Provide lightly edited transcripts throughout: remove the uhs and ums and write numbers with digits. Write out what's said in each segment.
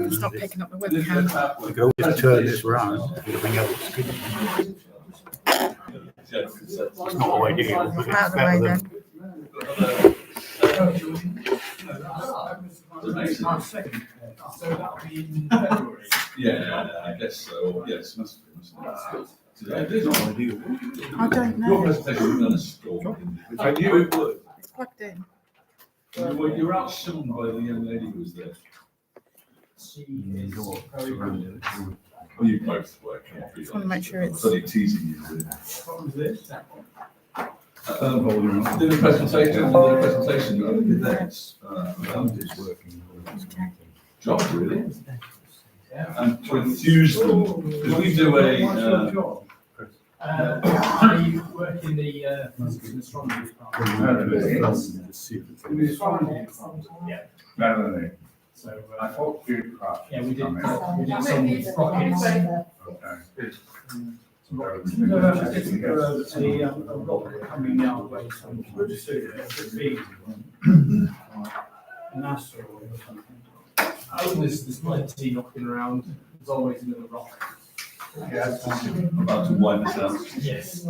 It's not picking up the webcam. You could always turn this round if anything else. couldn't you? It's not ideal, but Out it's of the way better then. Yeah, I guess so. Yes, must be. than not ideal. I don't Your know. presentation was done a storm. I knew it would. It's plugged in. You were outshone by the young lady who was there. Oh, you both were. Just want to make sure it's. Bloody teasing you. Really. What was this? Did a presentation. Look at that. It's working. Job really. And to enthuse them, because we do a. I work in the physics and astronomy department. Yeah. Melanie, So I thought you crashed. yeah, we did some rockets. Okay. A rocket coming our way from an asteroid or something. Oh, there's plenty knocking around. There's always another rock. Yes. I'm about to wind this down. Yes.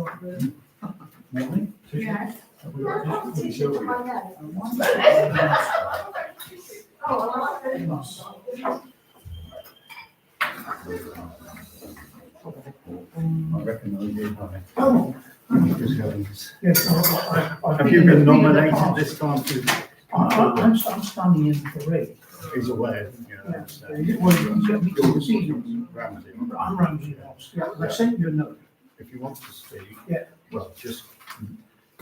I recognise you. Oh. Yes, have you been nominated this time to? I'm standing in for it. He's aware. Ramsey. I'm Ramsey Ross. Yeah, I sent you a note. If you want to speak. Yeah. Well, just,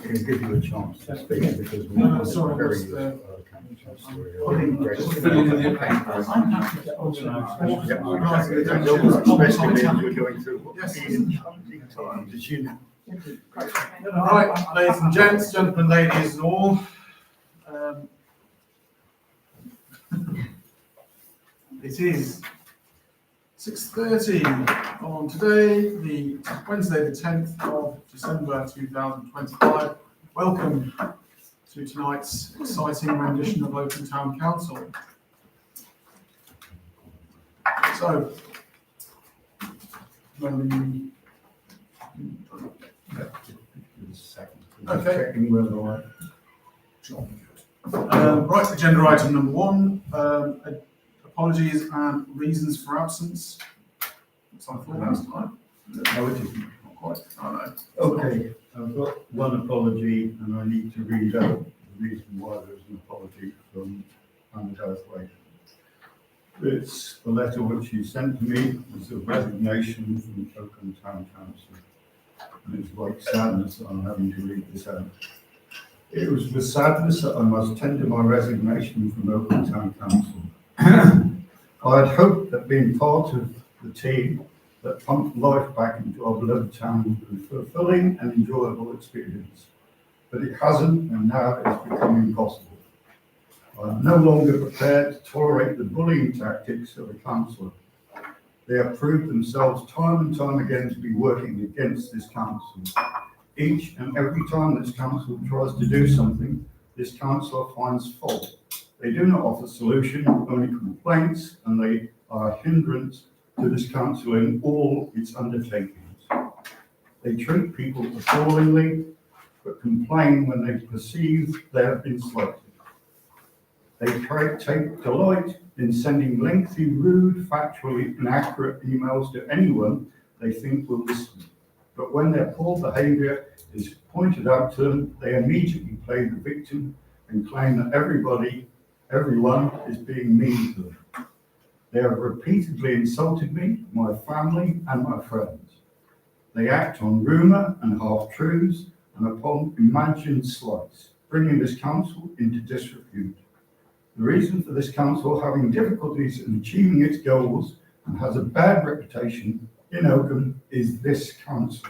we'll give you a chance to speak because we No, have sorry, a very what's useful Fill in the account. I'm happy to organise. Especially when we're going through what times, as you know. Right, ladies and gents, gentlemen, ladies and all. It is 6:30 on today, the Wednesday, the 10th of December 2025. Welcome to tonight's exciting rendition of Oakham Town Council. So, Okay. Checking whether I. right, agenda item number 1, apologies and reasons for absence. Looks like all last time. No, it isn't. Not quite, I know. Okay, I've got one apology and I need to read out the reason why there's an apology from Anna Hathaway. It's the letter which you sent to me, it's a resignation from Oakham Town Council. And it's like sadness that I'm having to read this out. It was with sadness that I must tender my resignation from Oakham Town Council. I had hoped that being part of the team that pumped life back into our beloved town would be a fulfilling and enjoyable experience. But it hasn't, and now it's become impossible. I am no longer prepared to tolerate the bullying tactics of the councillor. They have proved themselves time and time again to be working against this council. Each and every time this council tries to do something, this councillor finds fault. They do not offer solution, only complaints, and they are a hindrance to this council in all its undertakings. They treat people appallingly, but complain when they perceive they have been slighted. They take delight in sending lengthy, rude, factually inaccurate emails to anyone they think will listen. But when their poor behaviour is pointed out to them, they immediately play the victim and claim that everyone is being mean to them. They have repeatedly insulted me, my family, and my friends. They act on rumour and half-truths and upon imagined slights, bringing this council into disrepute. The reason for this council having difficulties in achieving its goals and has a bad reputation in Oakham is this council.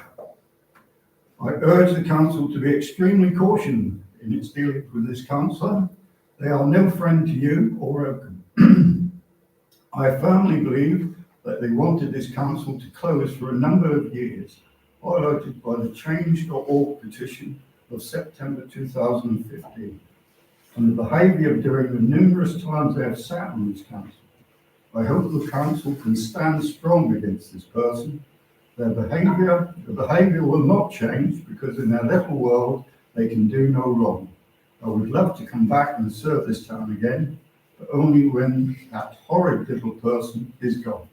I urge the council to be extremely cautious in its dealings with this councillor. They are no friend to you or Oakham. I firmly believe that they wanted this council to close for a number of years, highlighted by the Change.org petition of September 2015, and the behaviour during the numerous times they have sat on this council. I hope the council can stand strong against this person. The behaviour will not change because in their little world, they can do no wrong. I would love to come back and serve this town again, but only when that horrid little person is gone.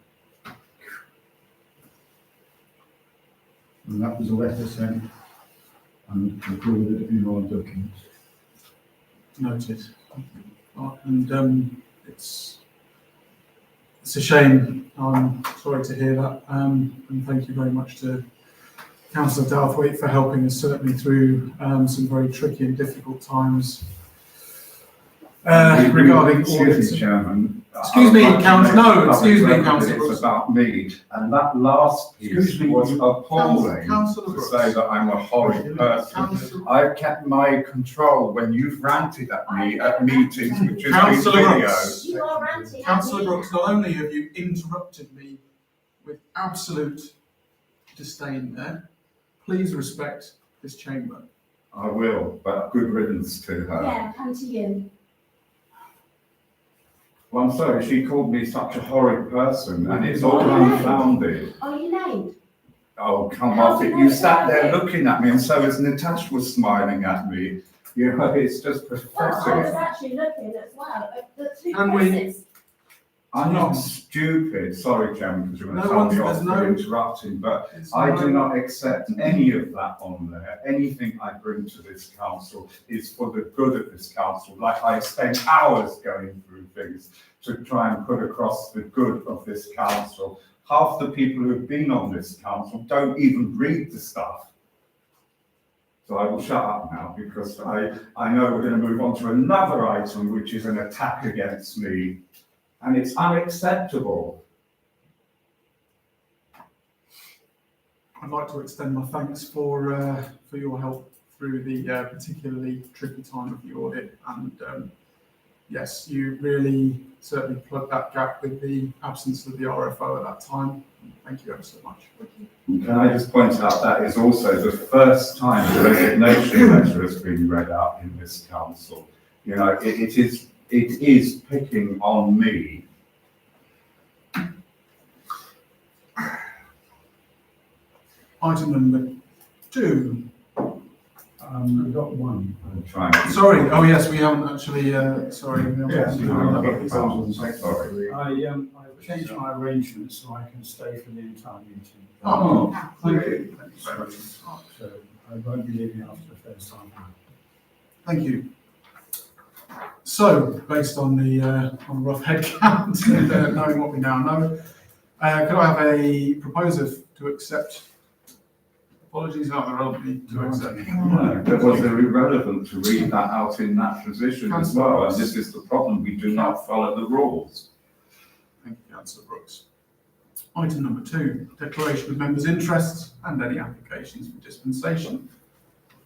And that was a letter sent and recorded in our documents. Noted. And it's a shame. I'm sorry to hear that. And thank you very much to Councillor Douthwaite for helping us certainly through some very tricky and difficult times regarding Excuse audits. me, Chairman. Excuse me, I'd like to Councillor. make No, public excuse me, record Councillor It's Brooks. about me, and that last piece Excuse me, was appalling Councillor to Brooks. say that I'm a horrid person. Councillor I've kept my control when you've ranted at me at meetings, which has Councillor been Brooks. videoed. You are ranting at Councillor me. Brooks, not only have you interrupted me with absolute disdain there, please respect this chamber. I will, but good riddance to her. Yeah, and to you. Well, I'm sorry, she called me such a horrid person, and it's all Oh, yeah. unfounded. Are you named? Oh, come How off do it. you You know sat there that? looking at me, and so as Natasha was smiling at me. You know, it's just Well, I was pathetic. actually looking as well at the two Can we- presses. I'm not stupid, sorry, Chairman, because you're going to No tell one's- me off there's for no- interrupting, but I do not accept any of that on there. Anything I bring to this council is for the good of this council. Like I spent hours going through things to try and put across the good of this council. Half the people who've been on this council don't even read the stuff. So I will shut up now because I know we're going to move on to another item, which is an attack against me, and it's unacceptable. I'd like to extend my thanks for your help through the particularly tricky time of the audit. And yes, you really certainly plugged that gap with the absence of the RFO at that time. Thank you ever so much. Can I just point out that is also the first time the resignation letter has been read out in this council. You know, it is picking on me. Item number 2. I've got one. I'm trying to. Sorry, oh yes, we haven't actually, sorry. we haven't Yes, actually no, done I've that got piece. the Sorry. I've changed my arrangements so I can stay for the entire meeting. Oh, Thank thank you. you. Thank you very much. So I won't be leaving after the first time. Thank you. So, based on the rough head count and knowing what we now know, could I have a proposer to accept? Apologies, not relevant to accept. No, that was irrelevant to read that out in that position as well, and this is the problem, we do not follow the rules. Thank you, Councillor Brooks. Item number 2, declaration of members' interests and any applications for dispensation.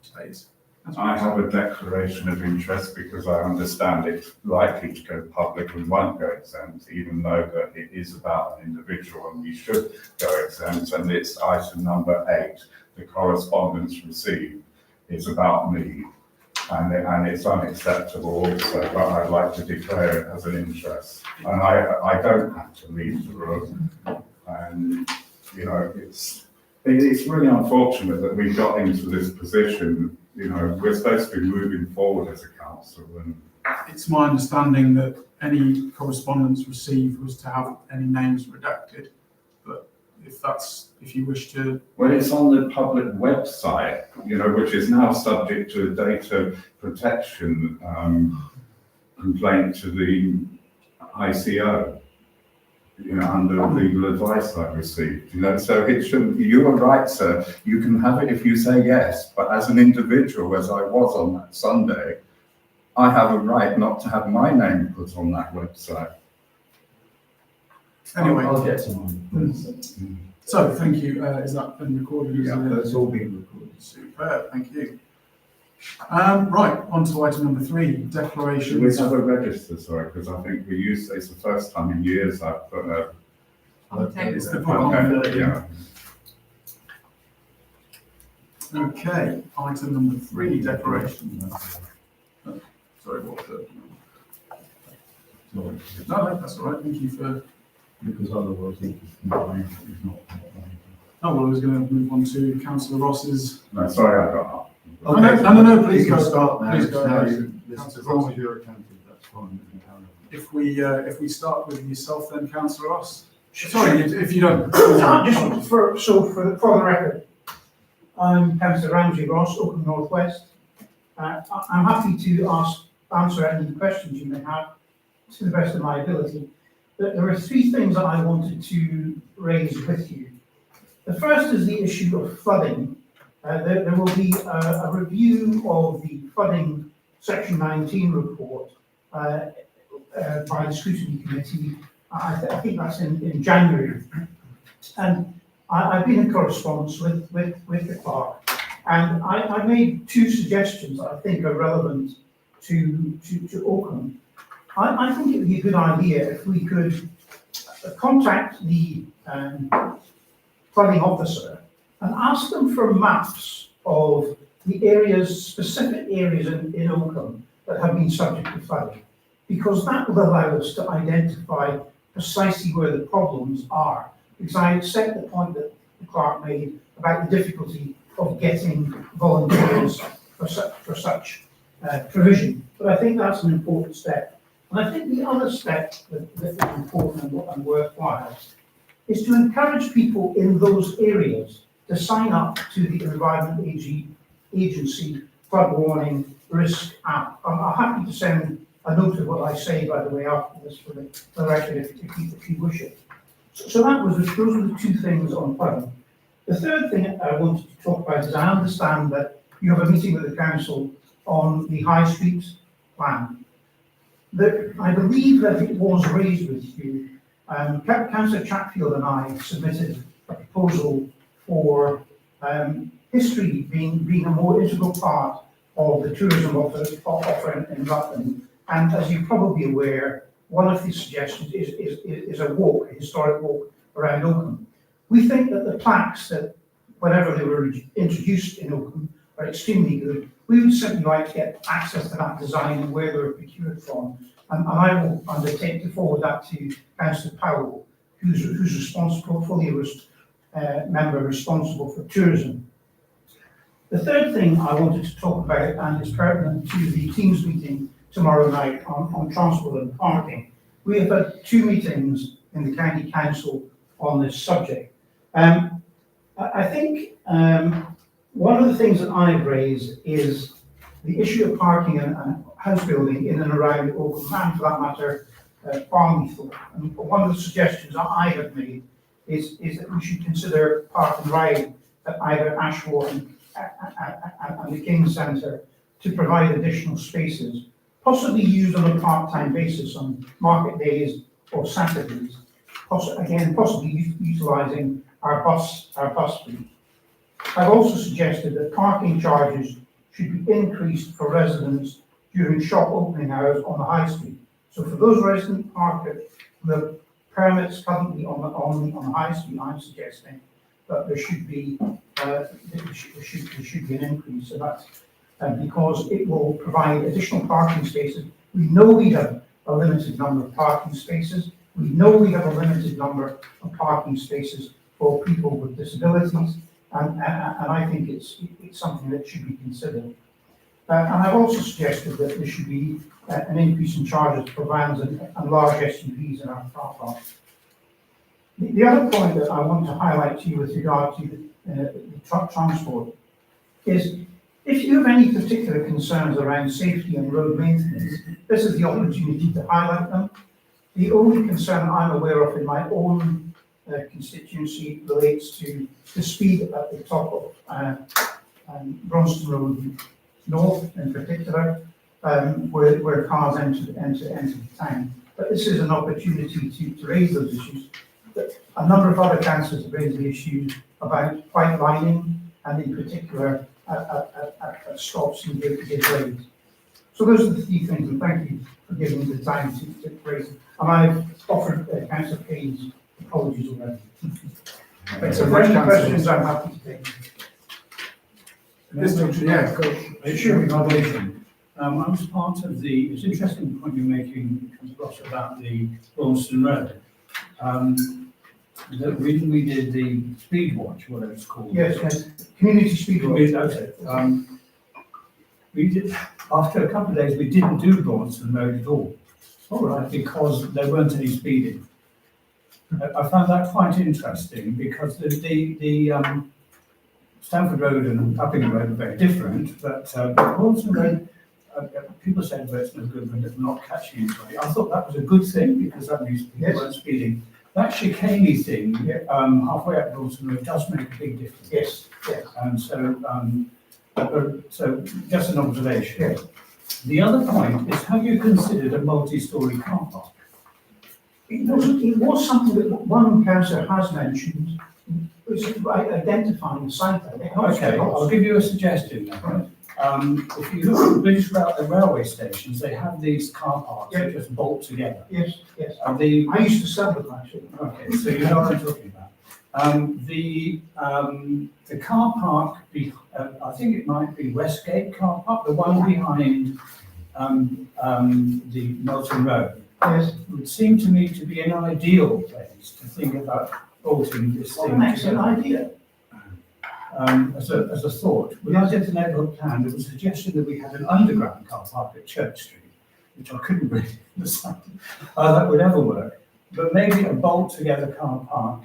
Today's. I have a declaration of interest because I understand it's likely to go public and won't go exempt, even though that it is about an individual and we should go exempt, and it's item number 8. The correspondence received is about me, and it's unacceptable also, but I'd like to declare it as an interest. And I don't have to leave the room, and, you know, it's really unfortunate that we got into this position. You know, we're supposed to be moving forward as a council, and It's my understanding that any correspondence received was to have any names redacted, but if you wish to. well, it's on the public website, you know, which is now subject to a data protection complaint to the ICO, you know, under legal advice I received, you know, so it shouldn't, you are right, sir, you can have it if you say yes, but as an individual, as I was on that Sunday, I have a right not to have my name put on that website. Anyway, I'll get someone. so thank you. Is that been recorded? Yeah, that's all been recorded. Superb, thank you. Right, on to item number 3, Should we declarations. have a register, sorry, because I think it's the first time in years I've put a. It's the book on Okay, yeah. Okay, item number 3, declaration. Sorry, what the? No, that's all right. Thank you for because otherwise it is compliant, it's not compliant. Oh, well, I was going to move on to councillor Ross's. No, sorry, I got up. Oh, no, please You can go. start now, Please it's go now, ahead. as long as you're attentive, that's fine. You can carry on. If we start with yourself then, councillor Ross. Sorry, if you don't. Just for the record, I'm Councillor Ramsey Ross, Oakham North West. I'm happy to answer any questions you may have to the best of my ability. But there are three things that I wanted to raise with you. The first is the issue of flooding. There will be a review of the flooding Section 19 report by the Scrutiny Committee. I think that's in January. And I've been in correspondence with the clerk, and I made two suggestions that I think are relevant to Oakham. I think it would be a good idea if we could contact the flooding officer and ask them for maps of the areas, specific areas in Oakham that have been subject to flooding, because that will allow us to identify precisely where the problems are. Because I accept the point that the clerk made about the difficulty of getting volunteers for such provision. But I think that's an important step. And I think the other step that is important and worthwhile is to encourage people in those areas to sign up to the Environment Agency flood warning risk app. I'm happy to send a note of what I say, by the way, after this for the record, if you wish it. So those were the two things on flooding. The third thing I wanted to talk about is I understand that you have a meeting with the council on the High Street plan. I believe that it was raised with you. Councillor Chatfield and I submitted a proposal for history being a more integral part of the tourism offer in Rutland. And as you're probably aware, one of the suggestions is a walk, a historic walk around Oakham. We think that the plaques that, whenever they were introduced in Oakham, are extremely good. We would simply like to get access to that design and where they were procured from. And I will undertake to forward that to Councillor Powell, who's responsible, fully member responsible for tourism. The third thing I wanted to talk about, and is pertinent to the Teams meeting tomorrow night on transport and parking. We have had two meetings in the County Council on this subject. I think one of the things that I've raised is the issue of parking and house building in and around Oakham, and for that matter, Farmleythorpe. And one of the suggestions that I have made is that we should consider park and ride at either Ashwell and the King's Centre to provide additional spaces, possibly used on a part-time basis on market days or Saturdays. Possibly utilising our bus fleet. I've also suggested that parking charges should be increased for residents during shop opening hours on the high street. So for those resident parkers, the permits currently on the high street, I'm suggesting that there should be an increase. So that's because it will provide additional parking spaces. We know we have a limited number of parking spaces. We know we have a limited number of parking spaces for people with disabilities, and I think it's something that should be considered. And I've also suggested that there should be an increase in charges for vans and large SUVs in our car park. The other point that I want to highlight to you with regard to the truck transport is if you have any particular concerns around safety and road maintenance, this is the opportunity to highlight them. The only concern I'm aware of in my own constituency relates to the speed at the top of Bronston Road North in particular, where cars enter the town. But this is an opportunity to raise those issues. But a number of other councillors have raised the issue about white lining, and in particular at stops and give lanes. So those are the three things, and thank you for giving me the time to raise them. And I've offered Councillor Payne's apologies already. Thanks So so for any much, questions, I'm happy to take them. Yeah, go. Issue regarding, I was part of it's interesting the point you're making, Councillor Ross, about the Bronston Road. That we did the speed watch, whatever it's called. Yes, community speed We, watch. okay, we did, after a couple of days, we didn't do Braunton Road at all. All right. Because there weren't any speeding. I found that quite interesting because the Stamford Road and Uppingham Road are very different, but Braunton Road, people said, well, it's no good when it's not catching anybody. I thought that was a good thing because that means people Yes. weren't speeding. That chicaney thing, halfway up Braunton Road does make a big difference. Yes, yes. And so just an observation. Yes. The other point is, have you considered a multi-storey car park? It was something that one councillor has mentioned, was identifying the site. It helps Okay, a lot. I'll give you a suggestion then. If you look at the British railway stations, they have these car parks that just bolt together. Yes, yes. And the, I used to sell them actually. okay, so you know what I'm talking about. The car park, I think it might be Westgate Car Park, the one behind the Melton Road, Yes. would seem to me to be an ideal place to think about bolting this What thing an excellent together. idea. As a thought. When I did the neighbourhood plan, there was a suggestion that we had an underground car park at Church Street, which I couldn't really understand how that would ever work. But maybe a bolt together car park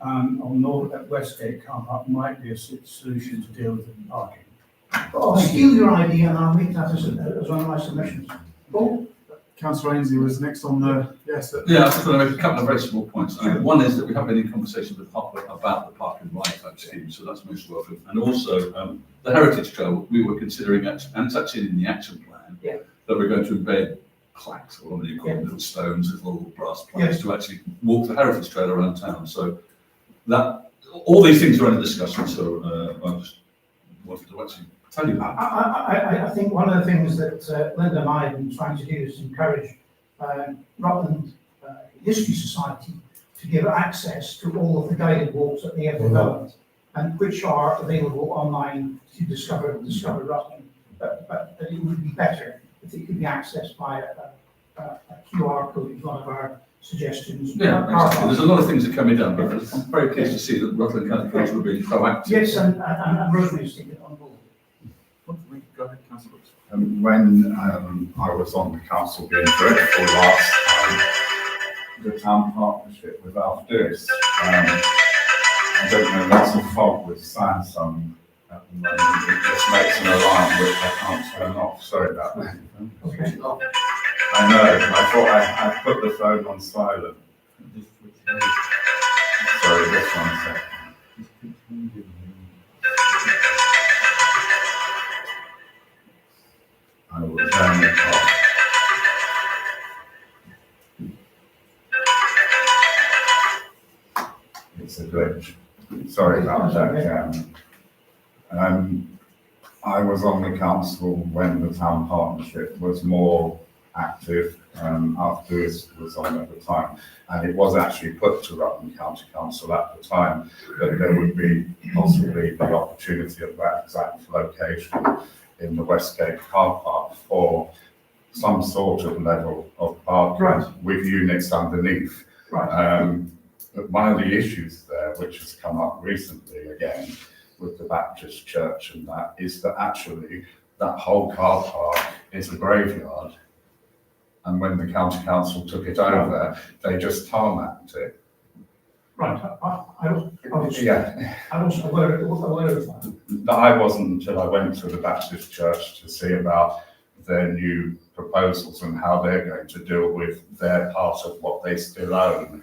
on North at Westgate car park might be a solution to deal with the parking. I'll steal your idea and I'll make that as one of my submissions. Paul? Councillor Ainsley was next on the, yes. Yeah, I was just going to make a couple of very small points. One is that we haven't been in conversation with Hopper about the park and ride type scheme, so that's most welcome. And also, the Heritage Trail, we were considering, and it's actually in the action plan, Yeah. that we're going to embed plaques, or what do you call them, little stones, little brass plaques, to actually walk the Heritage Trail around town. So that, all these things are under discussion, so I just wanted to actually tell you that. I think one of the things that Linda and I have been trying to do is encourage Rutland History Society to give access to all of the guided walks that they have developed, and which are available online to discover Rutland. But it would be better if it could be accessed by a QR code, is one of our suggestions. Yeah, exactly. There's a lot of things that can be done, but I'm very pleased to see that Rutland County Council are being proactive. Yes, and Rosemary's taken it on board. Go ahead, Councillor Brooks. When I was on the council being dreadful last time, the town partnership with Alf Lewis, I don't know, that's a fault with Samsung at the moment. It just makes an alarm which I can't turn off. Sorry about that. Okay. I know, I thought I put the phone on silent. Sorry, just one second. I will turn it off. It's a glitch. Sorry about that. I was on the council when the town partnership was more active, after this was on at the time. And it was actually put to Rutland County Council at the time that there would be possibly the opportunity of that exact location in the Westgate car park for some sort of level of parking Right. with units underneath. Right. But one of the issues there, which has come up recently again with the Baptist church and that, is that actually that whole car park is a graveyard. And when the county council took it over, they just tarmacked it. Right, I was Yeah, aware of that. I wasn't until I went to the Baptist church to see about their new proposals and how they're going to deal with their part of what they still own.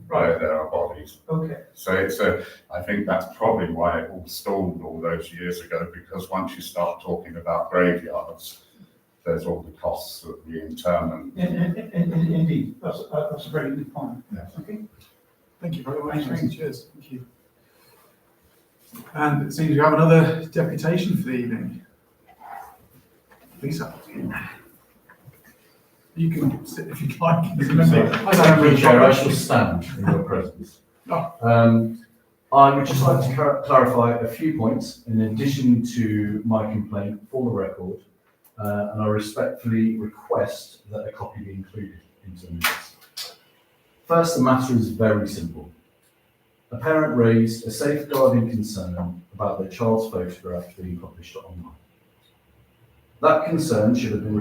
Right, there are bodies. Okay. So I think that's probably why it all stalled all those years ago, because once you start talking about graveyards, there's all the costs of the interment. Indeed, that's a very good point. Yeah. Okay. Thank you very much. Cheers. Thank you. And it seems we have another deputation for the evening. Lisa. You can sit if you'd like. Thank you, Chair. I shall stand in your presence. I would just like to clarify a few points in addition to my complaint for the record, and I respectfully request that a copy be included into the minutes. First, the matter is very simple. A parent raised a safeguarding concern about their child's photograph being published online. That concern should have been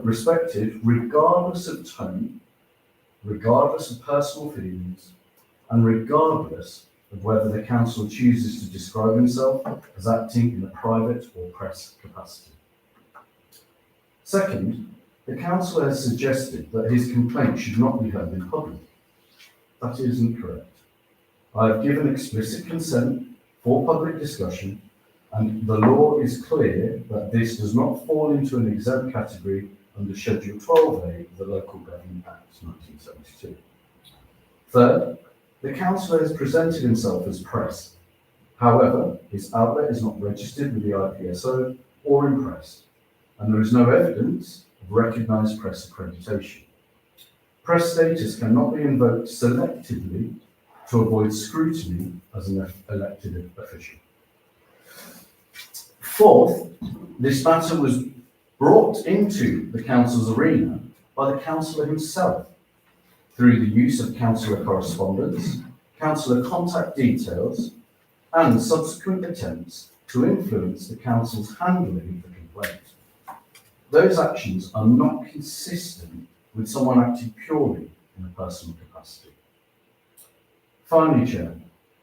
respected regardless of tone, regardless of personal feelings, and regardless of whether the council chooses to describe himself as acting in a private or press capacity. Second, the council has suggested that his complaint should not be heard in public. That isn't correct. I have given explicit consent for public discussion, and the law is clear that this does not fall into an exempt category under Schedule 12A of the Local Government Act 1972. Third, the councillor has presented himself as press. However, his outlet is not registered with the IPSO or impressed, and there is no evidence of recognised press accreditation. Press status cannot be invoked selectively to avoid scrutiny as an elected official. Fourth, this matter was brought into the council's arena by the councillor himself through the use of councillor correspondence, councillor contact details, and subsequent attempts to influence the council's handling of the complaint. Those actions are not consistent with someone acting purely in a personal capacity. Finally, Chair,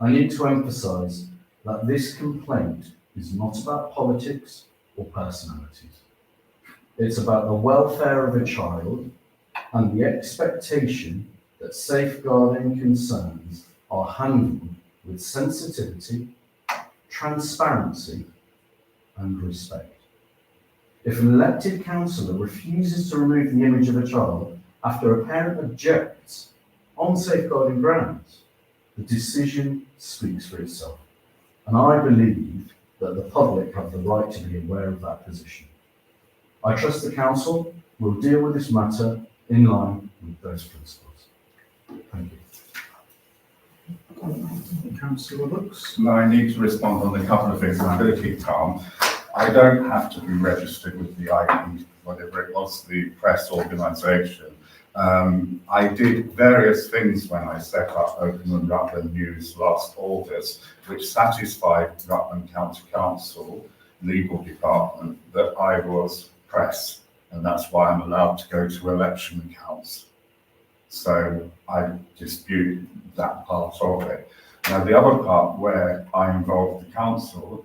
I need to emphasise that this complaint is not about politics or personalities. It's about the welfare of a child and the expectation that safeguarding concerns are handled with sensitivity, transparency, and respect. If an elected councillor refuses to remove the image of a child after a parent objects on safeguarding grounds, the decision speaks for itself. And I believe that the public have the right to be aware of that position. I trust the council will deal with this matter in line with those principles. Thank you. Councillor Brooks. No, I need to respond on a couple of things, and I'm going to keep calm. I don't have to be registered with the IP, whatever it was, the press organisation. I did various things when I set up Oakham and Rutland News last August, which satisfied Rutland County Council legal department that I was press, and that's why I'm allowed to go to election accounts. So I dispute that part of it. Now, the other part where I involved the council,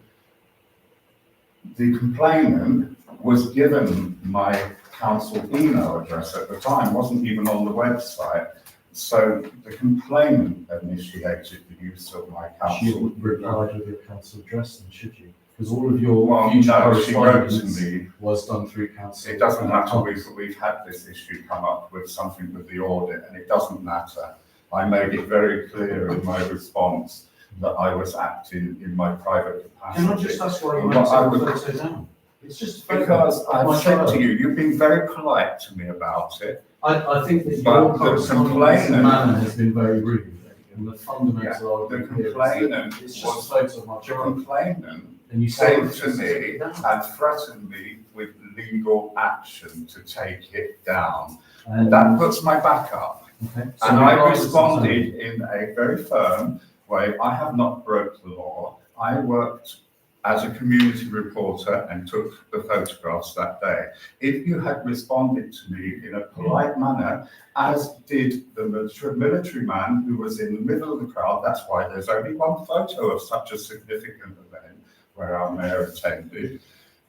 the complainant was given my council email address at the time, wasn't even on the website. So the complainant initiated the use of my She council. replied with your council address, then should you? Because all of your Well, future no, she wrote to correspondence me. was done through council. It doesn't matter, we've had this issue come up with something with the audit, and it doesn't matter. I made it very clear in my response that I was acting in my private capacity. Can I just ask why you Well, went to I the would- photo down? It's just a photo Because of my I've said child. to you, you've been very polite to me about it. I think that But your the correspondence complainant- manner has been very rude, and the fundamental The argument here is complainant that it's just was, a photo of my the child, complainant and you say came it's to just me take it down. and threatened me with legal action to take it down. And That puts my back up. okay, so And I regardless of responded in a very firm way. I have not broke the law. I worked as a community reporter and took the photographs that day. If you had responded to me in a polite manner, as did the military man who was in the middle of the crowd, that's why there's only one photo of such a significant event where our mayor attended.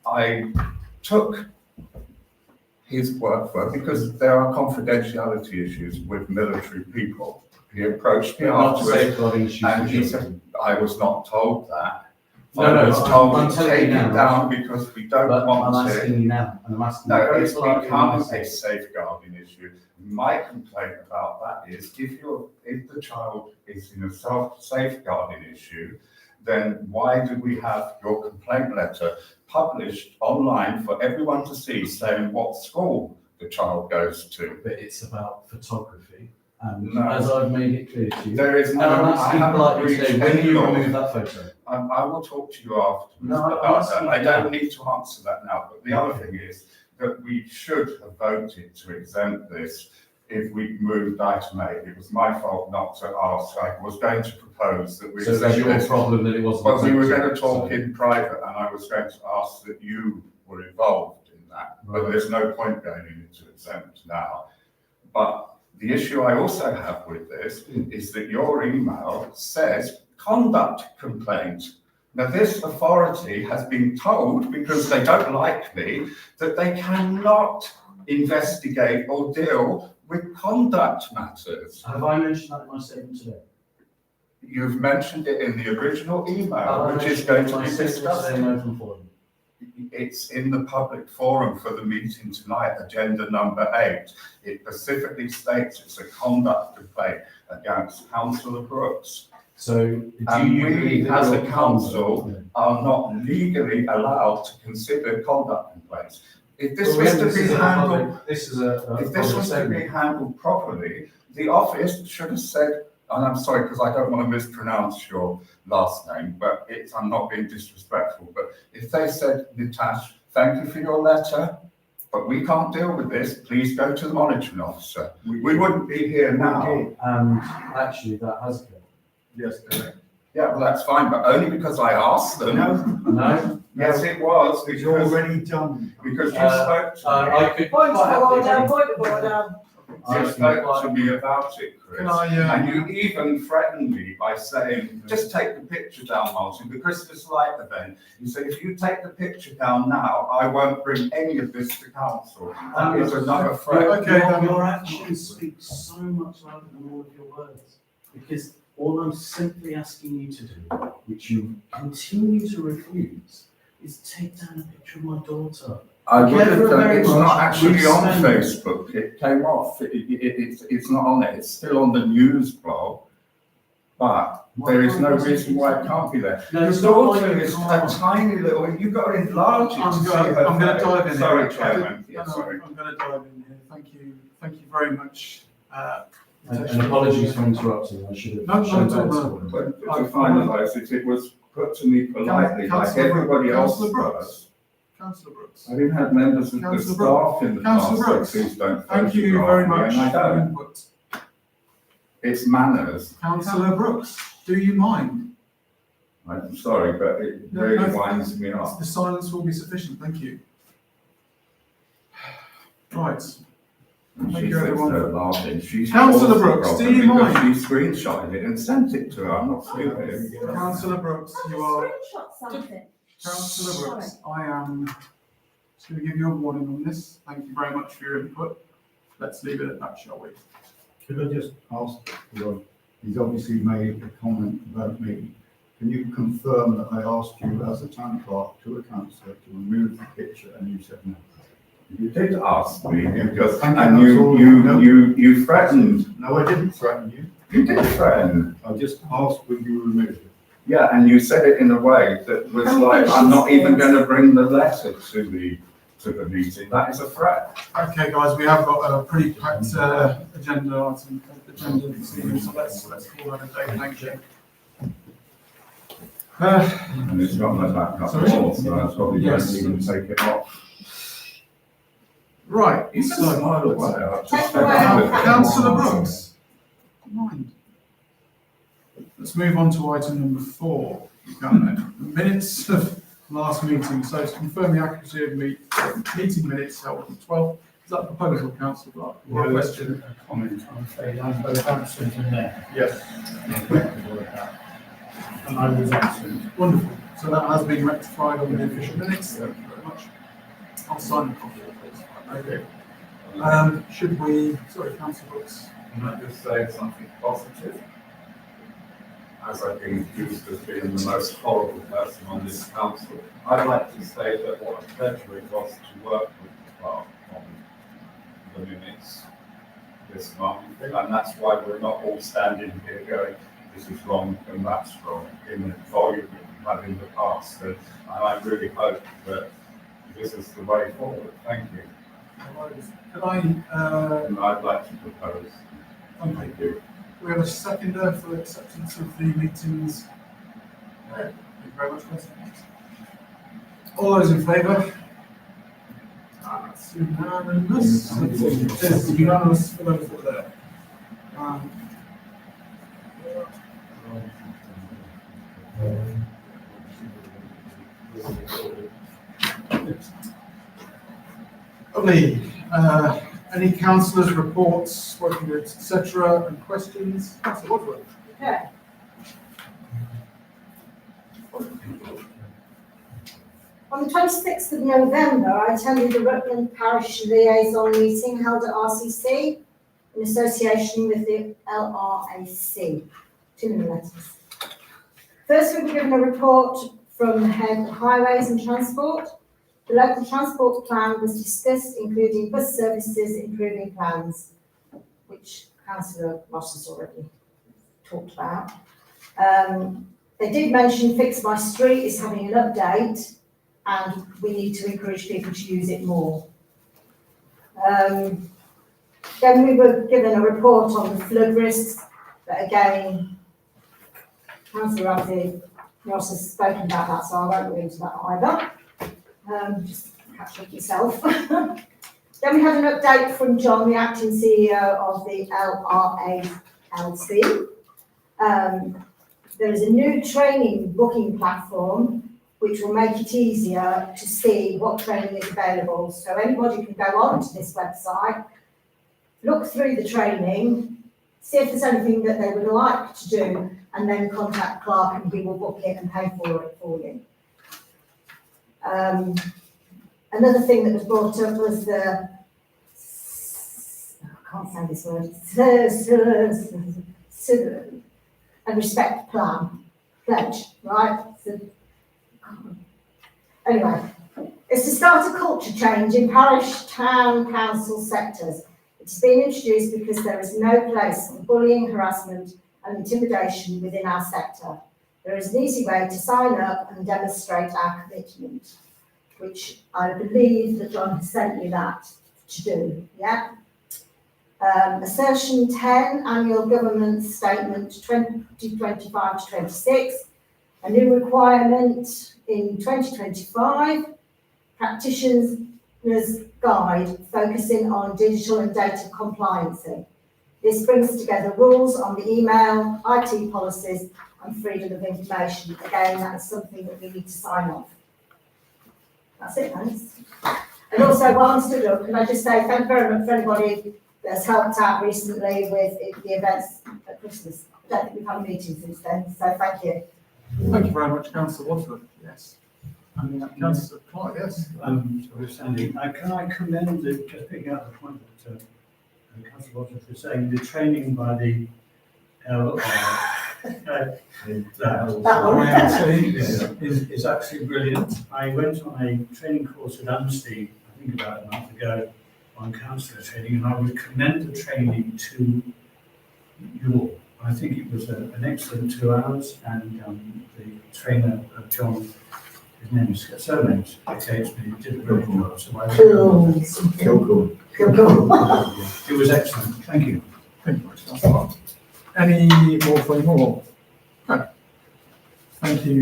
I took his word for it because there are confidentiality issues with military people. He approached me You're not afterwards safeguarding issues and for he children. said, I was not told that. No, I no, was I'm told, telling take you it now, down because we don't But I'm want it. asking you now, and I'm asking you No, very it's politely become and a nicely. safeguarding issue. My complaint about that is if the child is in a safeguarding issue, then why do we have your complaint letter published online for everyone to see saying what school the child goes to? But it's about photography, and No. as I've made it clear to you, There is and no, I'm I asking haven't politely reached today, when any you law. remove that photo? I will talk to you afterwards No, I'm about asking that. I you don't now. need to answer that now, but the other thing is that we should have voted to exempt this if we moved item 8. It was my fault not to ask. I was going to propose that we So it was said your this, problem that it wasn't. but we were accepted, going to talk so- in private, and I was going to ask that you were involved in that. But Right. there's no point going into exempt now. But the issue I also have with this is that your email says conduct complaint. Now, this authority has been told, because they don't like me, that they cannot investigate or deal with conduct matters. Have I mentioned that in my statement today? You've mentioned it in the original Have email, I which is mentioned going it in to my be statement discussed. today in open forum? It's in the public forum for the meeting tonight, agenda number 8. It specifically states it's a conduct complaint against Councillor Brooks. So do And you we, believe that as a your council, conduct- are not legally allowed to consider conduct complaints. If this Well, was this to be is a handled, public- This is a. if this was to be handled properly, the office should have said, and I'm sorry because I don't want to mispronounce your last name, but I'm not being disrespectful, but if they said, Nitash, thank you for your letter, but we can't deal with this, please go to the monitoring officer. We wouldn't be here now. And actually, that has occurred. Yes, correct. Yeah, well, that's fine, but only because I asked them. No? Yes, it was, It's because already done. you spoke to I could. Point of quite order, happily- point of order. me. You spoke to me about it, Chris. Can I, And you even threatened me by saying, just take the picture down, Martin, the Christmas light event. You said, if you take the picture down now, I won't bring any of this to council. That is another threat. Okay, then. Your actions speak so much louder than all of your words. Because all I'm simply asking you to do, which you continue to refuse, is take down a picture of my daughter. I would have Together done, very it's much, not actually we on stand- Facebook, it came off, it's not on there, it's still on the news blog. But there is no reason why it can't be there. No, Your it's not like daughter you is a can't. tiny little, you've got to enlarge it to see her I'm going to face. dive in here. Sorry, Chairman, yeah, No, no, sorry. I'm going to dive in here. Thank you very much. And apologies for interrupting, I should have. No, shown no, better. no. But to finalise it, it was put to me politely, like Councillor everybody else Councillor Brooks. does. Councillor Brooks. I didn't have members of the Councillor staff in the past, Councillor so Brooks. please don't Thank you photograph very me, much and I for your don't. input. It's manners. Councillor Brooks, do you mind? I'm sorry, but it No, really no, winds me up. The silence will be sufficient, thank you. Right. Thank She you, sits everyone. there laughing. She's Councillor caused the Brooks, do problem you because mind? She screenshotted it and sent it to her. I'm not stupid. Councillor Brooks, I you are, screenshot something. Councillor Brooks, I am just going to give you a warning on this. Thank you very much for your input. Let's leave it at that, shall we? Could I just ask, well, he's obviously made a comment about me. Can you confirm that I asked you as a town clerk to a councillor to remove the picture and you said no? You did ask me because, Thank you, and that's all. No. you threatened. No, I didn't threaten you. You did threaten. I just asked will you remove it? Yeah, and you said it in a way that was like, I'm not even going to bring the letter to the meeting. That is a threat. Okay, guys, we have got a pretty packed agenda this evening, so let's call that a day. Thank you. And it's got my back up Sorry? wall, so I probably Yes. don't even take it off. Right, You can so smile away. I'll just Take take away it our off. Councillor Brooks, mind. Let's move on to item number 4. You can then. The minutes of last meeting. So to confirm the accuracy of meeting minutes held on the 12th. Is that a proposal, Councillor Clark? Or a question? A comment, I'm afraid I'm both absent and there. Yes. And I was absent. Wonderful. So that has been rectified on the official minutes. Thank you very much. I'll sign the copy, please. Okay. Should we, sorry, Councillor Brooks. Can I just say something positive? As I've been accused of being the most horrible person on this council, I'd like to say that what a pleasure it was to work with the clerk on the minutes this month. And that's why we're not all standing here going, this is wrong and that's wrong, in the volume we've had in the past. And I really hope that this is the way forward. Thank you. Could I, And I'd like to propose. okay. Thank you. We have a seconder for acceptance of the meetings. Thank you very much, Chris. All those in favour? That's unanimous. It is unanimous for those that are there. Lovely. Any councillors' reports, working groups, etc., and questions? Councillor Wadsworth. Okay. On the 26th of November, I attended the Rutland Parish Liaison meeting held at RCC in association with the LRAC. Too many letters. First, we were given a report from the head of Highways and Transport. The local transport plan was discussed, including bus services improving plans, which Councillor Ross has already talked about. They did mention Fix My Street is having an update, and we need to encourage people to use it more. Then we were given a report on the flood risks, but again, Councillor Ramsey Ross has spoken about that, so I won't go into that either. Just catch up yourself. Then we had an update from John, the acting CEO of the LRALC. There is a new training booking platform which will make it easier to see what training is available. So anybody can go on to this website, look through the training, see if there's anything that they would like to do, and then contact Clark and he will book it and pay for it for you. Another thing that was brought up was the, I can't say this word, and respect plan, pledge, right? So, anyway, it's to start a culture change in parish, town, council sectors. It has been introduced because there is no place for bullying, harassment and intimidation within our sector. There is an easy way to sign up and demonstrate our commitment, which I believe that John has sent you that to do, yeah? Assertion 10, Annual Government Statement 2025 to 26, a new requirement in 2025, Practitioner's Guide focusing on digital and data compliance. This brings together rules on the email, IT policies and freedom of information. Again, that's something that we need to sign off. That's it, thanks. And also, while I'm stood up, can I just say thank you very much for anybody that's helped out recently with the events at Christmas. I don't think we've had a meeting since then, so thank you. Thank you very much, Councillor Wadsworth. Yes. And Councillor Clark, yes. Sorry, Sandy, can I commend the, just picking up the point that Councillor Wadsworth was saying, the training by the LRAC is actually brilliant. I went on a training course at Amstead, I think about a month ago, on councillor training, and I would commend the training to you all. I think it was an excellent 2 hours, and the trainer, John, his name is surname escapes me, did a great job. So I Cool. it was excellent. Thank you. Thank you very much, Councillor. Any more? No. Thank you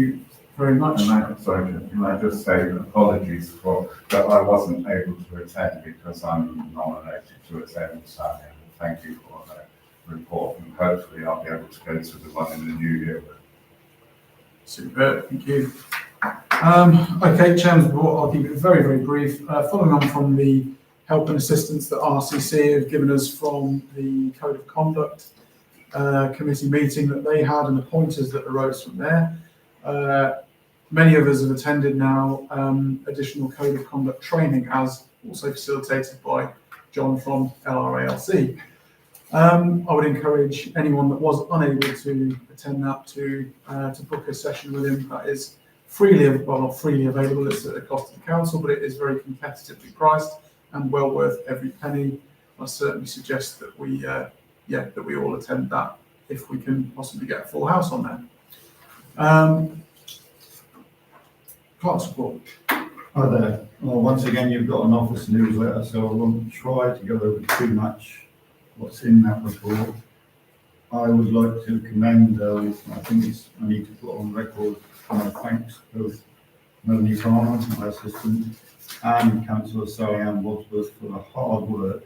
very much. Can I just say apologies for that I wasn't able to attend because I'm nominated to attend Saturday. Thank you for that report, and hopefully I'll be able to go to the one in the new year. Super, thank you. Okay, Chairman's report, I'll keep it very, very brief. Following on from the help and assistance that RCC have given us from the Code of Conduct committee meeting that they had and the pointers that arose from there. Many of us have attended now additional Code of Conduct training, as also facilitated by John from LRALC. I would encourage anyone that was unable to attend that to book a session with him. That is freely, well, not freely available, it's at the cost of the council, but it is very competitively priced and well worth every penny. I certainly suggest that we all attend that if we can possibly get a full house on there. Clerk's report. Hi there. Well, once again, you've got an office newsletter, so I won't try to go over too much what's in that report. I would like to commend, I think I need to put on record my thanks both Melanie Farmer, my assistant, and Councillor Sally Ann Wadsworth for the hard work.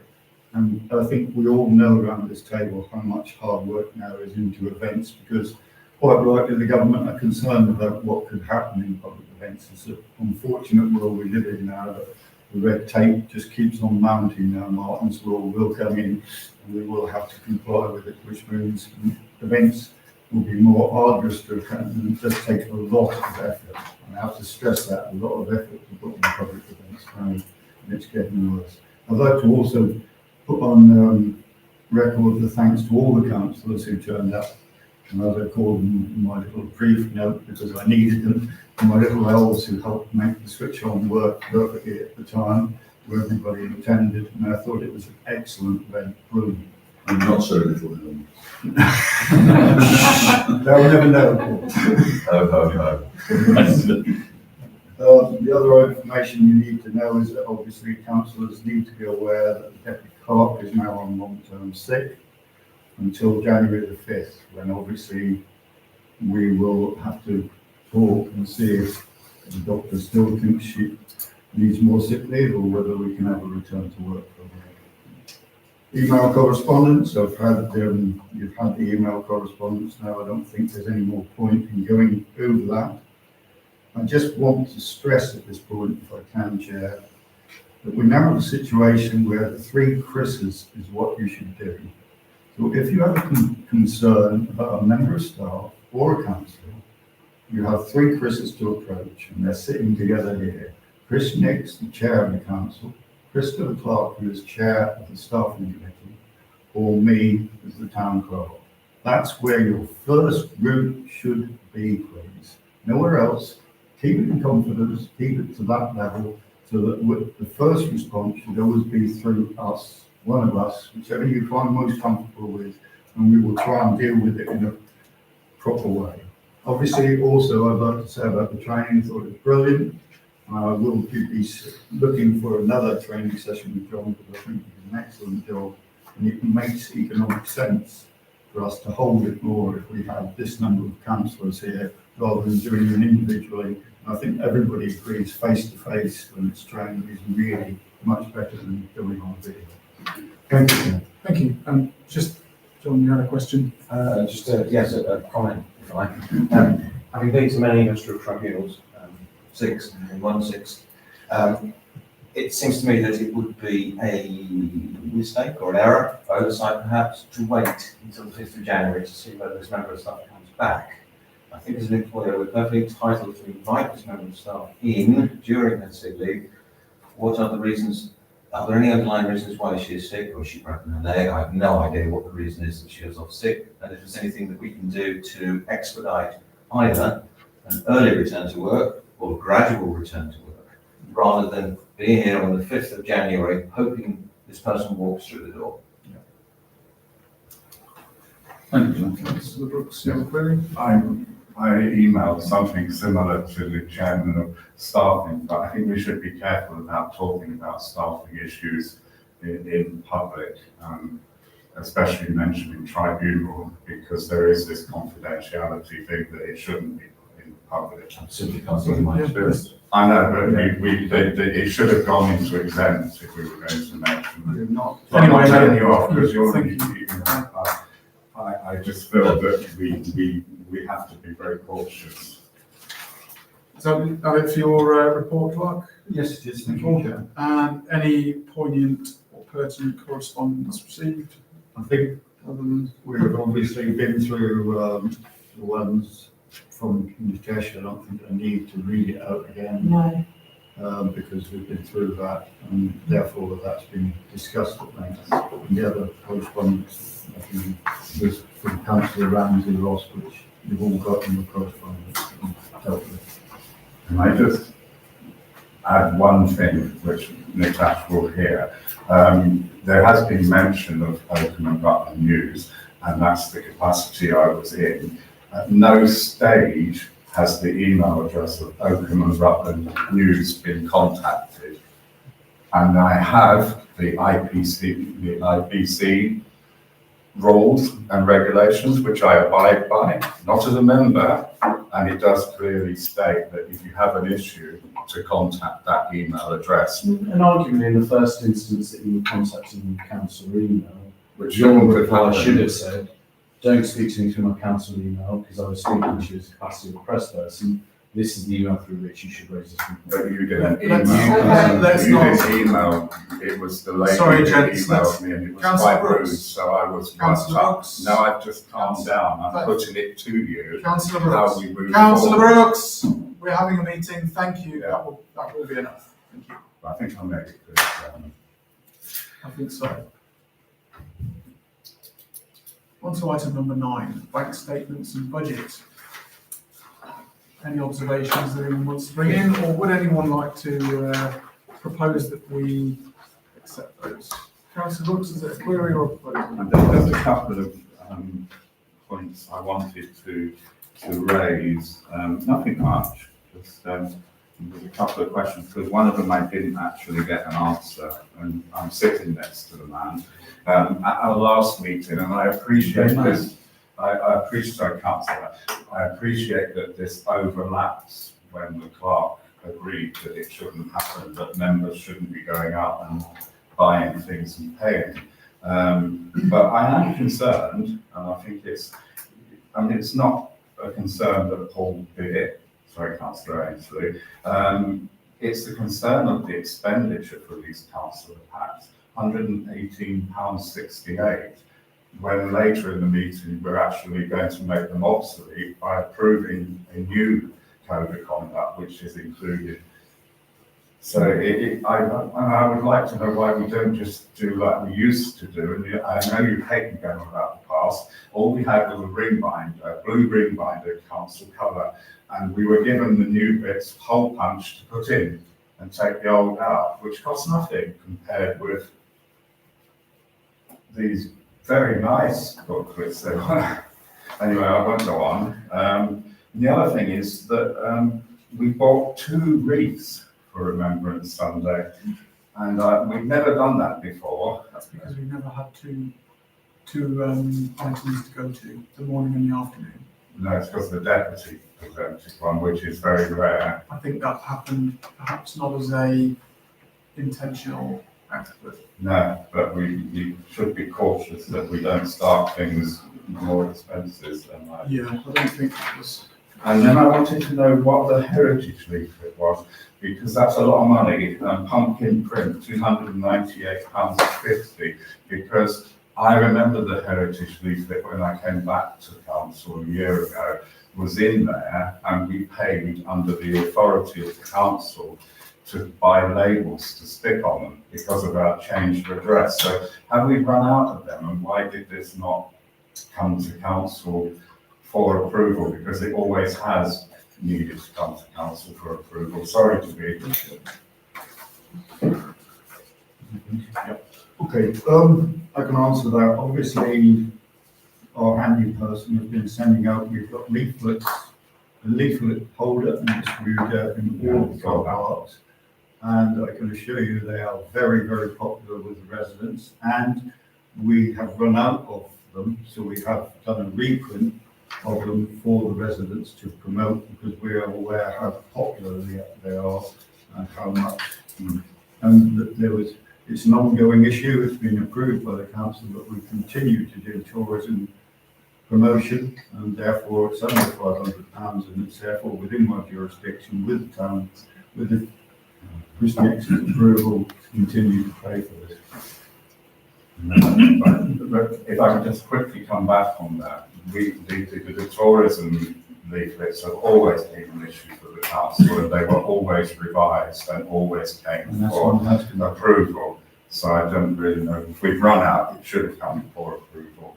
And I think we all know around this table how much hard work now is into events, because quite rightly the government are concerned about what could happen in public events. It's an unfortunate world we live in now that the red tape just keeps on mounting now. Martin's Law will come in and we will have to comply with it, which means events will be more arduous to attend and it does take a lot of effort. And I have to stress that, a lot of effort to put on public events now, and it's getting worse. I'd like to also put on record the thanks to all the councillors who turned up, and as I called them in my little brief note because I needed them, and my little elves who helped make the switch on work perfectly at the time, where everybody attended, and I thought it was an excellent event, brilliant. I'm not so little of them. They'll never know, of course. Ho, ho, ho. The other information you need to know is that obviously councillors need to be aware that the deputy clerk is now on long-term sick until January the 5th, when obviously we will have to talk and see if the doctor still thinks she needs more sick leave or whether we can have a return to work for her. Email correspondence, I've had, you've had the email correspondence now, I don't think there's any more point in going over that. I just want to stress at this point, if I can, Chair, that we now have a situation where the 3 Chris's is what you should do. So if you have a concern about a member of staff or a councillor, you have 3 Chris's to approach, and they're sitting together here. Chris Nix, the chair of the council, Christopher Clark, who is chair of the staffing committee, or me as the town clerk. That's where your first route should be, please. Nowhere else. Keep it in confidence, keep it to that level, so that the first response should always be through us, one of us, whichever you find most comfortable with, and we will try and deal with it in a proper way. Obviously, also, I'd like to say about the training, I thought it was brilliant. I will be looking for another training session with John, because I think he did an excellent job, and it makes economic sense for us to hold it more if we have this number of councillors here, rather than doing it individually. And I think everybody agrees face-to-face when it's trained is really much better than going on video. Thank you. Thank you. Just, John, you had a question? Just a comment, if I like. Having been to many industrial tribunals, 6 and 1/6, it seems to me that it would be a mistake or an error, oversight perhaps, to wait until the 5th of January to see whether this member of staff comes back. I think as an employer, we're perfectly entitled to invite this member of staff in during her sick leave. What are the reasons? Are there any underlying reasons why she is sick, or has she broken her leg? I have no idea what the reason is that she is off sick, and if there's anything that we can do to expedite either an early return to work or gradual return to work, rather than being here on the 5th of January, hoping this person walks through the door. Thank you, John. Councillor Brooks, you have a query? I emailed something similar to the chairman of staffing, but I think we should be careful about talking about staffing issues in public, especially mentioning tribunal, because there is this confidentiality thing that it shouldn't be put in public. Simply can't see my experience. I know, but it should have gone into exempt if we were going to mention it. You're not. I'm not telling you off because you're, Thank I just feel that we have to be very cautious. Is that it for your report, Clerk? Yes, it is. Thank you, Chair. And any poignant or pertinent correspondence received? I think we've obviously been through the ones from King's Cheshire. I don't think I need to read it out again. No. Because we've been through that, and therefore that's been discussed at length. And the other correspondence, I think, was from Councillor Ramsey Ross, which you've all got in the correspondence and dealt with. Can I just add one thing, which Nicholas will hear? There has been mention of Oakham and Rutland News, and that's the capacity I was in. At no stage has the email address of Oakham and Rutland News been contacted. And I have the IPC rules and regulations, which I abide by, not as a member, and it does clearly state that if you have an issue, to contact that email address, And arguably, in the first instance that you were contacting council email, which your shouldn't have reply should happened. have said, don't speak to me through my council email, because I was speaking to you as a capacity of a press person. This is the email through which you should raise this. But you didn't Let's- email. let's You not- didn't email, it was the lady Sorry, who gents, let's- emailed me, and it was Councillor quite rude, Brooks. so I was Councillor worked up. Brooks. No, I've just calmed down, I'm Thank- putting it to you, Councillor how Brooks. we move Councillor forward. Brooks, we're having a meeting, thank you, Yeah. that will be enough, thank you, I think I made it clear, I think so. On to item number 9, bank statements and budget. Any observations that anyone wants to bring in, or would anyone like to propose that we accept those? Councillor Brooks, is it a query or a proposal? And there's a couple of points I wanted to raise, nothing much, just there's a couple of questions, because one of them I didn't actually get an answer, and I'm sitting next to the man. At our last meeting, and I appreciate this, I appreciate, Councillor, I appreciate that this overlaps when the clerk agreed that it shouldn't happen, that members shouldn't be going out and buying things and paying. But I am concerned, and I think it's not a concern that Paul did it, sorry, Councillor Ainsley. It's the concern of the expenditure for these councillor packs, £118.68, when later in the meeting, we're actually going to make them obsolete by approving a new code of conduct, which is included. So I would like to know why we don't just do like we used to do. And I know you hate me going on about the past. All we had was a ring binder, blue ring binder, council colour, and we were given the new bits hole punch to put in and take the old out, which costs nothing compared with these very nice booklets. Anyway, I won't go on. The other thing is that we bought 2 wreaths for Remembrance Sunday, and we've never done that before. That's because we've never had two items to go to, the morning and the afternoon. No, it's because the deputy presented one, which is very rare. I think that happened perhaps not as a intentional act, but No, but we should be cautious that we don't start things more expensive than that. yeah, I don't think it was. And then I wanted to know what the heritage leaflet was, because that's a lot of money. Pumpkin print, £298.50, because I remember the heritage leaflet when I came back to council a year ago, was in there, and we paid under the authority of the council to buy labels to stick on them because of our change of address. So have we run out of them, and why did this not come to council for approval? Because it always has needed to come to council for approval. Sorry to be. Okay, I can answer that. Obviously, our handy person has been sending out, we've got leaflets, a leaflet holder and distributor in all the car parks. And I can assure you they are very, very popular with the residents, and we have run out of them, so we have done a reprint of them for the residents to promote, because we are aware how popular they are and how much. And that it's an ongoing issue, it's been approved by the council, but we continue to do tourism promotion, and therefore it's only £500, and it's therefore within my jurisdiction with the town, with the Chris Nixon's approval, to continue to pay for this. But if I can just quickly come back on that, the tourism leaflets have always been an issue for the council, and they were always revised and always came And that's for one has to approval. So I don't really know, if we've run out, it should have come for approval,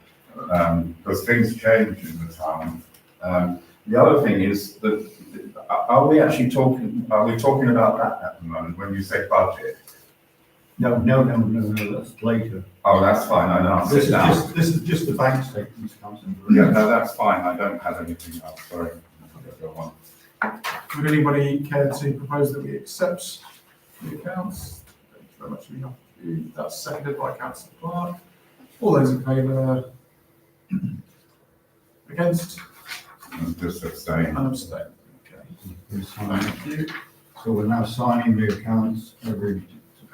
because things change in the town. The other thing is that, are we talking about that at the moment when you say budget? No, that's later. Oh, that's fine, I know, sit down. This is just the bank statements, Councillor. Yeah, no, that's fine, I don't have anything else, sorry. Go on. Would anybody care to propose that we accept the accounts? Thank you very much. That's seconded by Councillor Clark. All those in favour, Against? And just abstain. And abstain. Okay. We sign. Thank you. So we're now signing the accounts every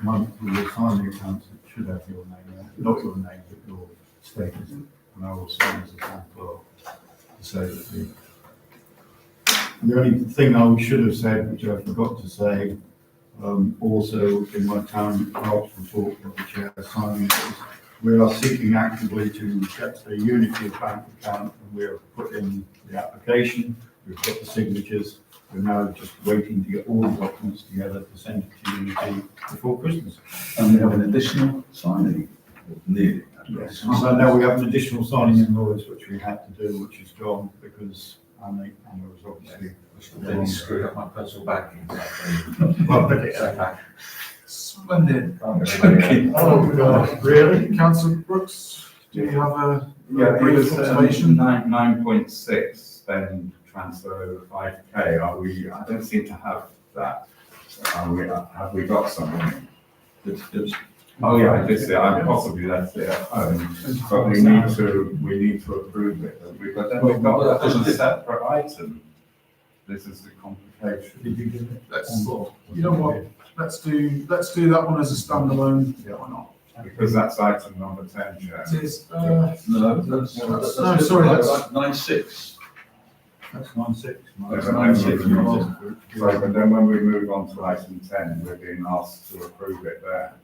month. We will sign the accounts that should have your name there, not your name, but your status. And I will sign as a town clerk to say that the only thing I should have said, which I forgot to say, also in my town clerk's report, which I have signed, is we are seeking actively to get a Unity bank account, and we have put in the application. We've got the signatures. We're now just waiting to get all the documents together to send it to Unity before Christmas. And we have an additional signing, or nearly. Yes. So now we have an additional signing invoice, which we had to do, which is gone because Anna was obviously. Then you screwed up my personal banking. Well, Splendid. oh, God, really? Councillor Brooks, do you have a Yeah, it brief was observation? 9.6, spend transfer over 5k. I don't seem to have that. Have we got something? Oh, yeah, I did see it. I possibly left it at home, but we need to approve it. But then we've got that as a separate item. This is the complication. Did you give it? Let's, you know what, let's do that one as a standalone. Yeah. Why not? Because that's item number 10, Chair. It is, No, that's sorry, that's- 9.6. That's 9.6. That's 9.6. So, but then when we move on to item 10, we're being asked to approve it there.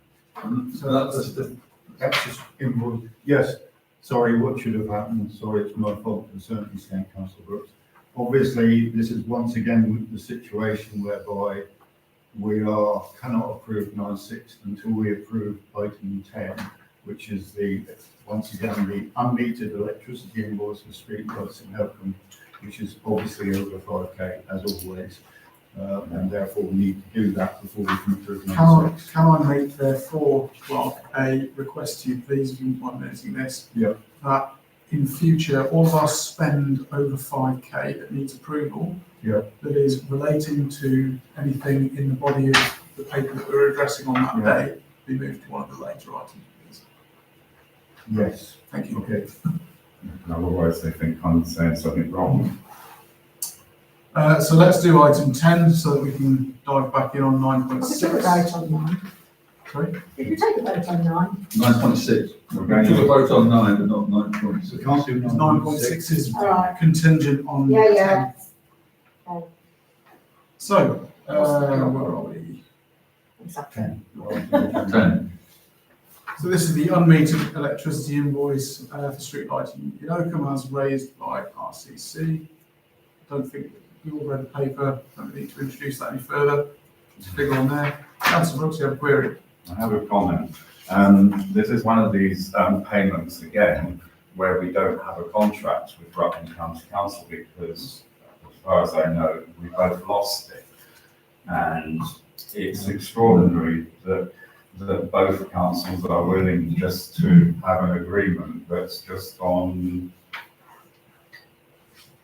So that's the, That's just invoice. Yes, sorry, what should have happened? Sorry, it's my fault to a certain extent, Councillor Brooks. Obviously, this is once again the situation whereby we cannot approve 9.6 until we approve item 10, which is once again, the unmetered electricity invoice for street lights in Helcombe, which is obviously over 5k as always. And therefore we need to do that before we can approve 9.6. Can I make therefore, Clark, a request to you, please, if you wouldn't mind noting this? Yeah. That in future, all of our spend over 5k that needs approval. Yeah. That is relating to anything in the body of the paper that we're addressing on that Yeah. day, be moved to one of the later items, please. Yes, Thank you. okay. Otherwise, they think I'm saying something wrong. So let's do item 10 so that we can dive back in on We took a 9.6. vote on 9. Sorry? Did we take a vote on 9? 9.6. We're We going took a to, vote on 9, but not We 9.6. can't do 9.6 is All right. contingent on. Yeah. So, where are we? Exactly. 10. 10. So this is the unmetered electricity invoice for street lighting in Oakham as raised by RCC. Don't think you all read the paper, don't need to introduce that any further. There's a figure on there. Councillor Brooks, you have a query? I have a comment. This is one of these payments again, where we don't have a contract with Rutland County Council because, as far as I know, we both lost it. And it's extraordinary that both councils are willing just to have an agreement that's just on,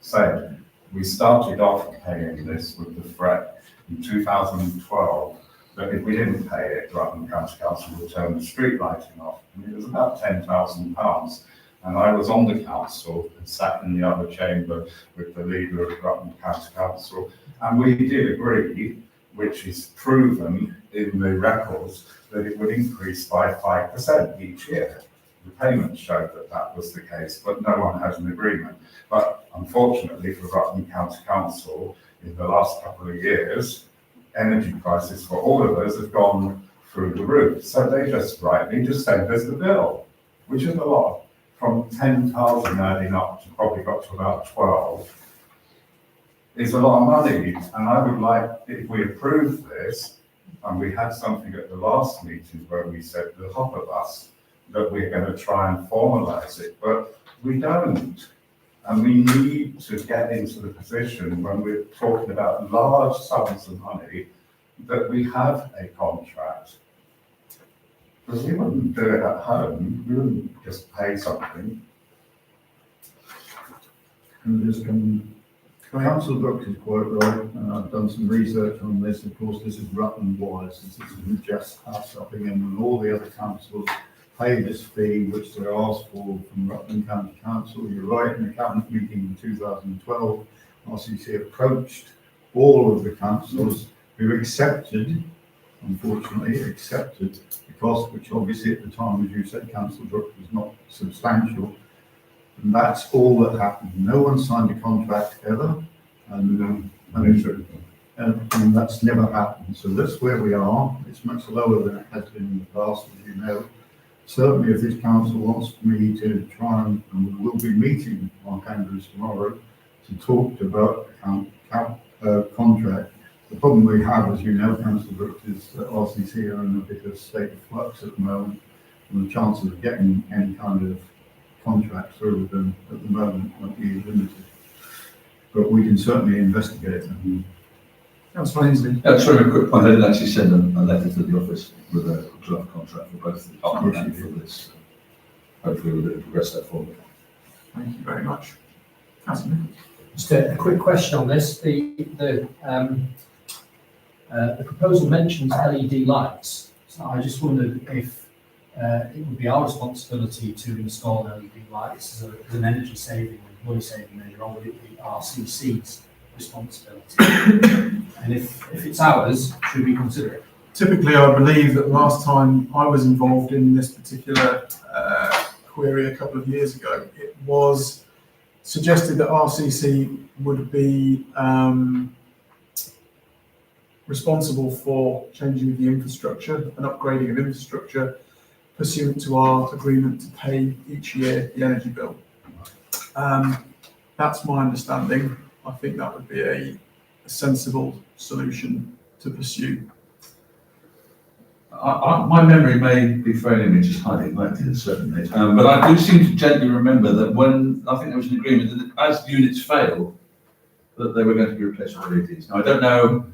say, we started off paying this with the threat in 2012 that if we didn't pay it, Rutland County Council would turn the street lighting off. And it was about £10,000. And I was on the council and sat in the other chamber with the leader of Rutland County Council. And we did agree, which is proven in the records, that it would increase by 5% each year. The payments showed that that was the case, but no one has an agreement. But unfortunately for Rutland County Council, in the last couple of years, energy prices for all of us have gone through the roof. So they just send us the bill, which is a lot. From 10,000 adding up to probably got to about 12. Is a lot of money, and I would like, if we approve this, and we had something at the last meeting where we said the top of us, that we're going to try and formalise it, but we don't. And we need to get into the position when we're talking about large sums of money that we have a contract. Because we wouldn't do it at home, we wouldn't just pay something. And just Councillor Brooks is quite right, and I've done some research on this. Of course, this is Rutland wise. This isn't just us upping in, and all the other councils pay this fee which they're asked for from Rutland County Council. You're right, in the cabinet meeting in 2012, RCC approached all of the councils who accepted, unfortunately, accepted the cost, which obviously at the time, as you said, Councillor Brooks, was not substantial. And that's all that happened. No one signed a contract ever, and that's never happened. So that's where we are. It's much lower than it has been in the past, as you know. Certainly, if this council wants me to try and we will be meeting Mark Andrews tomorrow to talk about contract. The problem we have, as you know, Councillor Brooks, is that RCC are in a bit of state of flux at the moment, and the chances of getting any kind of contract through with them at the moment might be limited. But we can certainly investigate them. Councillor Ainsley. Yeah, sorry, a quick point. I did actually send a letter to the office with a draft contract for both the department and for this. Hopefully we'll progress that forward. Thank you very much. Councillor Nichols. Just a quick question on this. The proposal mentions LED lights. So I just wondered if it would be our responsibility to install LED lights as an energy saving and money saving measure, or would it be RCC's responsibility? And if it's ours, should we consider it? Typically, I believe that last time I was involved in this particular query a couple of years ago, it was suggested that RCC would be responsible for changing the infrastructure and upgrading of infrastructure pursuant to our agreement to pay each year the energy bill. That's my understanding. I think that would be a sensible solution to pursue. My memory may be failing me, just highly neglected, certainly. But I do seem to gently remember that when, I think there was an agreement that as units fail, that they were going to be replaced with LEDs. Now, I don't know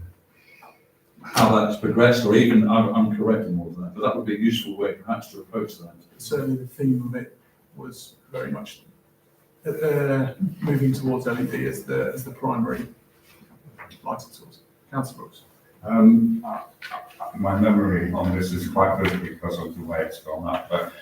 how that's progressed, or even I'm correct in all of that, but that would be a useful way perhaps to approach that. Certainly the theme of it was very much moving towards LED as the primary lighting source. Councillor Brooks. My memory on this is quite good because of the way it's gone up, but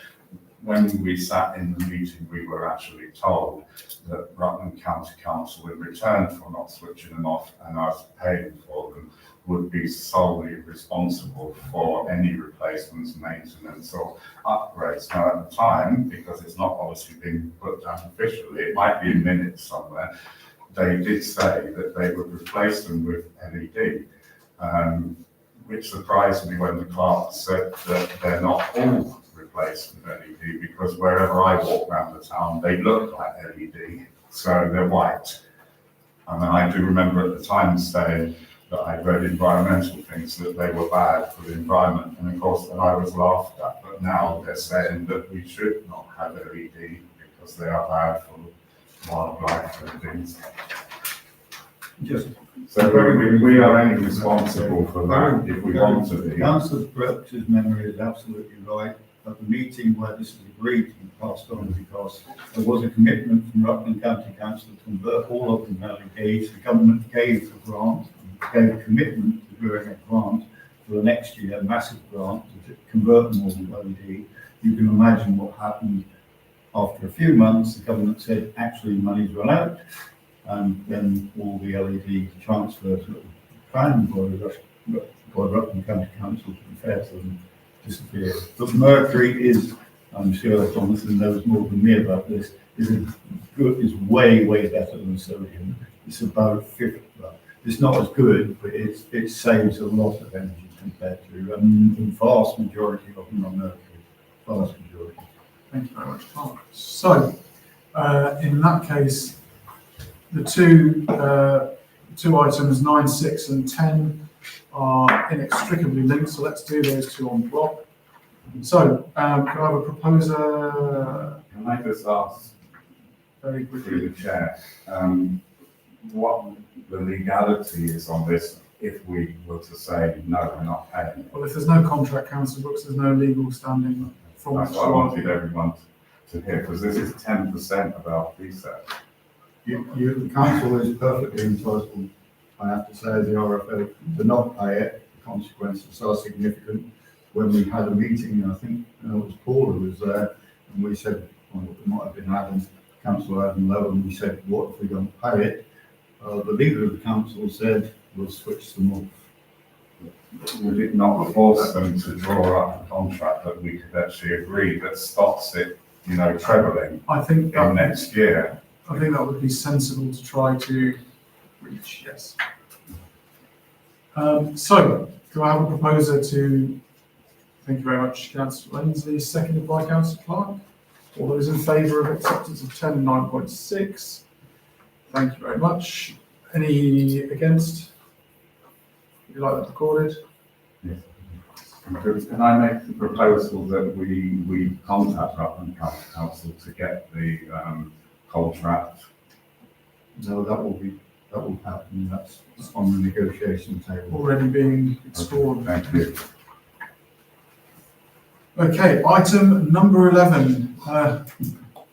when we sat in the meeting, we were actually told that Rutland County Council, in return for not switching them off and us paying for them, would be solely responsible for any replacements, maintenance or upgrades. Now at the time, because it's not obviously been put down officially, it might be in minutes somewhere, they did say that they would replace them with LED. Which surprised me when the clerk said that they're not all replaced with LED, because wherever I walk around the town, they look like LED, so they're white. And I do remember at the time saying that I read environmental things, that they were bad for the environment, and of course then I was laughed at. But now they're saying that we should not have LED because they are bad for wildlife and things. So we are only responsible for that if we want to be. Councillor Brooks' memory is absolutely right. At the meeting where this is agreed to be passed on, because there was a commitment from Rutland County Council to convert all of them to LEDs. The government gave a grant, gave a commitment to doing a grant for the next year, a massive grant to convert them all to LED. You can imagine what happened after a few months. The government said, actually, money's run out. And then all the LED transfers that were planned by Rutland County Council, to be fair to them, disappeared. But Mercury is, I'm sure Jonathan knows more than me about this, is way, way better than sodium. It's about 50, well, it's not as good, but it saves a lot of energy compared to, the vast majority of them are Mercury, vast majority. Thank you very much, Mark. So, in that case, the two items 9, 6 and 10 are inextricably linked, so let's do those two on block. So, can I have a proposer? Can I just ask, Very through quickly. the chair, what the legality is on this if we were to say, no, we're not paying it? Well, if there's no contract, Councillor Brooks, there's no legal standing from That's what I wanted everyone to hear, because this is 10% of our fee set. The council is perfectly entitled, I have to say, as the RFO, to not pay it. The consequences are significant. when we had a meeting, and I think it was Paul who was there, and we said, well, it might have been Adam, Councillor Adam Lowe, and we said, what if we don't pay it? The leader of the council said, we'll switch them off. Would it not force them to draw up a contract that we could actually agree that stops it, you know, trebling I think in that, next year? I think that would be sensible to try to reach, yes. So, do I have a proposer to, thank you very much, Councillor Lindsay, seconded by Councillor Clark. All those in favour of acceptance of 10.9.6? Thank you very much. Any against? Would you like that recorded? Can I make the proposal that we contact Rutland Council to get the contract? No, that will happen, that's on the negotiation table. Already being explored. Thank you. Okay, item number 11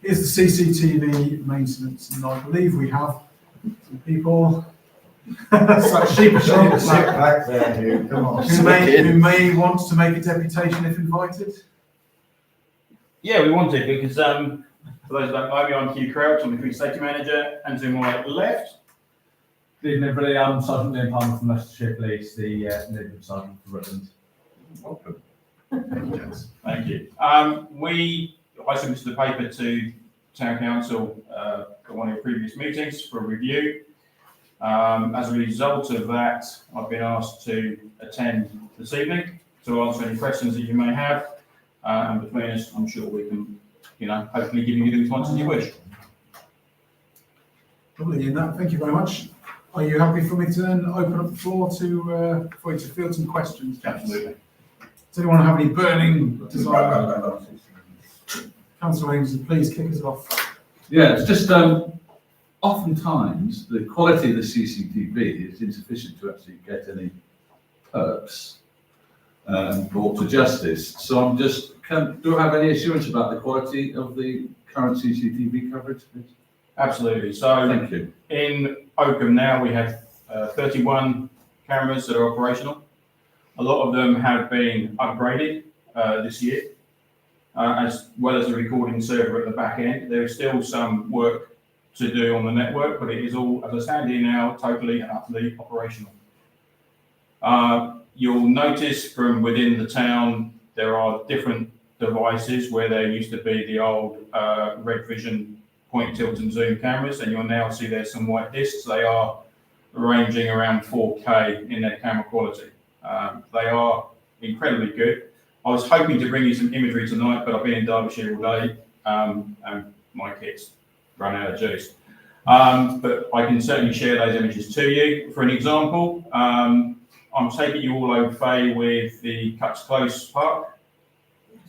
is the CCTV maintenance, and I believe we have some people such sheepishly at the Sit back back there, Hugh, come on. who may want to make a deputation if invited. Yeah, we wanted because for those who don't know me, I'm Hugh Crouch, I'm the Community Safety Manager, and to my left, Good evening, everybody. I'm Sergeant Liam Palmer from Leicestershire Police, the neighbourhood sergeant for Rutland. welcome. Thank you. I submitted the paper to Town Council for one of your previous meetings for review. As a result of that, I've been asked to attend this evening to answer any questions that you may have. And between us, I'm sure we can, hopefully give you the responses you wish. Lovely, in that, thank you very much. Are you happy for me to then open up the floor to for you to field some questions? Absolutely. Does anyone have any burning desire? Councillor Ainsley, please kick us off. Yeah, it's just oftentimes the quality of the CCTV is insufficient to actually get any perps brought to justice. So I'm just, do I have any assurance about the quality of the current CCTV coverage, please? Absolutely. So Thank you. in Oakham now, we have 31 cameras that are operational. A lot of them have been upgraded this year, as well as a recording server at the back end. There is still some work to do on the network, but it is all, as I stand here now, totally and utterly operational. You'll notice from within the town, there are different devices where there used to be the old Red Vision point, tilt and zoom cameras, and you'll now see there's some white discs. They are ranging around 4K in their camera quality. They are incredibly good. I was hoping to bring you some imagery tonight, but I've been in Derbyshire all day, and my kids run out of juice. But I can certainly share those images to you. For an example, I'm taking you all over Fay with the Cuts Close Park,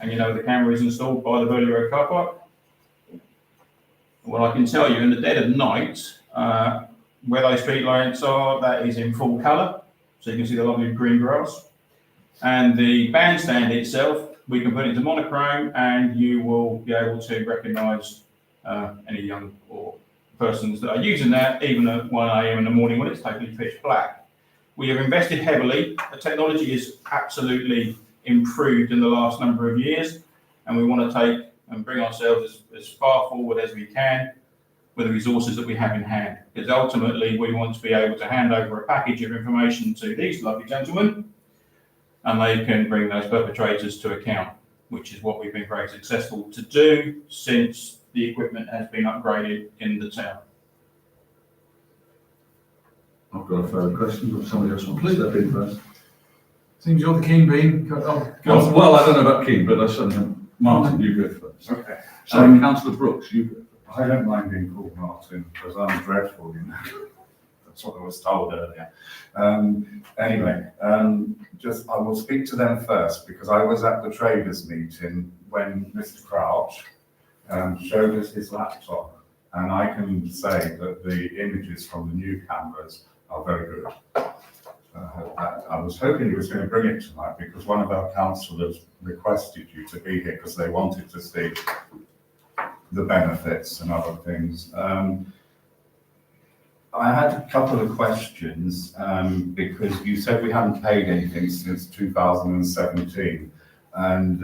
and you know the camera is installed by the Burley Road car park. Well, I can tell you in the dead of night, where those street lights are, that is in full colour. So you can see the lovely green grass. And the bandstand itself, we can put it into monochrome and you will be able to recognise any young or persons that are using that, even at 1 AM in the morning when it's totally pitch black. We have invested heavily. The technology is absolutely improved in the last number of years, and we want to take and bring ourselves as far forward as we can with the resources that we have in hand. Because ultimately we want to be able to hand over a package of information to these lovely gentlemen, and they can bring those perpetrators to account, which is what we've been very successful to do since the equipment has been upgraded in the town. I've got a further question, but somebody else wants to step in first. Seems you're the keen bean. Well, I don't know about King, but that's something. Martin, you go first. Okay. Councillor Brooks, you go first. I don't mind being called Martin because I'm dreadful, you know. That's what I was told earlier. Anyway, I will speak to them first because I was at the traders meeting when Mr. Crouch showed us his laptop, and I can say that the images from the new cameras are very good. I was hoping he was going to bring it tonight because one of our councillors requested you to be here because they wanted to see the benefits and other things. I had a couple of questions because you said we haven't paid anything since 2017, And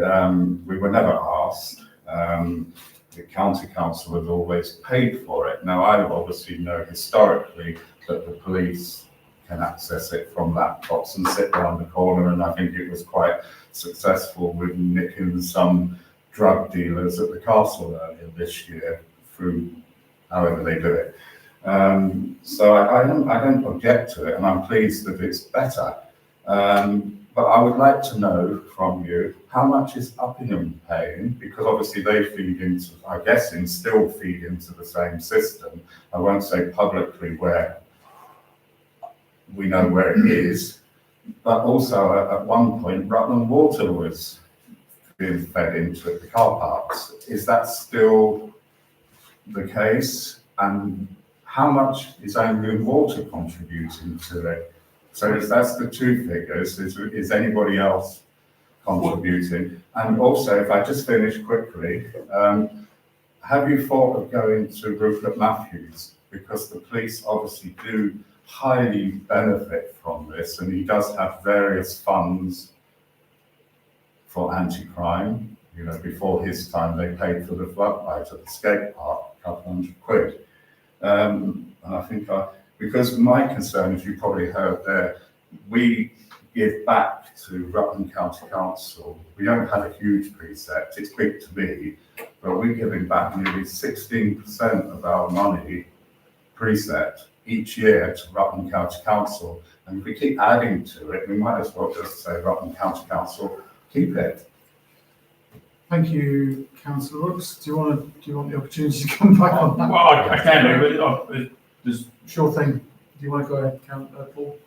we were never asked. The county council has always paid for it. Now, I obviously know historically that the police can access it from laptops and sit around the corner, and I think it was quite successful with nicking some drug dealers at the castle earlier this year through however they do it. So I don't object to it, and I'm pleased that it's better. But I would like to know from you, how much is Uppingham paying? Because obviously they feed into, I guess, still feed into the same system. I won't say publicly where we know where it is, but also at one point, Rutland Water was being fed into it, the car parks. Is that still the case? And how much is Anglian Water contributing to it? So that's the two figures. Is anybody else contributing? And also, if I just finish quickly, have you thought of going to Rupert Matthews? Because the police obviously do highly benefit from this, and he does have various funds for anti-crime. You know, before his time, they paid for the floodlight at the skate park, £200. And I think because my concern, as you probably heard there, we give back to Rutland County Council. We don't have a huge precept, it's big to me, but we're giving back nearly 16% of our money precept each year to Rutland County Council. And if we keep adding to it, we might as well just say Rutland County Council, keep it. Thank you, Councillor Brooks. Do you want the opportunity to come back on that? Well, I can do, but there's Sure thing. Do you want to go ahead, Paul?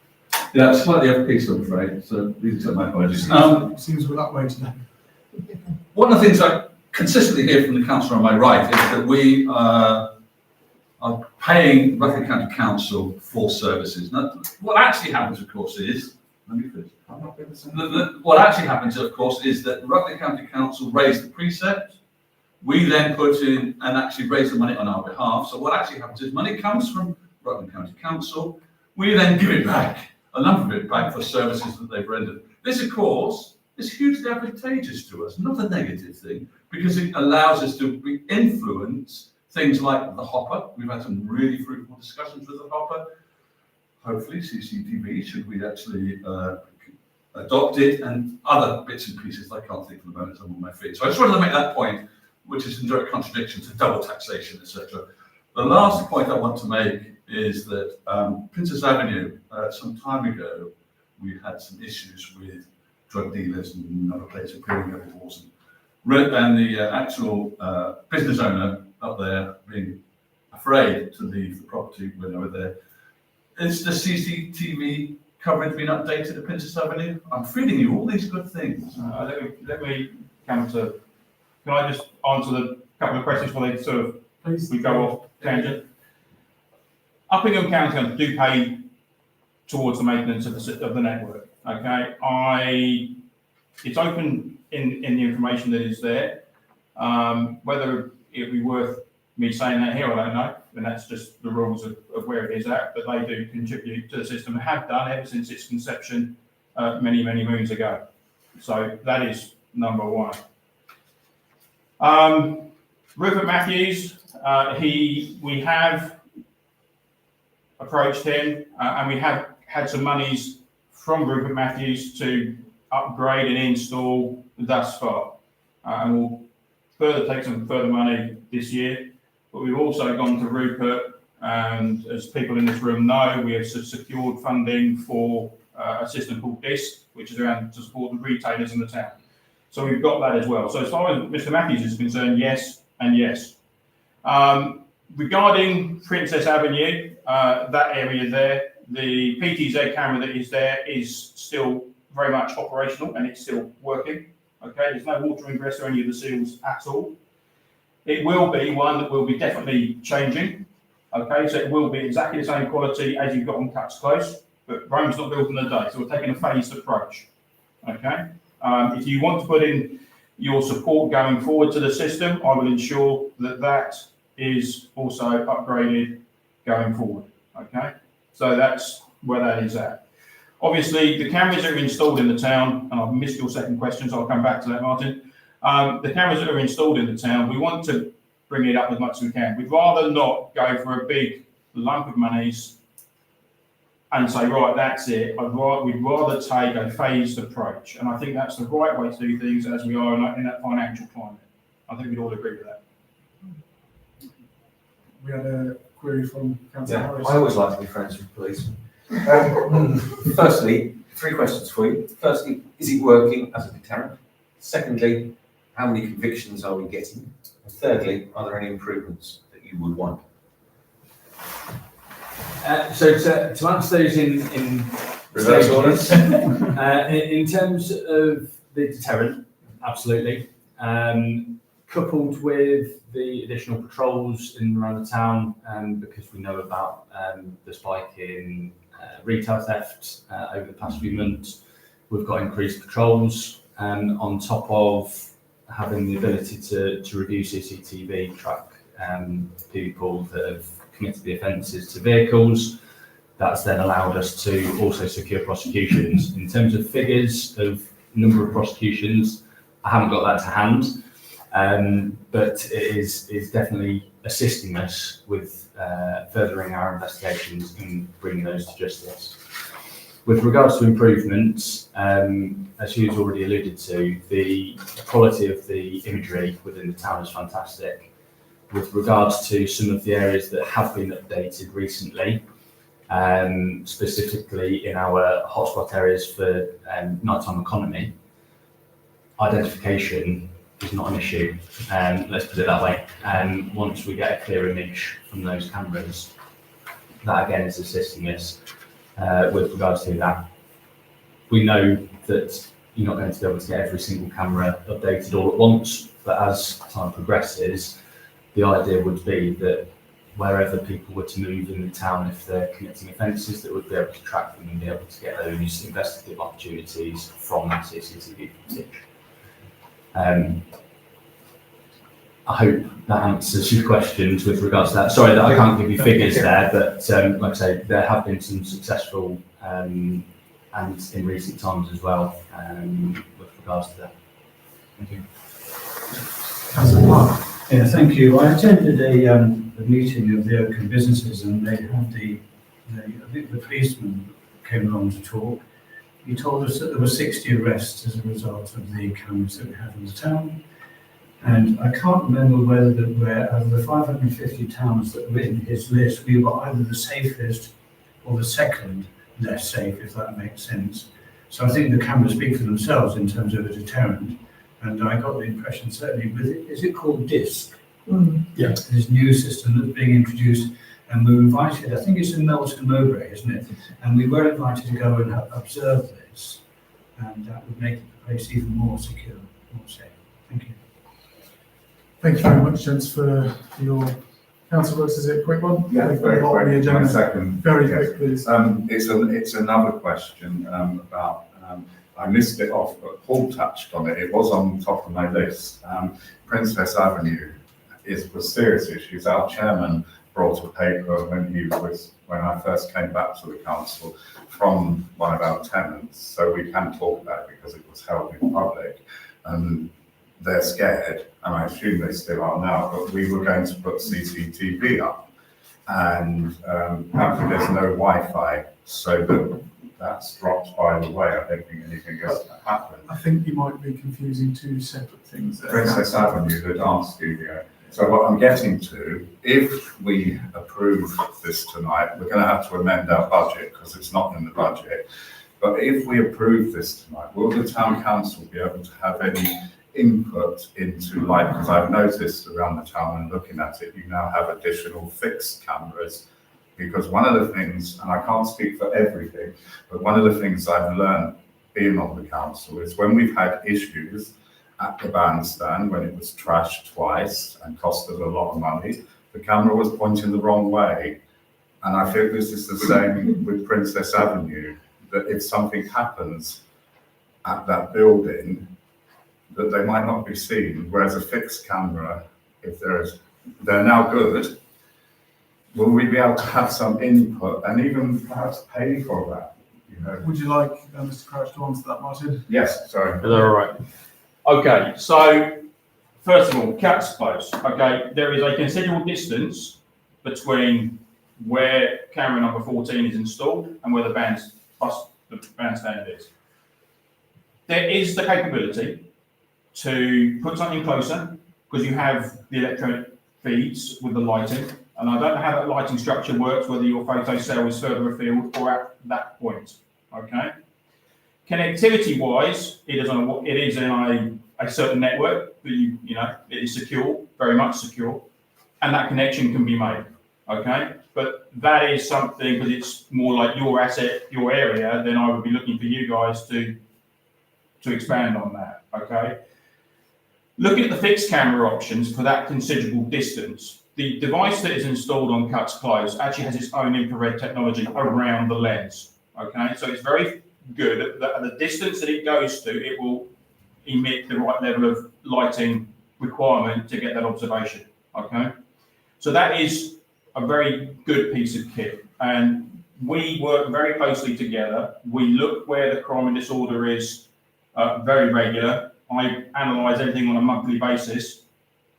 Yeah, slightly off piece, I'm afraid, so please accept my apologies. Seems we're that way today. One of the things I consistently hear from the councillor on my right is that we are paying Rutland County Council for services. Now, what actually happens, of course, is, what actually happens, of course, is that Rutland County Council raise the precept, we then put in and actually raise the money on our behalf. So what actually happens is money comes from Rutland County Council, we then give it back, a number of it back for services that they've rendered. This, of course, is hugely advantageous to us, not a negative thing, because it allows us to influence things like the hopper. We've had some really fruitful discussions with the hopper. Hopefully CCTV, should we actually adopt it, and other bits and pieces I can't think for the moment, I'm on my feet. So I just wanted to make that point, which is in direct contradiction to double taxation, etc. The last point I want to make is that Princess Avenue, some time ago, we had some issues with drug dealers and other places appearing over walls, and the actual business owner up there being afraid to leave the property when they were there. Is the CCTV coverage been updated at Princess Avenue? I'm feeding you all these good things. let me come to. Can I just answer the couple of questions before they sort of we go off tangent? Uppingham County do pay towards the maintenance of the network. Okay, it's open in the information that is there. Whether it'd be worth me saying that here, I don't know, and that's just the rules of where it is at. But they do contribute to the system and have done ever since its conception many moons ago. So that is number one. Rupert Matthews, we have approached him, and we have had some monies from Rupert Matthews to upgrade and install thus far, and we'll further take some further money this year. But we've also gone to Rupert, and as people in this room know, we have secured funding for a system called DISC, which is around to support the retailers in the town. So we've got that as well. So as far as Mr. Matthews is concerned, yes and yes. Regarding Princess Avenue, that area there, the PTZ camera that is there is still very much operational and it's still working. Okay, there's no water ingress or any of the seals at all. It will be one that will be definitely changing. Okay, so it will be exactly the same quality as you've got on Cuts Close, but Rome's not built in a day, so we're taking a phased approach. Okay, if you want to put in your support going forward to the system, I will ensure that that is also upgraded going forward. Okay, so that's where that is at. Obviously, the cameras that are installed in the town, and I've missed your second question, so I'll come back to that, Martin. The cameras that are installed in the town, we want to bring it up as much as we can. We'd rather not go for a big lump of monies and say, right, that's it. We'd rather take a phased approach. And I think that's the right way to do things as we are in that financial climate. I think we'd all agree with that. We had a query from Councillor Yeah, Harris. I always like to be friends with police. Firstly, 3 questions for you. Firstly, is it working as a deterrent? Secondly, how many convictions are we getting? And thirdly, are there any improvements that you would want? So to answer those in Reverse order. in terms of the deterrent, absolutely. Coupled with the additional patrols in and around the town, because we know about the spike in retail theft over the past few months, we've got increased patrols, on top of having the ability to review CCTV, track people that have committed the offences to vehicles. That's then allowed us to also secure prosecutions. In terms of figures of number of prosecutions, I haven't got that to hand, but it is definitely assisting us with furthering our investigations and bringing those to justice. With regards to improvements, as Hugh's already alluded to, the quality of the imagery within the town is fantastic. With regards to some of the areas that have been updated recently, specifically in our hotspot areas for nighttime economy, identification is not an issue. Let's put it that way. Once we get a clear image from those cameras, that again is assisting us with regards to that. We know that you're not going to be able to get every single camera updated all at once, but as time progresses, the idea would be that wherever people were to move in the town, if they're committing offences, that we'd be able to track them and be able to get those investigative opportunities from that CCTV footage. I hope that answers your questions with regards to that. Sorry that I can't give you figures there, but like I say, there have been some successful and in recent times as well with regards to that. Thank you. Councillor Clark. Yeah, thank you. I attended a meeting of the Oakham businesses, and they had I think the policeman came along to talk. He told us that there were 60 arrests as a result of the cameras that we have in the town. And I can't remember whether that were out of the 550 towns that were in his list, we were either the safest or the second less safe, if that makes sense. So I think the cameras speak for themselves in terms of a deterrent. And I got the impression, certainly, with it, is it called DISC? Yeah. This new system that's being introduced, and we were invited, I think it's in Melton Mowbray, isn't it? And we were invited to go and observe this, and that would make the place even more secure, more safe. Thank you. Thank you very much, gents, for your council works. Is it a quick one? Yeah, We've got a very lot on the quick. agenda. 1 second. Very Yes. quick, please. It's another question about, I missed it off, but Paul touched on it. It was on top of my list. Princess Avenue was serious issues. Our chairman brought a paper when I first came back to the council from one of our tenants, so we can talk about it because it was held in public. And they're scared, and I assume they still are now, but we were going to put CCTV up. And apparently there's no Wi-Fi, so that's dropped by the way. I don't think anything else happened. I think you might be confusing two separate things there. Princess Avenue, the dance studio. So what I'm getting to, if we approve this tonight, we're going to have to amend our budget because it's not in the budget. But if we approve this tonight, will the town council be able to have any input into, like, because I've noticed around the town and looking at it, you now have additional fixed cameras. Because one of the things, and I can't speak for everything, but one of the things I've learned being on the council is when we've had issues at the bandstand, when it was trashed twice and cost us a lot of money, the camera was pointing the wrong way. And I think this is the same with Princess Avenue, that if something happens at that building, that they might not be seen, whereas a fixed camera, if they're now good, will we be able to have some input and even perhaps pay for that? Would you like Mr. Crouch to answer that, Martin? Yes, sorry. Is that all right? Okay, so first of all, Cat's Close. Okay, there is a considerable distance between where camera number 14 is installed and where the bandstand is. There is the capability to put something closer because you have the electronic feeds with the lighting, and I don't know how that lighting structure works, whether your photo cell is further afield or at that point. Okay. Connectivity wise, it is in a certain network that it is secure, very much secure, and that connection can be made. Okay, but that is something, because it's more like your asset, your area, then I would be looking for you guys to expand on that. Okay. Looking at the fixed camera options for that considerable distance, the device that is installed on Cuts Close actually has its own infrared technology around the lens. Okay, so it's very good at the distance that it goes to, it will emit the right level of lighting requirement to get that observation. Okay, so that is a very good piece of kit, and we work very closely together. We look where the crime and disorder is very regular. I analyse everything on a monthly basis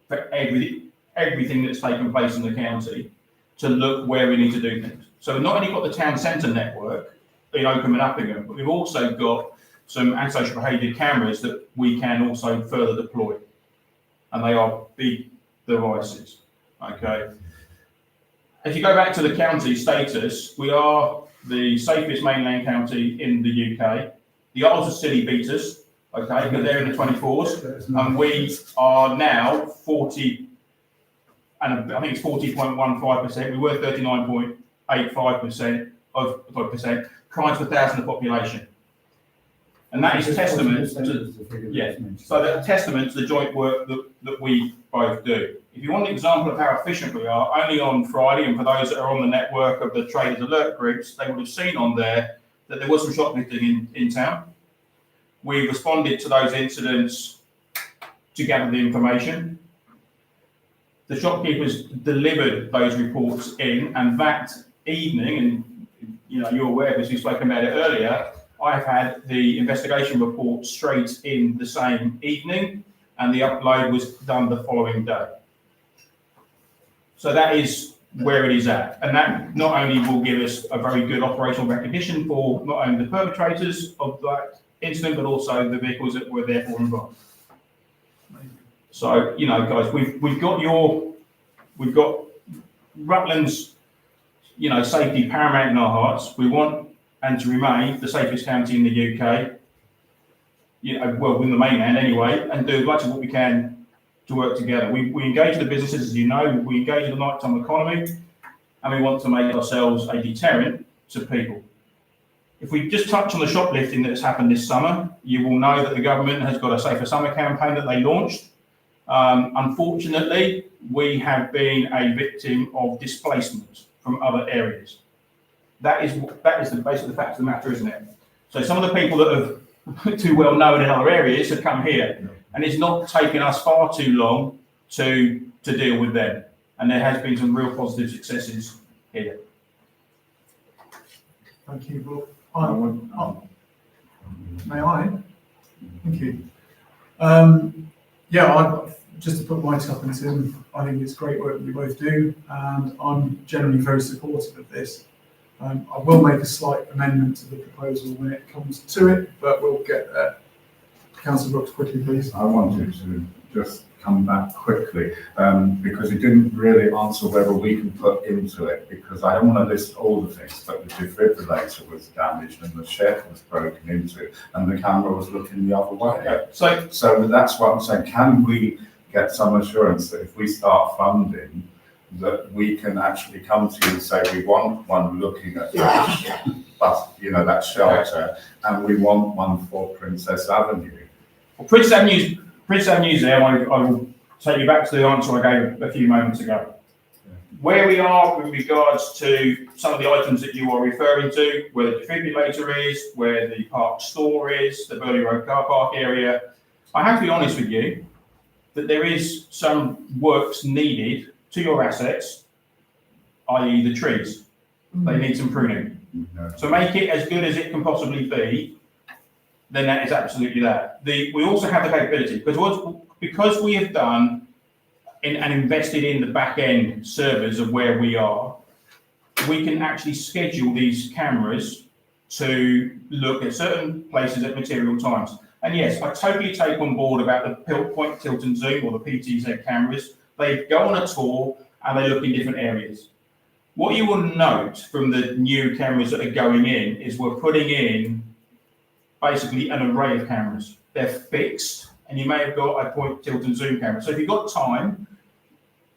for everything that's taken place in the county to look where we need to do things. So we've not only got the town centre network in Oakham and Uppingham, but we've also got some antisocial behaviour cameras that we can also further deploy, and they are big devices. Okay. If you go back to the county status, we are the safest mainland county in the UK. The Isles of Scilly beat us. Okay, because they're in the 24s, and we are now 40, and I think it's 40.15%. We were 39.85% of crimes per thousand of population, and that is testament to So that's testament to the joint work that we both do. If you want an example of how efficient we are, only on Friday, and for those that are on the network of the traders alert groups, they would have seen on there that there was some shoplifting in town. We responded to those incidents to gather the information. The shopkeepers delivered those reports in, and that evening, and you're aware because we've spoken about it earlier, I've had the investigation report straight in the same evening, and the upload was done the following day. So that is where it is at, and that not only will give us a very good operational recognition for not only the perpetrators of that incident, but also the vehicles that were therefore involved. So, guys, we've got Rutland's, safety paramount in our hearts. We want and to remain the safest county in the UK. Well, in the mainland anyway, and do as much as what we can to work together. We engage the businesses, as you know, we engage in the nighttime economy, and we want to make ourselves a deterrent to people. If we just touch on the shoplifting that has happened this summer, you will know that the government has got a Safer Summer campaign that they launched. Unfortunately, we have been a victim of displacement from other areas. That is basically the fact of the matter, isn't it? So some of the people that have too well known in other areas have come here, and it's not taken us far too long to deal with them. And there has been some real positive successes here. Thank you, may I? Thank you. Just to put my tuppence in, I think it's great work that we both do, and I'm generally very supportive of this. I will make a slight amendment to the proposal when it comes to it, but we'll get there. Councillor Brooks, quickly, please. I wanted to just come back quickly because it didn't really answer whether we can put into it, because I don't want to list all the things, but the defibrillator was damaged and the shed was broken into and the camera was looking the other way. Okay. So that's what I'm saying. Can we get some assurance that if we start funding, that we can actually come to you and say we want one looking at that, but that shelter, and we want one for Princess Avenue? Well, Princess Avenue's there. I will take you back to the answer I gave a few moments ago. Where we are with regards to some of the items that you are referring to, where the defibrillator is, where the park store is, the Burley Road car park area, I have to be honest with you that there is some works needed to your assets, i.e. the trees. They need some pruning. No. To make it as good as it can possibly be, then that is absolutely that. We also have the capability, because we have done and invested in the back end servers of where we are, we can actually schedule these cameras to look at certain places at material times. And yes, I totally take on board about the point, tilt and zoom, or the PTZ cameras. They go on a tour and they look in different areas. What you will note from the new cameras that are going in is we're putting in basically an array of cameras. They're fixed, and you may have got a point, tilt and zoom camera. So if you've got time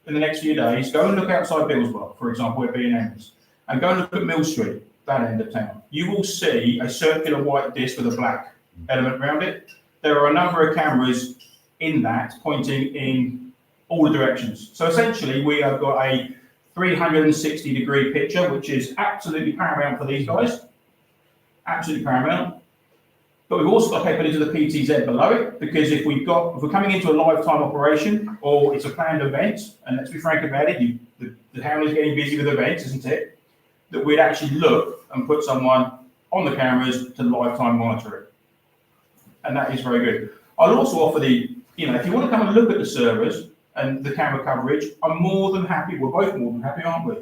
in the next few days, go and look outside Billsborough, for example, where B&M is, and go and look at Mill Street, that end of town. You will see a circular white disc with a black element around it. There are a number of cameras in that pointing in all the directions. So essentially, we have got a 360-degree picture, which is absolutely paramount for these guys. Absolutely paramount. But we've also got capability of the PTZ below it, because if we're coming into a lifetime operation or it's a planned event, and let's be frank about it, the town is getting busy with events, isn't it? That we'd actually look and put someone on the cameras to lifetime monitor it. And that is very good. I'll also offer if you want to come and look at the servers and the camera coverage, I'm more than happy, we're both more than happy, aren't we?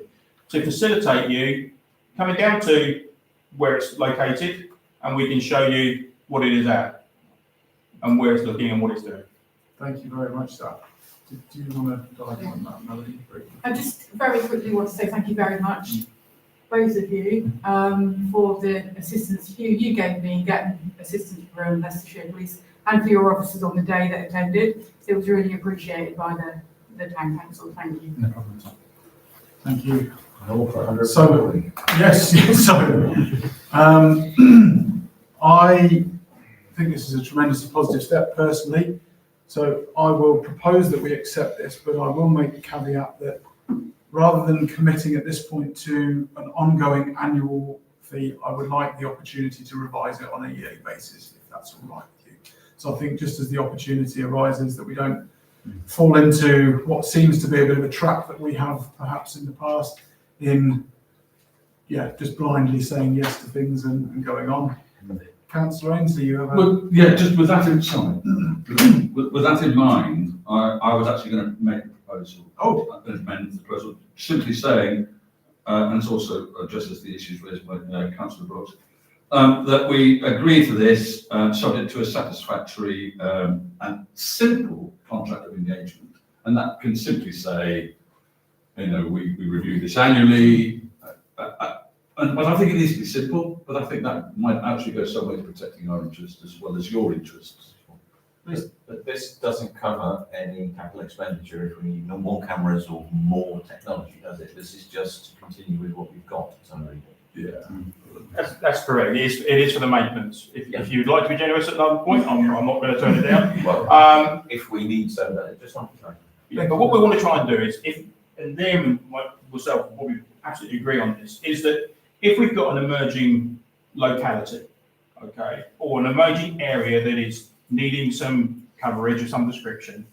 To facilitate you coming down to where it's located, and we can show you what it is at and where it's looking and what it's doing. Thank you very much, sir. Do you want to dive on that, Melody? I just very quickly want to say thank you very much, both of you, for the assistance you gave me getting assistance from Leicestershire Police and for your officers on the day that attended. It was really appreciated by the town council. Thank you. No problem at all. Thank you. So, Yes, so I think this is a tremendously positive step personally. So I will propose that we accept this, but I will make a caveat that rather than committing at this point to an ongoing annual fee, I would like the opportunity to revise it on a yearly basis, if that's all right with you. So I think just as the opportunity arises, that we don't fall into what seems to be a bit of a trap that we have perhaps in the past in, just blindly saying yes to things and going on. Councillor Ainsley, you have a... Well, yeah, just with that in mind, with that in mind, I was actually going to make a proposal. An amendment to the proposal, simply saying, and it's also addresses the issues raised by Councillor Brooks, that we agree to this subject to a satisfactory and simple contract of engagement. And that can simply say, we review this annually. But I think it needs to be simple, but I think that might actually go some way to protecting our interests as well as your interests. But this doesn't cover any capital expenditure if we need no more cameras or more technology, does it? This is just to continue with what we've got. Yeah. That's correct. It is for the maintenance. If you'd like to be generous at another point, I'm not going to turn it down. Well, if we need so, that just not. Yeah, but what we want to try and do is, myself, what we absolutely agree on this, is that if we've got an emerging locality, okay, or an emerging area that is needing some coverage of some description,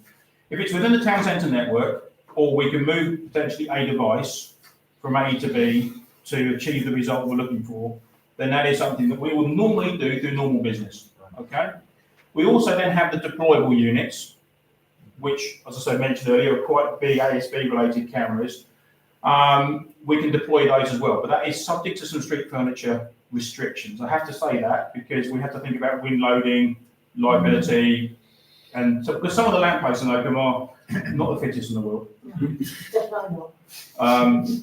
if it's within the town centre network, or we can move potentially a device from A to B to achieve the result we're looking for, then that is something that we will normally do through normal business, okay? We also then have the deployable units, which, as I said, mentioned earlier, are quite big ASB-related cameras. We can deploy those as well, but that is subject to some street furniture restrictions. I have to say that because we have to think about wind loading, liability, and so, because some of the lampposts in Oakham are not the fittest in the world.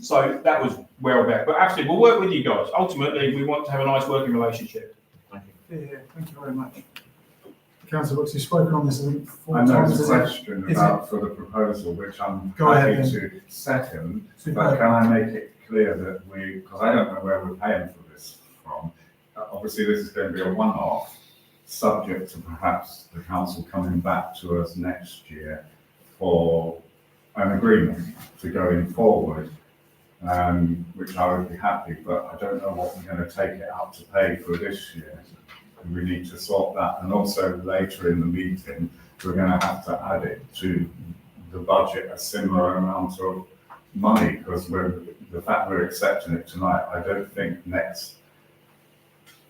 So that was where we're at. But absolutely, we'll work with you guys. Ultimately, we want to have a nice working relationship. Thank you very much. Councillor Brooks, you've spoken on this, I think, 4 I know times. there's a question for the proposal, which I'm Go happy ahead, to second, Super. but can I make it clear that because I don't know where we're paying for this from, obviously this is going to be a one-off, subject to perhaps the council coming back to us next year for an agreement to going forward, which I would be happy, but I don't know what we're going to take it up to pay for this year. We need to sort that, and also later in the meeting, we're going to have to add it to the budget, a similar amount of money, because the the fact we're accepting it tonight, I don't think next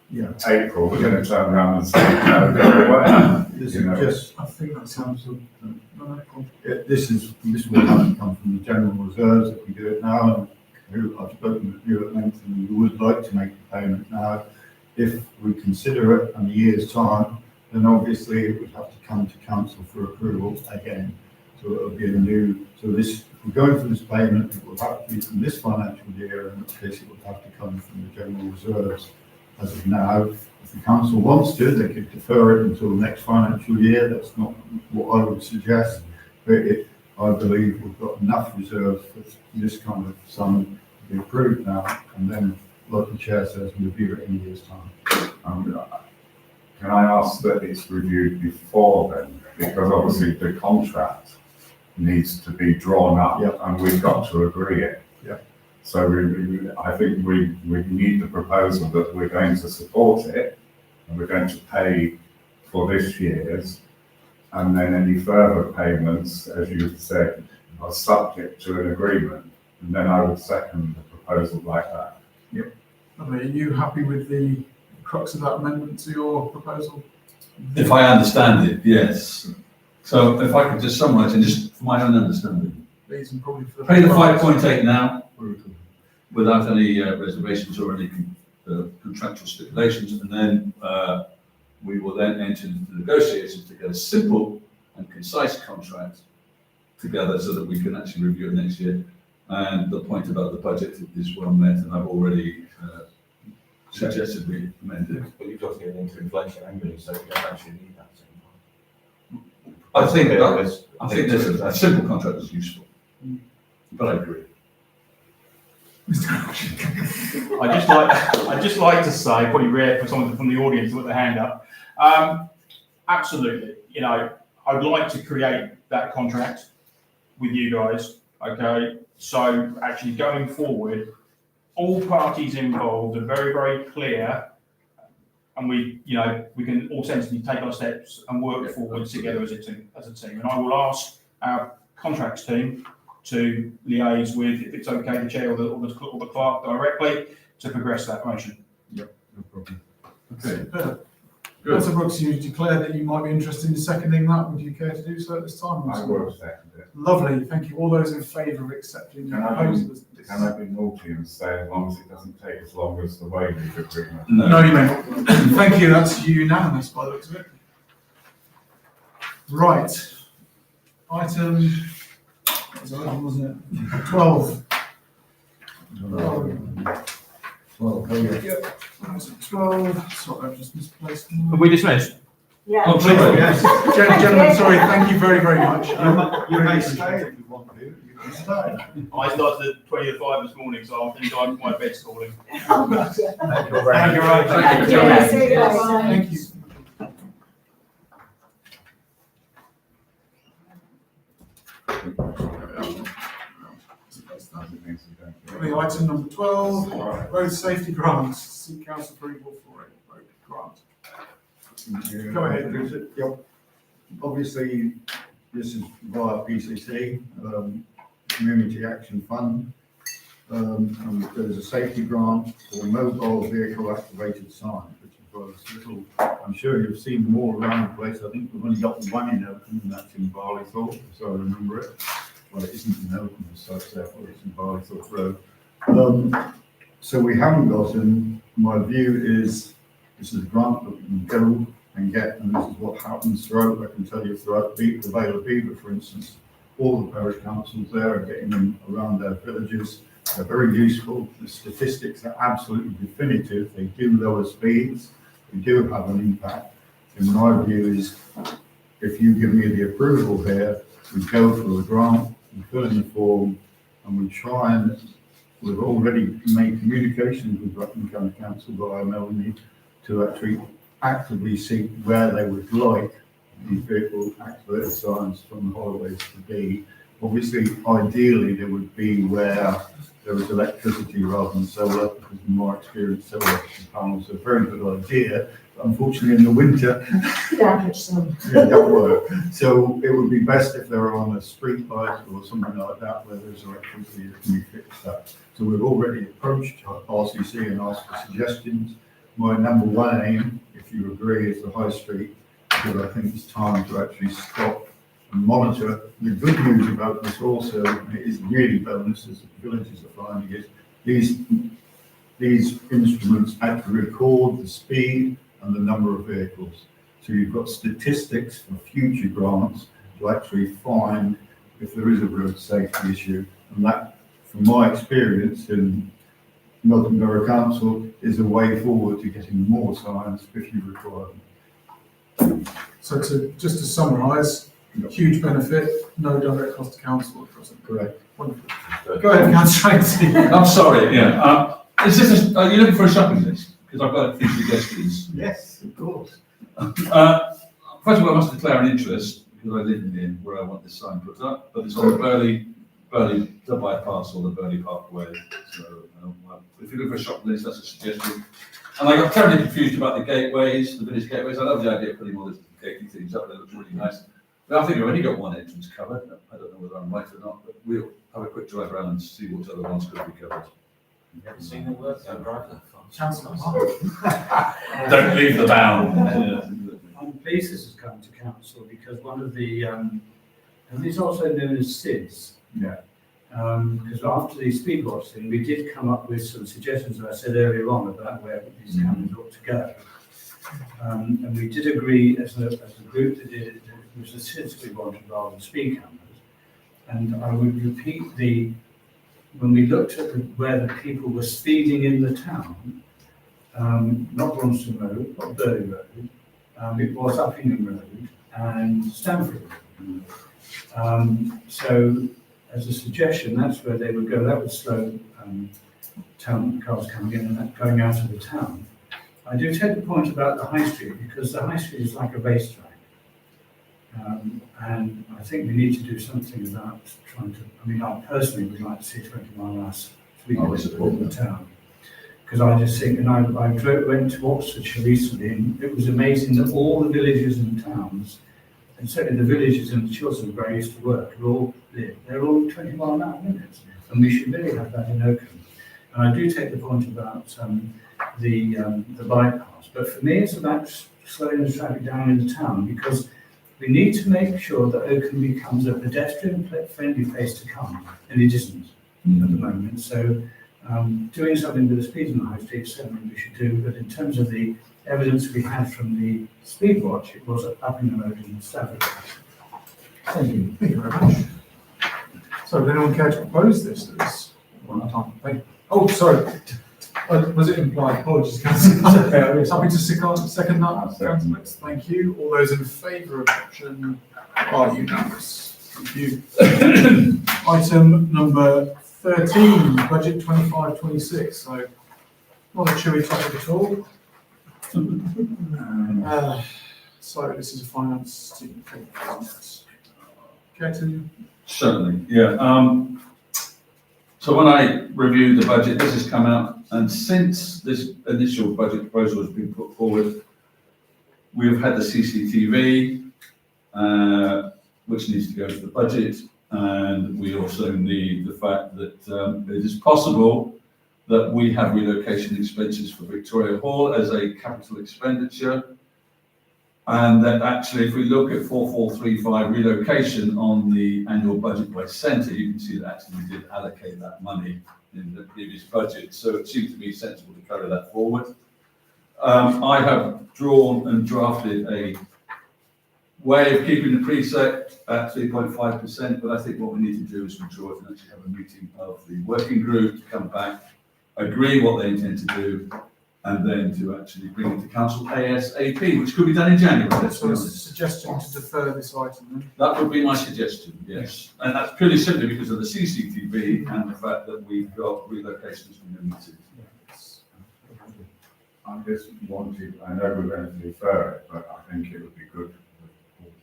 Yeah. April, we're going to turn around and say, no, go away. This You know. is just, I think that sounds, this will have to come from the general reserves if we do it now. And I've spoken with you at length and we would like to make the payment now. If we consider it in a year's time, then obviously it would have to come to council for approval again. So it'll be a new, so this, if we're going for this payment, it will have to be from this financial year, and in which case it would have to come from the general reserves. As of now, if the council wants to, they could defer it until next financial year. That's not what I would suggest. But I believe we've got enough reserves for this kind of sum to be approved now, and then, like the chair says, review it in a year's time. Can I ask that it's reviewed before then? Because obviously the contract needs to be drawn up and we've got to agree it. Yeah. So I think we need the proposal that we're going to support it and we're going to pay for this year's, and then any further payments, as you said, are subject to an agreement. And then I would second the proposal like that. Lovely. Are you happy with the crux of that amendment to your proposal? If I understand it, yes. So if I could just summarise, and just for my own understanding, Please, and probably for the. pay the 5.8 now without any reservations or any contractual stipulations, and then we will then enter into negotiations to get a simple and concise contract together so that we can actually review it next year. And the point about the budget is well met, and I've already suggested we amend it. But you've got to get into inflation annually, so you don't actually need that. I think this is a simple contract is useful, but I agree. I'd just like to say, probably rare for someone from the audience to put their hand up. Absolutely, you know, I'd like to create that contract with you guys. Okay, so actually going forward, all parties involved are very, very clear, and we can all sensibly take our steps and work forward together as a team. And I will ask our contracts team to liaise with, if it's okay, the chair or the clerk directly to progress that motion. Yep, no problem. Okay. Good. Councillor Brooks, you declare that you might be interested in seconding that. Would you care to do so at this time? I will second it. Lovely, thank you. All those in favour of accepting the proposal? Can I be naughty and say as long as it doesn't take as long as the waivers agreement? No, you may not. Thank you, that's unanimous by the looks of it. Right. Item, what was that, wasn't it? 12. Well, Yep. 12, sorry, I've just misplaced them. Have we dismissed? Yeah. Oh, sorry, yes. Gentlemen, sorry, thank you very, very much. You may stay if you want to, you can stay. I started at 20 to 5 this morning, so I think I'm my bed's calling. Thank you very much. Thank you. Thank you. Yeah, see you later. Thank you. The item number 12, road safety grants, seek council approval for a road grant. Go ahead, Bruce. Yep. Obviously, this is via PCC, Community Action Fund. And there's a safety grant for mobile vehicle activated signs, which is little, I'm sure you've seen them all around the place. I think we've only got one in Oakham, and that's in Barleythorpe, so I remember it. Well, it isn't in Oakham as such, therefore it's in Barleythorpe Road. So we haven't got them. My view is this is a grant that we can go and get, and this is what happens throughout. I can tell you throughout the Vale of Beaver, for instance, all the parish councils there are getting them around their villages. They're very useful. The statistics are absolutely definitive. They do lower speeds. They do have an impact. And my view is, if you give me the approval here, we go for a grant, we fill in the form, and we try and, we've already made communications with Rutland County Council via Melanie to actually actively seek where they would like these vehicle activated signs from the highways to be, Obviously, ideally, there would be where there was electricity rather than solar, because in my experience, solar panels are a very good idea. But unfortunately, in the winter, yeah, that work. So it would be best if they were on a street light or something like that, where there's electricity that can be fixed up. So we've already approached RCC and asked for suggestions. My number one aim, if you agree, is the High Street, because I think it's time to actually stop and monitor. The good news about this also, and it is really bonus, as the villages are finding it, these instruments actually record the speed and the number of vehicles. So you've got statistics for future grants to actually find if there is a road safety issue. And that, from my experience in Melton Borough Council, is a way forward to getting more signs if you require them. So just to summarise, huge benefit, no direct cost to council at present. Correct. Wonderful. Go ahead, Councillor Ainsley. I'm sorry, yeah. Are you looking for a shopping list? Because I've got a few suggestions. Yes, of course. First of all, I must declare an interest, because I live in where I want this sign put up, but it's on the Burley bypass or the Burley Parkway. So if you look for a shopping list, that's a suggestion. And I got terribly confused about the gateways, the village gateways. I love the idea of putting all these gatey things up, they look really nice. But I think I've only got one entrance covered. I don't know whether I'm right or not, but we'll have a quick drive around and see what other ones could be covered. You haven't seen the work, don't drive that far. Councillor Don't leave the bound. I'm pleased this has come to council because one of the, and it's also known as SIDS. Yeah. Because after the speed watch thing, we did come up with some suggestions that I said earlier on about where these cameras ought to go. And we did agree as a group that it was the SIDS we wanted rather than speed cameras. And I would repeat when we looked at where the people were speeding in the town, not Bronston Road, not Burley Road, it was Uppingham Road and Stamford Road. So as a suggestion, that's where they would go. That would slow town cars coming in and going out of the town. I do take the point about the High Street because the High Street is like a racetrack. And I think we need to do something about trying to, I mean, I personally would like to see 20-mile-an-hour speed limits in the town. Because I just think, and I went to Oxfordshire recently, and it was amazing that all the villages and towns, and certainly the villages and the children where I used to work, they're all 20-mile-an-hour limits. And we should really have that in Oakham. And I do take the point about the bypass. But for me, it's about slowing the traffic down in the town because we need to make sure that Oakham becomes a pedestrian-friendly place to come, and it isn't at the moment. So doing something with the speed on the High Street is something we should do, but in terms of the evidence we had from the speed watch, it was up in the road in Stafford. Thank you. Thank you very much. So would anyone care to propose this? One time. Thank you. Oh, sorry. Was it implied? Apologies, Councillor. Happy to second that. Councillor. Thank you. All those in favour of option are unanimous. Thank you. Item number 13, budget 25-26. So not a chewy topic at all. So this is a finance team. Care to? Certainly, yeah. So when I reviewed the budget, this has come out, and since this initial budget proposal has been put forward, we have had the CCTV, which needs to go to the budget, and we also need the fact that it is possible that we have relocation expenses for Victoria Hall as a capital expenditure, and that actually if we look at 4435 relocation on the annual budget by centre, you can see that actually we did allocate that money in the previous budget, so it seems to be sensible to carry that forward. I have drawn and drafted a way of keeping the precept at 3.5%, but I think what we need to do is withdraw it and actually have a meeting of the working group to come back, agree what they intend to do, and then to actually bring it to council ASAP, which could be done in January. So it's a suggestion to defer this item then? That would be my suggestion, yes. And that's purely simply because of the CCTV and the fact that we've got relocations from the meeting. I just wanted, I know we're going to defer it, but I think it would be good with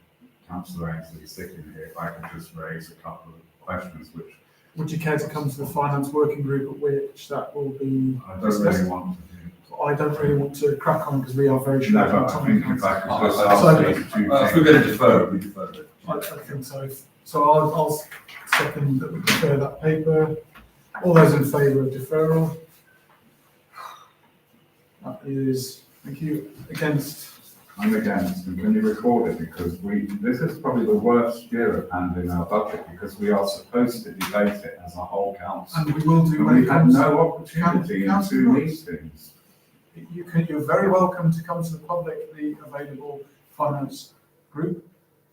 Councillor Ainsley sitting here if I could just raise a couple of questions which Would you care to come to the finance working group at which that will be I don't discussed? really want to do. I don't really want to crack on because we are very No, short but on I time. think if I could just So- ask you to If we're going to defer it, we defer it. I think so. So I'll second that we defer that paper. All those in favour of deferral? That is, thank you. Against? I'm against, and can you record it, because this is probably the worst year of handling our budget, because we are supposed to debate it as a whole council. And we will do And when we it had comes. no opportunity in Councillor 2 Brooks. meetings. You're very welcome to come to the publicly available finance group.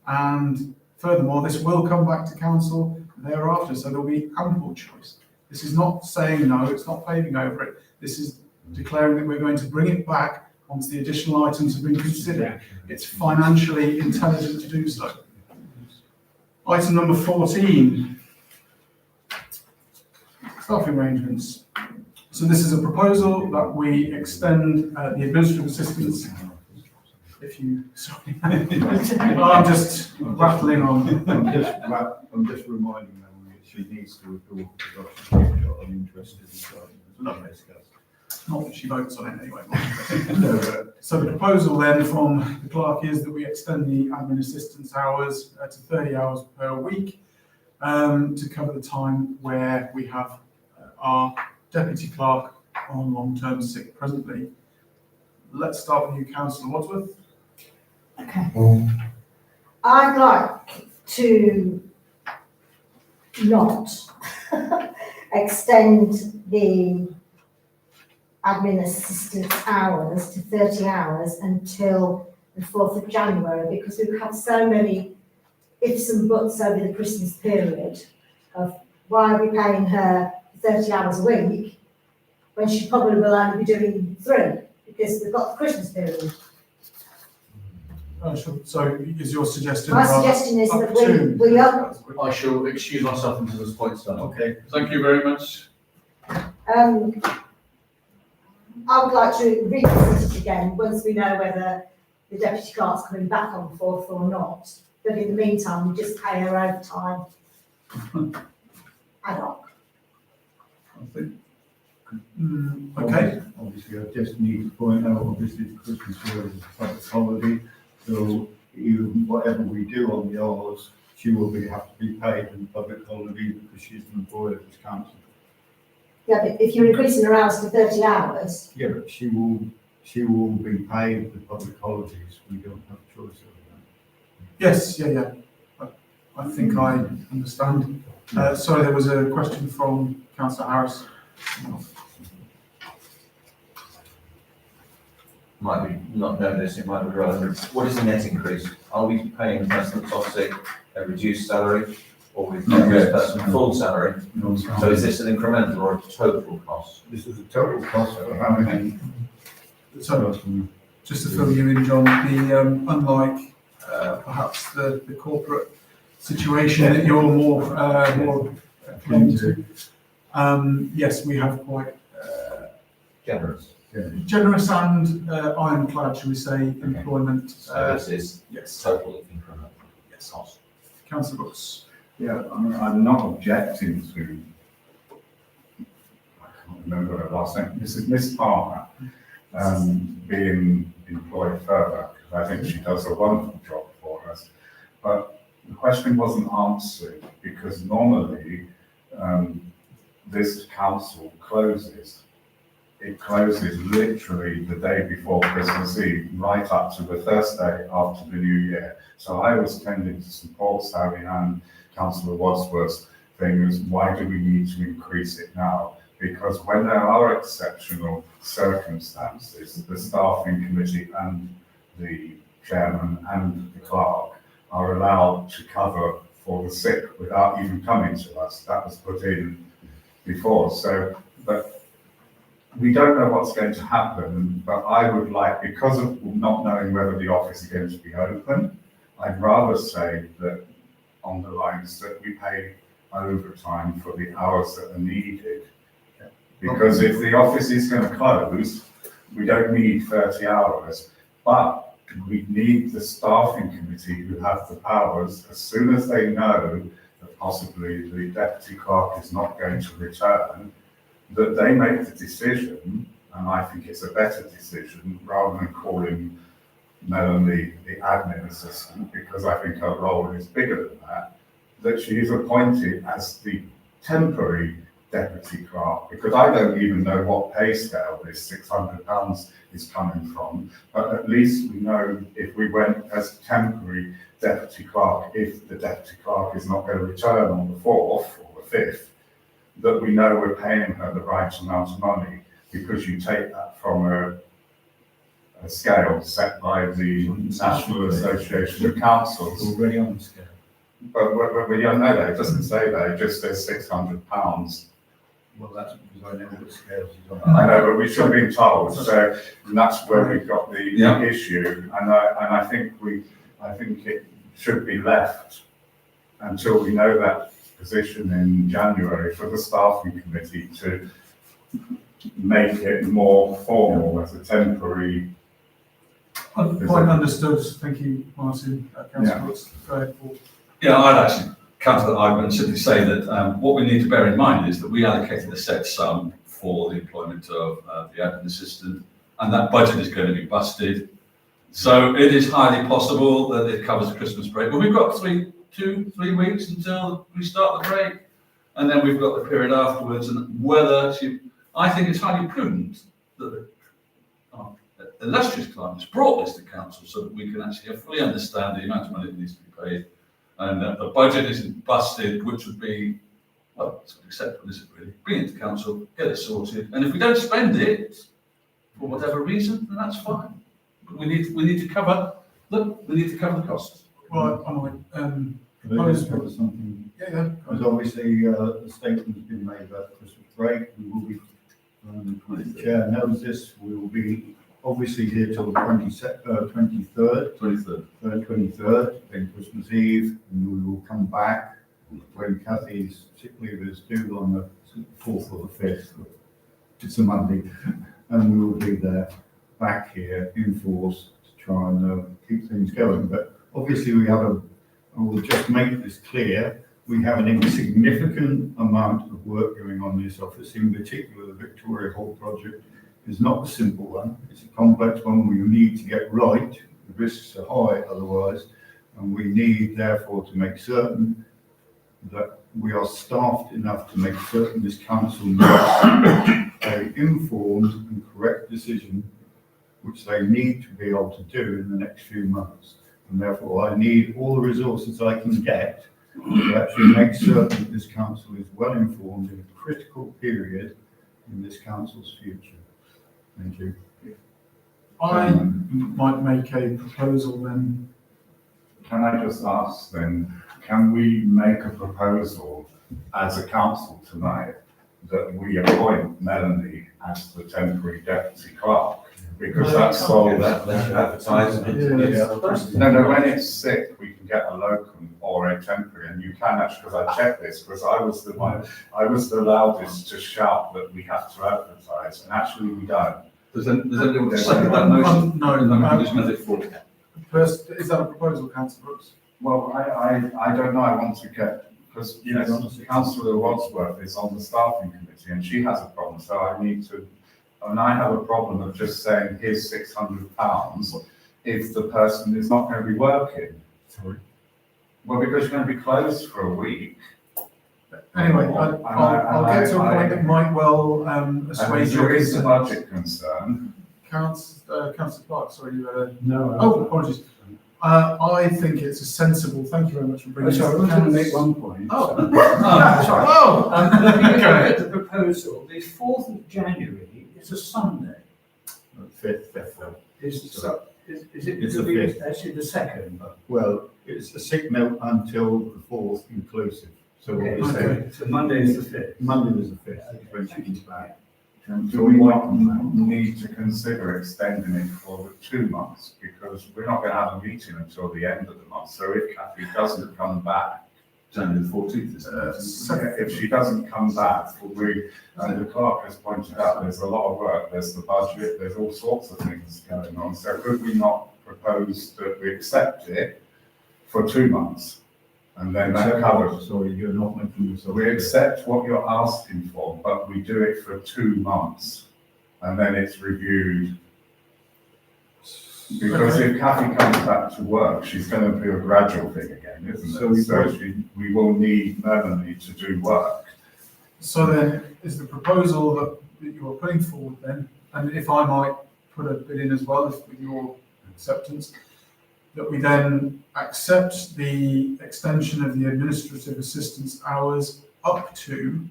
And furthermore, this will come back to council thereafter, so there'll be ample choice. This is not saying no, it's not paving over it. This is declaring that we're going to bring it back once the additional items have been considered. It's financially intelligent to do so. Item number 14. Staffing arrangements. So this is a proposal that we extend the administrative assistants. If you, sorry, I'm just rattling on. I'm just reminding them that she needs to withdraw because she's got an interest in the site. Not discussed. Not that she votes on it anyway. No, but So the proposal then from the clerk is that we extend the admin assistance hours to 30 hours per week to cover the time where we have our deputy clerk on long-term sick presently. Let's start with you, Councillor Wadsworth. Okay. I'd like to not extend the admin assistance hours to 30 hours until the 4th of January, because we've had so many ifs and buts over the Christmas period of why are we paying her 30 hours a week when she probably will only be doing 3 because we've got the Christmas period. So is your suggestion? My rather suggestion is up that to- we are, I shall excuse myself until this point's done. Okay, thank you very much. I would like to revisit it again once we know whether the deputy clerk's coming back on the 4th or not. But in the meantime, we just pay her overtime ad hoc. I think. Okay. Obviously, I just need to point out, obviously, the Christmas period is a public holiday, so even whatever we do on the hours, she will have to be paid in public holiday because she's an employee of this council. Yeah, but if you're increasing her hours to 30 hours, Yeah, but she will be paid the public holidays. We don't have a choice over that. Yes, yeah. I think I understand. Sorry, there was a question from Councillor Harris. Might be not know this, it might be relevant. What is the net increase? Are we paying the person that's off sick a reduced salary, or we paying this person full salary? So is this an incremental or a total cost? This is a total cost for how many? So, just to fill you in, John, unlike perhaps the corporate situation that you're more prone to, yes, we have quite Generous. generous and ironclad, shall we say, employment. So this is Yes, total incremental yes. cost. Councillor Brooks. Yeah, I mean, I'm not objecting to, I can't remember her last name, Miss Palmer, being employed further, because I think she does a wonderful job for us. But the question wasn't answered, because normally, this council closes. It closes literally the day before Christmas Eve, right up to the Thursday after the New Year. So I was tending to support Sally and Councillor Wadsworth's thing is, why do we need to increase it now? Because when there are exceptional circumstances, the staffing committee and the chairman and the clerk are allowed to cover for the sick without even coming to us. That was put in before. So, but we don't know what's going to happen, but I would like, because of not knowing whether the office is going to be open, I'd rather say that on the lines that we pay overtime for the hours that are needed. Because if the office is going to close, we don't need 30 hours, but we need the staffing committee who have the powers, as soon as they know that possibly the deputy clerk is not going to return, that they make the decision, and I think it's a better decision, rather than calling Melanie the admin assistant, because I think her role is bigger than that she is appointed as the temporary deputy clerk, because I don't even know what pay scale this £600 is coming from, but at least we know if we went as temporary deputy clerk, if the deputy clerk is not going to return on the 4th or the 5th, that we know we're paying her the right amount of money, because you take that from a scale set by the National Association of Councils. Already on the scale. But we don't know that, it doesn't say that, it just says £600. Well, that's because I know what scales he's on. I know, but we should have been told, so that's where we got the issue, and I think it should be left until we know that position in January for the staffing committee to make it more formal as a temporary. Point understood. Thank you, Martin. Councillor Brooks, go ahead, Paul. Yeah, I'd actually counter that argument and simply say that what we need to bear in mind is that we allocated a set sum for the employment of the admin assistant, and that budget is going to be busted. So it is highly possible that it covers the Christmas break. Well, we've got 3 weeks until we start the break, and then we've got the period afterwards. And I think it's highly prudent that the illustrious client has brought this to council so that we can actually fully understand the amount of money that needs to be paid, and that the budget isn't busted, which would be, well, it's acceptable, isn't it really? Bring it to council, get it sorted, and if we don't spend it for whatever reason, then that's fine. But we need to cover the costs. Right, I might, Could I just cover something? yeah. Because obviously, a statement's been made about the Christmas break. We will be, the chair knows this, we will be obviously here till the 23rd, then Christmas Eve, and we will come back when Kathy's sick leave is due on the 4th or the 5th. It's a Monday, and we will be there, back here in force to try and keep things going. But obviously I will just make this clear, we have an insignificant amount of work going on in this office, in particular the Victoria Hall project is not a simple one, it's a complex one we need to get right, the risks are high otherwise, and we need therefore to make certain that we are staffed enough to make certain this council makes an informed and correct decision which they need to be able to do in the next few months. And therefore I need all the resources I can get to actually make certain that this council is well informed in a critical period in this council's future. Thank you. I might make a proposal then. Can I just ask then, can we make a proposal as a council tonight that we appoint Melanie as the temporary deputy clerk? Because that's solved. Advertise it. No, when it's sick, we can get a locum or a temporary, and you can actually, because I checked this, because I was the loudest to shout that we have to advertise, and actually we don't. Does anyone second that motion? No, Just move it forward. First, is that a proposal, Councillor Brooks? Well, I don't know, I want to get, because, you know, Councillor Wadsworth is on the staffing committee, and she has a problem, so I need to, and I have a problem of just saying, here's £600 if the person is not going to be working. Sorry. Well, because you're going to be closed for a week. Anyway, I'll get to a point that might well assuage your There is a concern. budget concern. Councillor Clark, sorry, you had a... No. Oh, apologies. I think it's a sensible, thank you very much for bringing this. Sorry, I was going to make one point. Oh. Sorry. Oh. Looking at the proposal, the 4th of January is a Sunday. 5th. Is it It's the going to be 5th. actually the 2nd? Well, it's a sick note until the 4th inclusive. So Okay, what we say, okay. So Monday is the 5th. Monday was the 5th, is when she comes back. Do we not need to consider extending it for 2 months? Because we're not going to have a meeting until the end of the month. So if Kathy doesn't come back, January the 14th. if she doesn't come back, and the clerk has pointed out, there's a lot of work, there's the budget, there's all sorts of things going on. So could we not propose that we accept it for 2 months? And then that covers. Sorry, you're not making yourself. We accept what you're asking for, but we do it for 2 months. And then it's reviewed. Because if Kathy comes back to work, she's going to do a gradual thing again, isn't it? So we will need Melanie to do work. So then, is the proposal that you are putting forward then, and if I might put a bit in as well, if with your acceptance, that we then accept the extension of the administrative assistance hours up to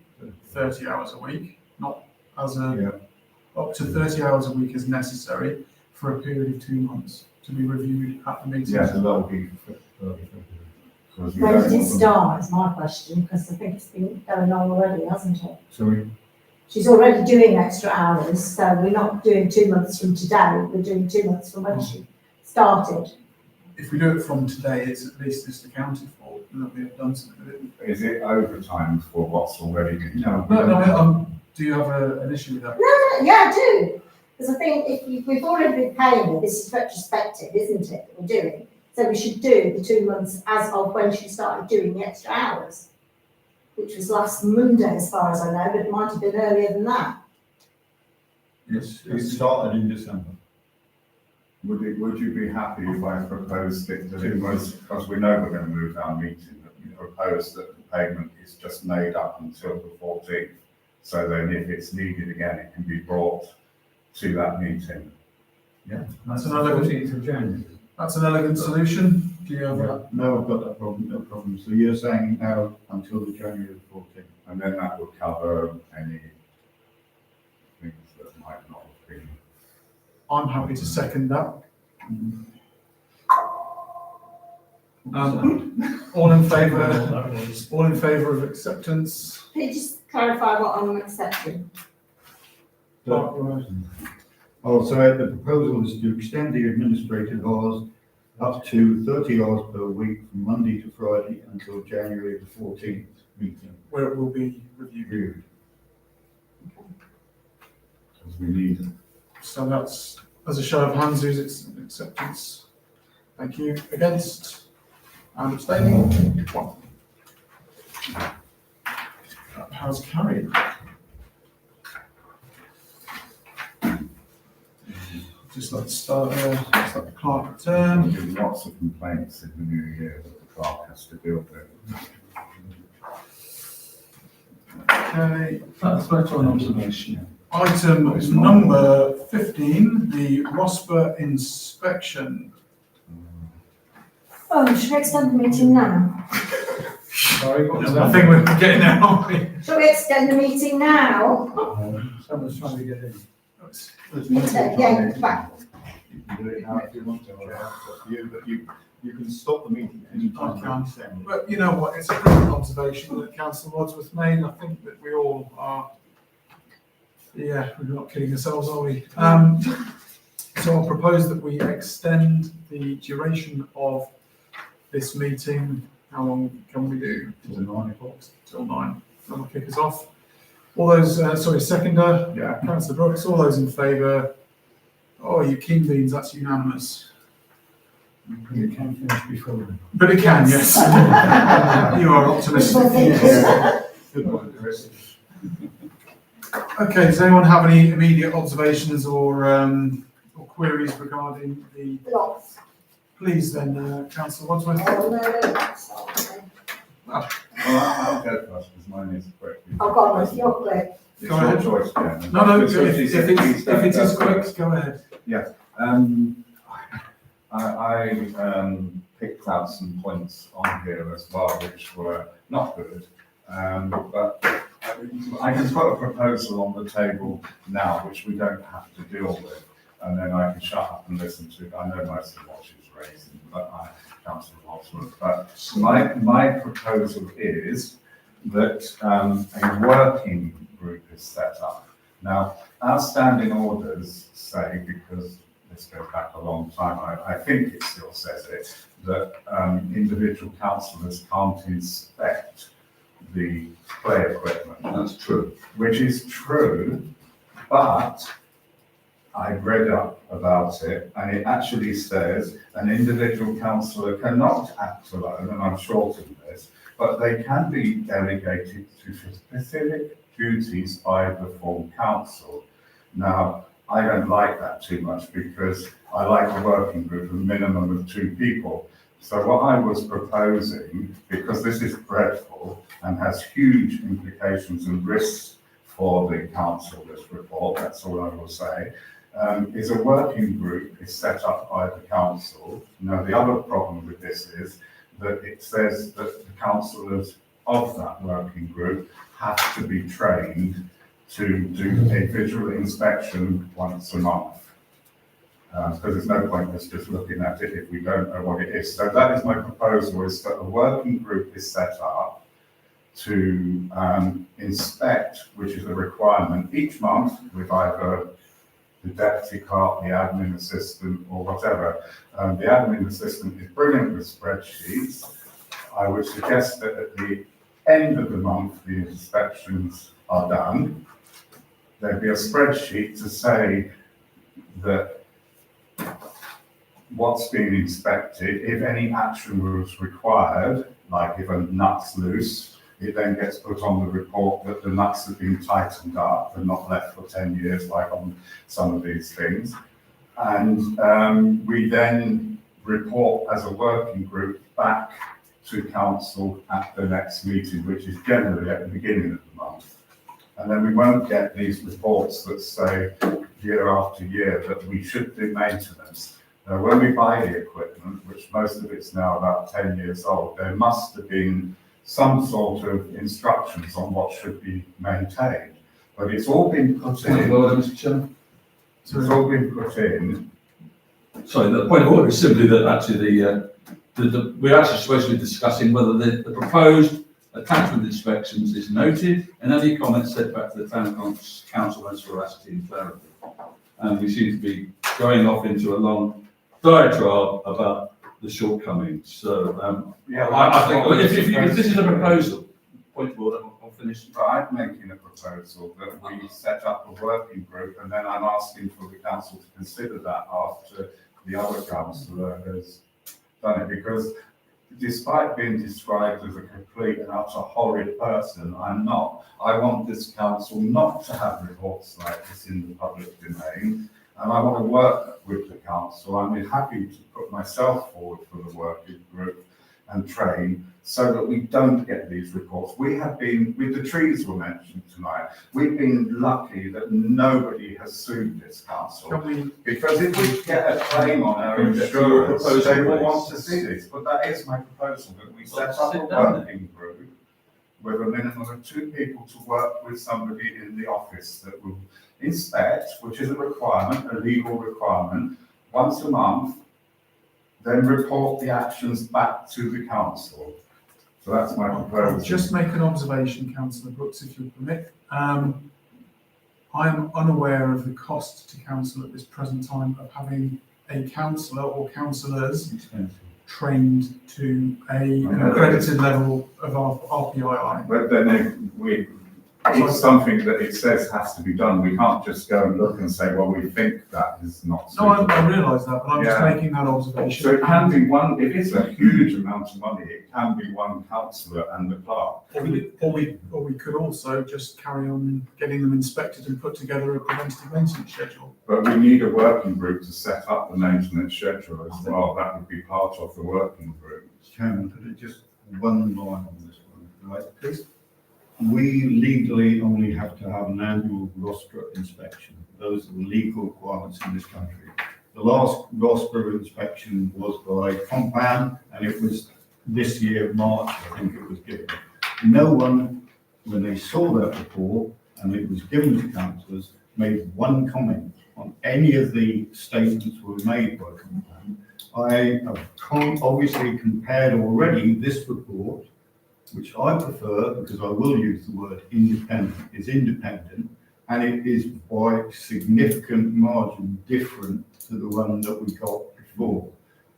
30 hours a week, not as up to 30 hours a week as necessary for a period of 2 months to be reviewed at the meeting. Yes, So that would be. When did it start, is my question, because I think it's been going on already, hasn't it? Sorry. She's already doing extra hours, so we're not doing 2 months from today, we're doing 2 months from when she started. If we do it from today, it's at least just accounted for, and that we have done something with it. Is it overtime for what's already been done? No, do you have an issue with that? No, yeah, I do. Because I think if we've already been paying her, this is retrospective, isn't it, that we're doing? So we should do the 2 months as of when she started doing the extra hours, which was last Monday, as far as I know, but it might have been earlier than that. Yes, it started in December. Would you be happy if I proposed it that it was, because we know we're going to move our meeting, that we propose that the payment is just made up until the 14th? So then if it's needed again, it can be brought to that meeting. Yeah. That's an elegant, 14th of January. that's an elegant solution. Do you have that? No, I've got that problem, no problem. So you're saying now until the January the 14th? And then that would cover any things that might not have been. I'm happy to second that. All in favour of acceptance? Can you just clarify what I'm accepting? Oh, so the proposal is to extend the administrative hours up to 30 hours per week from Monday to Friday until January the 14th meeting. Where it will be reviewed. Because we need. So that's, as a show of hands, who's acceptance? Thank you. Against? And abstaining? 1. That has carried. Just like start, just like the clerk return. There's lots of complaints in the new year that the clerk has to deal with. Okay. That's better on observation. Item number 15, the ROSPA inspection. Oh, should we extend the meeting now? Sorry, what was I that? think we're getting there, aren't we? Shall we extend the meeting now? Someone's trying to get in. Yeah, back. You can do it now if you want to, or it's up to you, but you can stop the meeting any time. I can. But you know what, it's a brilliant observation that Councillor Wadsworth made. I think that we all are, we're not kidding ourselves, are we? So I'll propose that we extend the duration of this meeting. How long can we do? Till 9 o'clock. Till 9. That'll kick us off. All those, seconder? Yeah. Councillor Brooks, all those in favour? Oh, you keen beans, that's unanimous. You can finish before then. But it can, yes. You are optimistic. Good one, Chris. Okay, does anyone have any immediate observations or queries regarding the, Lots. please then, Councillor Wadsworth? Oh, no, that's all right. Well, I'll go first because mine is quick. I've got one, you're quick. It's Go your ahead. choice, Chairman. No, if Because you said please don't it is go quick, first. go ahead. I picked out some points on here as well, which were not good. But I can put a proposal on the table now, which we don't have to deal with. And then I can shut up and listen to, I know most of what she's raising, but Councillor Wadsworth. But my proposal is that a working group is set up. Now, our standing orders say, because this goes back a long time, I think it still says it, that individual councillors can't inspect the play equipment. That's true. Which is true, but I read up about it, and it actually says an individual councillor cannot act alone, and I've shortened this, but they can be delegated to specific duties by the full council. Now, I don't like that too much because I like a working group, a minimum of 2 people. So what I was proposing, because this is dreadful and has huge implications and risks for the council, this report, that's all I will say, is a working group is set up by the council. Now, the other problem with this is that it says that the councillors of that working group have to be trained to do a visual inspection once a month. Because there's no point in us just looking at it if we don't know what it is. So that is my proposal, is that a working group is set up to inspect, which is a requirement each month with either the deputy clerk, the admin assistant, or whatever. The admin assistant is brilliant with spreadsheets. I would suggest that at the end of the month, the inspections are done. There'd be a spreadsheet to say that what's being inspected, if any action was required, like if a nut's loose, it then gets put on the report that the nuts have been tightened up and not left for 10 years, like on some of these things. And we then report as a working group back to council at the next meeting, which is generally at the beginning of the month. And then we won't get these reports that say year after year that we should do maintenance. Now, when we buy the equipment, which most of it's now about 10 years old, there must have been some sort of instructions on what should be maintained. But it's all been put in. Mr. Chairman. So it's all been put in. Sorry, the point of order is simply that actually we're actually supposed to be discussing whether the proposed attachment inspections is noted and any comments sent back to the town council as veracity and clarity. And we seem to be going off into a long diatribe about the shortcomings. So I think if this is a proposal, point of order, I'll finish. But I'm making a proposal that we set up a working group, and then I'm asking for the council to consider that after the other councillor has done it, because despite being described as a complete and utter horrid person, I'm not. I want this council not to have reports like this in the public domain, and I want to work with the council. I'm happy to put myself forward for the working group and train so that we don't get these reports. We have been, with the trees were mentioned tonight, we've been lucky that nobody has sued this council. Because if we get a claim on our insurance, they will want to see this. But that is my proposal, that we set up a working group with a minimum of 2 people to work with somebody in the office that will inspect, which is a requirement, a legal requirement, once a month, then report the actions back to the council. So that's my proposal. I'll just make an observation, Councillor Brooks, if you'll permit. I'm unaware of the cost to council at this present time of having a councillor or councillors trained to an accredited level of RPII. But then it's something that it says has to be done. We can't just go and look and say, well, we think that is not suitable. No, I realise that, but I'm just making that observation. So it can be one, if it's a huge amount of money, it can be one councillor and the clerk. Or we could also just carry on getting them inspected and put together a preventative maintenance schedule. But we need a working group to set up the maintenance schedule as well. That would be part of the working group. Chairman, could I just one line on this one, right? Please. We legally only have to have an annual rostra inspection. Those are the legal requirements in this country. The last rostra inspection was by Compan, and it was this year, March, I think it was given. No one, when they saw that report, and it was given to councillors, made one comment on any of the statements were made by Compan. I have obviously compared already this report, which I prefer, because I will use the word independent, is independent, and it is by significant margin different to the one that we got before.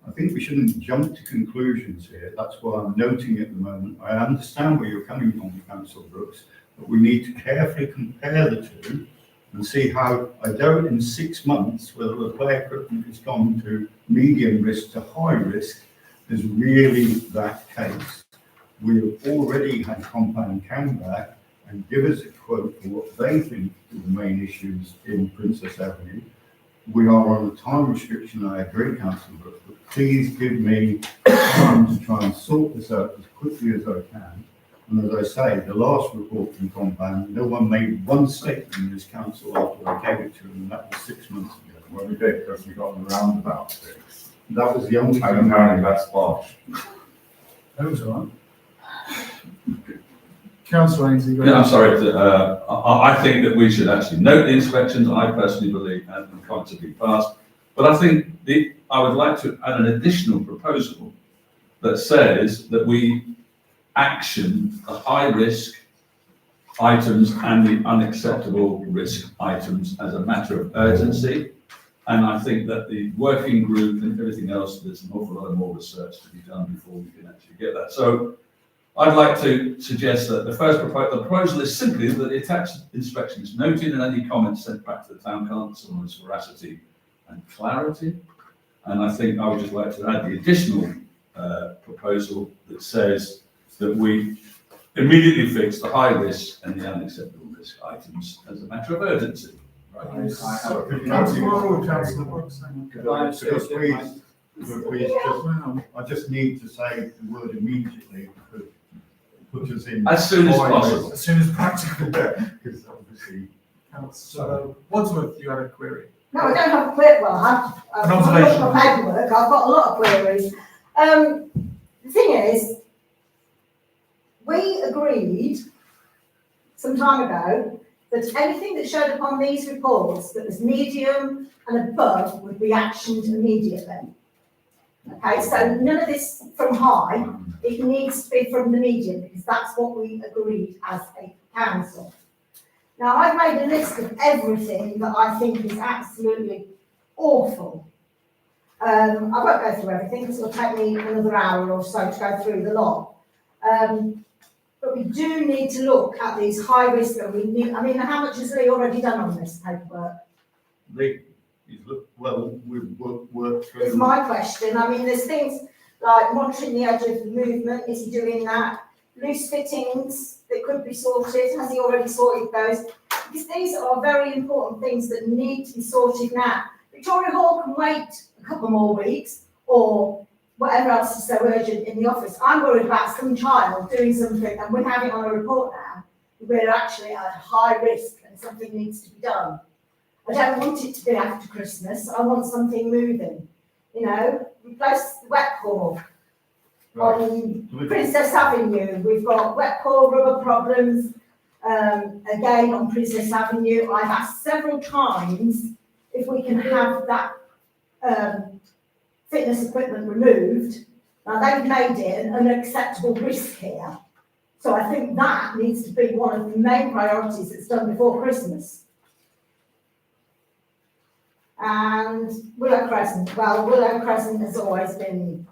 I think we shouldn't jump to conclusions here. That's why I'm noting at the moment. I understand where you're coming from, Councillor Brooks, but we need to carefully compare the two and see how, I doubt in 6 months, whether the play equipment has gone to medium risk to high risk is really that case. We've already had Compound come back and give us a quote for what they think are the main issues in Princess Avenue. We are on a time restriction, I agree, Councillor Brooks, but please give me time to try and sort this out as quickly as I can. And as I say, the last report from Compound, no one made one statement in this council after I gave it to them, and that was 6 months ago. Well, we did, because we got the roundabout fixed. That was the only And thing. apparently that's bosh. That was all right. Councillor Ainsley. Yeah, I'm sorry, I think that we should actually note the inspections, I personally believe, and the comments have been passed. But I think I would like to add an additional proposal that says that we action the high risk items and the unacceptable risk items as a matter of urgency. And I think that the working group and everything else, there's an awful lot more research to be done before we can actually get that. So I'd like to suggest that the proposal is simply that the attached inspection is noted and any comments sent back to the town council on its veracity and clarity. And I think I would just like to add the additional proposal that says that we immediately fix the high risk and the unacceptable risk items as a matter of urgency. Councillor Brooks. I just need to say the word immediately because it puts us in. As soon as possible. As soon as practical. Because obviously. Councillor Wadsworth, you had a query. No, I don't have a query. Well, I've An observation. got my paperwork. I've got a lot of queries. The thing is, we agreed some time ago that anything that showed up on these reports that was medium and above would be actioned immediately. Okay, so none of this from high, it needs to be from the medium because that's what we agreed as a council. Now, I've made a list of everything that I think is absolutely awful. I won't go through everything because it'll take me another hour or so to go through the lot. But we do need to look at these high risk, I mean, how much has Lee already done on this paperwork? Well, we've worked through. Is my question. I mean, there's things like monitoring the edge of the movement. Is he doing that? Loose fittings that could be sorted. Has he already sorted those? Because these are very important things that need to be sorted now. Victoria Hall can wait a couple more weeks or whatever else is so urgent in the office. I'm worried about some child doing something and we have it on a report now. We're actually at high risk and something needs to be done. I don't want it to be after Christmas. I want something moving. You know, replace the wet core on Princess Avenue. We've got wet core rubber problems. Again, on Princess Avenue, I've asked several times if we can have that fitness equipment removed. Now, they've made it an unacceptable risk here. So I think that needs to be one of the main priorities that's done before Christmas. And Willow Crescent, well, Willow Crescent has always been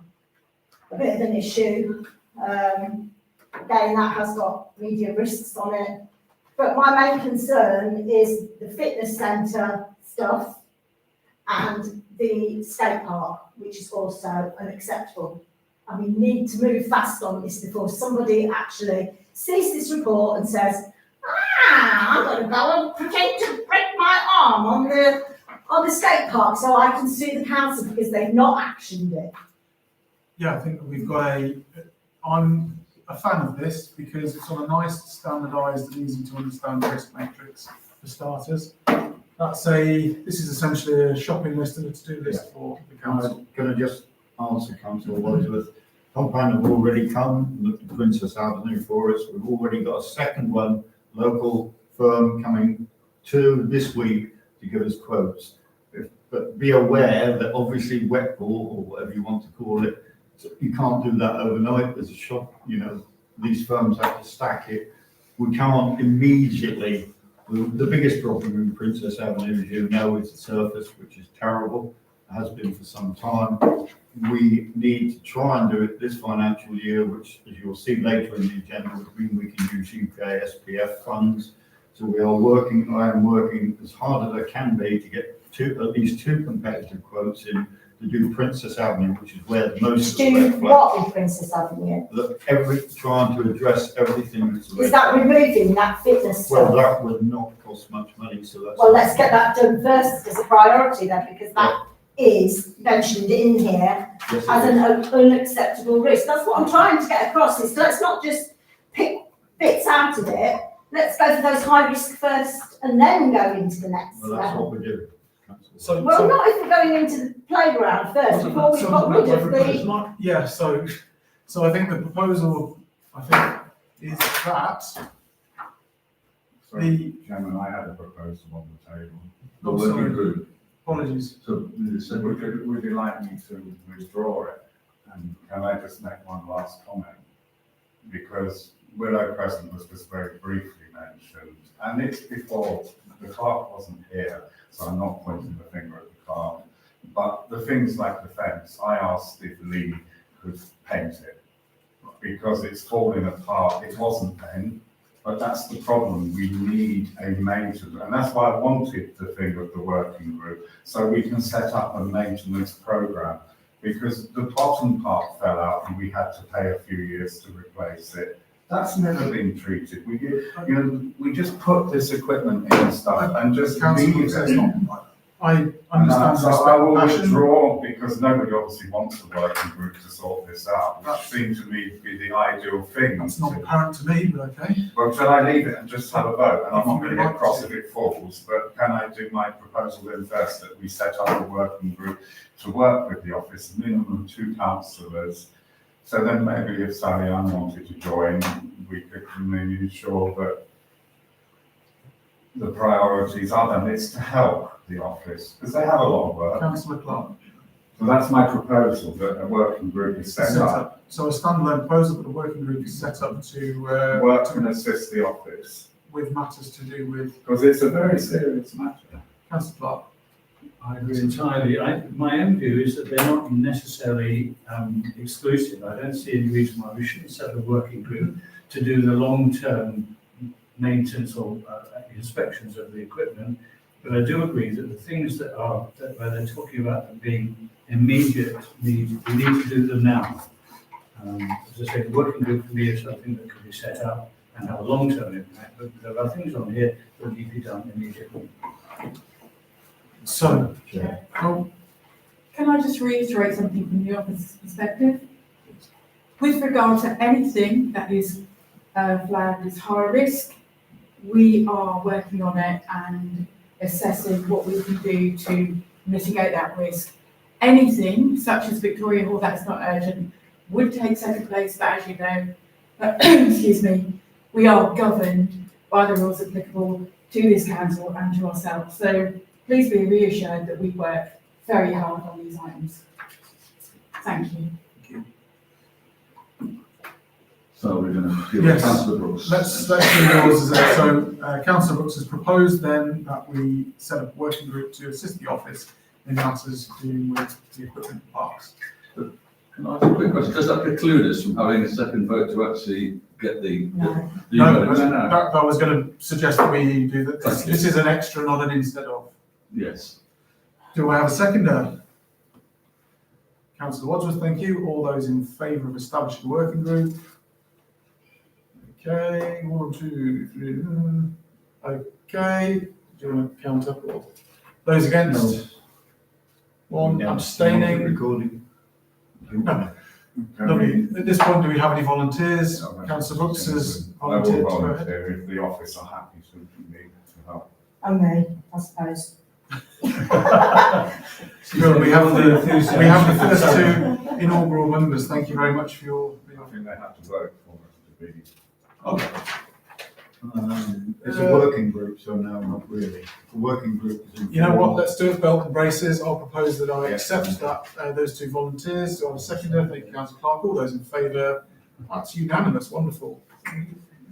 a bit of an issue. Again, that has got medium risks on it. But my main concern is the fitness centre stuff and the skate park, which is also unacceptable. And we need to move fast on this before somebody actually sees this report and says, I'm going to go and pretend to break my arm on the skate park so I can sue the council because they've not actioned it. Yeah, I think we've got I'm a fan of this because it's on a nice, standardised and easy to understand risk matrix for starters. This is essentially a shopping list and a to-do list for the council. Can I just answer Councillor Wadsworth? Compound have already come, looked at Princess Avenue for us. We've already got a second one, local firm coming to this week to give us quotes. But be aware that obviously wet ball or whatever you want to call it, you can't do that overnight. There's a shop, you know, these firms have to stack it. We can't immediately. The biggest problem in Princess Avenue, as you know, is the surface, which is terrible. It has been for some time. We need to try and do it this financial year, which, as you'll see later in the agenda, would mean we can use UK SPF funds So we are working, I am working as hard as I can be to get at least two competitive quotes in to do Princess Avenue, which is where most of the Do red flag. what in Princess Avenue? Look, trying to address everything that's. Is that removing that fitness Well, stuff? that would not cost much money, so that's. Well, let's get that done first as a priority then, because that is mentioned in here Yes, it as is. an unacceptable risk. That's what I'm trying to get across, is let's not just pick bits out of it. Let's go for those high risk first and then go into the next Well, that's level. what we do. Councillor. So, Well, not if we're going into the playground first, before we've got rid of the, Yeah, so I think the proposal, I think, is that Sorry, Chairman, I had a proposal on the table. The Oh, working sorry. group. Apologies. So, So would you like me to withdraw it? And can I just make one last comment? Because Willow Crescent was just very briefly mentioned, and it's before, the clerk wasn't here, so I'm not pointing the finger at the clerk. But the things like the fence, I asked if Lee could paint it, because it's falling apart. It wasn't then, but that's the problem. We need a maintenance, and that's why I wanted the thing of the working group, so we can set up a maintenance program. Because the bottom part fell out and we had to pay a few years to replace it. That's never been treated. We just put this equipment in and stuff and just Councillor leave says it. not, I And understand so the I will passion. withdraw, because nobody obviously wants the working group to sort this out. That seemed to me to be the ideal thing. That's not apparent to me, but okay. Well, shall I leave it and just have a vote? And I'm not going to get cross if it falls, but can I do my proposal then first, that we set up a working group to work with the office, minimum 2 councillors? So then maybe if Sally Ann wanted to join, we could maybe ensure that the priorities are done. It's to help the office, because they have a lot of work. Councillor Clark. So that's my proposal, that a working group is set up. So a standalone proposal, but a working group is set up to, Work and assist the office, with matters to do with because it's a very serious matter. Councillor Clark. I agree entirely. My own view is that they're not necessarily exclusive. I don't see any reason why we shouldn't set a working group to do the long-term maintenance or inspections of the equipment. But I do agree that the things where they're talking about them being immediate need, we need to do them now. As I say, the working group for me is something that can be set up and have a long-term impact, but there are things on here that need to be done immediately. So, Yeah. oh, Can I just reiterate something from the office's perspective? With regard to anything that is flagged as high risk, we are working on it and assessing what we can do to mitigate that risk. Anything such as Victoria Hall that is not urgent would take second place, but as you know, excuse me, we are governed by the rules applicable to this council and to ourselves. So please be reassured that we work very hard on these items. Thank you. So we're going to deal Yes. with Councillor Brooks. let's do yours as a, so Councillor Brooks has proposed then that we set up a working group to assist the office in matters dealing with the equipment parks. Can I ask a quick question? Does that preclude us from having a second vote to actually get the? No. the No, vote? I was going to suggest that we do that. This is an extra, not an instead of. Yes. Do I have a seconder? Councillor Wadsworth, thank you. All those in favour of establishing a working group? Okay, 1, 2, 3. Okay, do you want to count up all? Those against? One abstaining. Recording. No. Lovely. At this point, do we have any volunteers? Councillor Brooks has I will volunteered to go ahead. volunteer if the office are happy to me to help. Oh, me, I suppose. Well, we have the first 2 inaugural members. Thank you very much for your. I think they have to vote for us to be. Okay. It's a working group, so no, not really. The working group is. You know what, let's do it, belt and braces. I'll propose that I Yes. accept that, those 2 volunteers. Do I have a seconder? Thank you, Councillor Clark. All those in favour? That's unanimous, wonderful.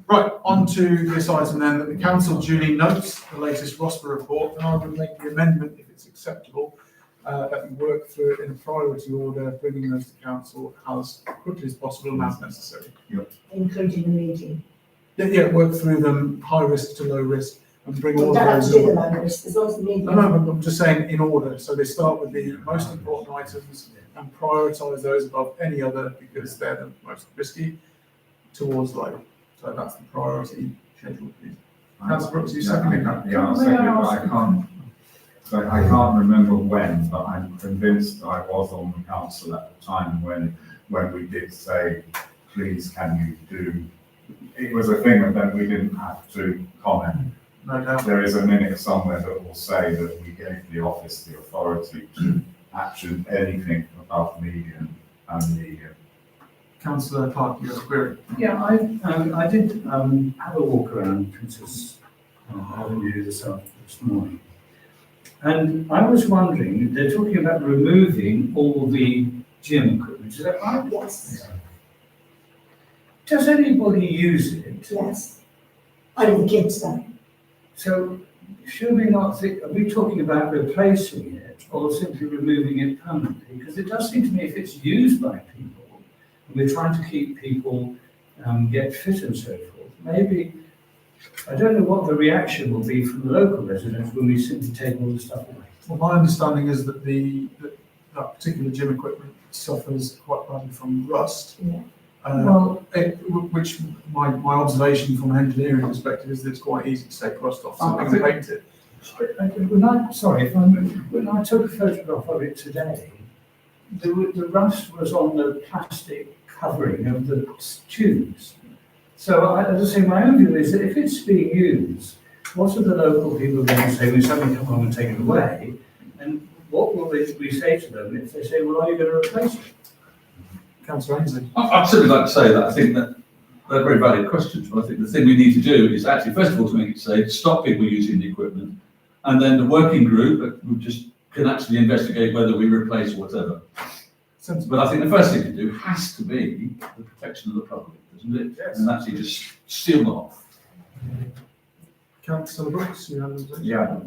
Right, on to this item then, that the council duly notes the latest ROSPA report, and I would make the amendment, if it's acceptable, that we work through it in a priority order, bringing those to council as quickly as possible and as necessary. Including the meeting. Yeah, work through them, high risk to low risk, and bring We all don't of have those. to do the low risk, as long as the medium. No, but I'm just saying in order. So they start with the most important items and prioritise those above any other because they're the most risky towards low. So that's the priority schedule, please. Councillor Brooks, you seconding that? Yeah, I'll second it, but I can't, so I can't remember when, but I'm convinced I was on the council at the time when we did say, please, can you do, it was a thing and then we didn't have to comment. No doubt. There is a minute somewhere that will say that we gave the office the authority to action anything above medium and medium. Councillor Clark, you have a query? Yeah, I did have a walk around Princess Avenue this morning. And I was wondering, they're talking about removing all the gym equipment, is that right? Yes, Does anybody use it? yes. Only the kids though. So should we not think, are we talking about replacing it or simply removing it permanently? Because it does seem to me if it's used by people, and we're trying to keep people get fit and so forth, maybe, I don't know what the reaction will be from the local residents when we simply take all the stuff away. Well, my understanding is that that particular gym equipment suffers quite badly from rust. Yeah. Which my observation from an engineering perspective is that it's quite easy to take rust off something and paint it. When I took a photograph of it today, the rust was on the plastic covering of the tubes. So as I say, my own view is that if it's being used, what are the local people going to say when somebody come along and take it away? And what will we say to them if they say, well, are you going to replace it? Councillor Ainsley. I'd simply like to say that I think that they're very valid questions, but I think the thing we need to do is actually, first of all, to make it safe, stop people using the equipment, and then the working group can actually investigate whether we replace whatever. But I think the first thing to do has to be the protection of the public, doesn't it? Yes. And actually just seal them off. Councillor Brooks, you have a... Yeah,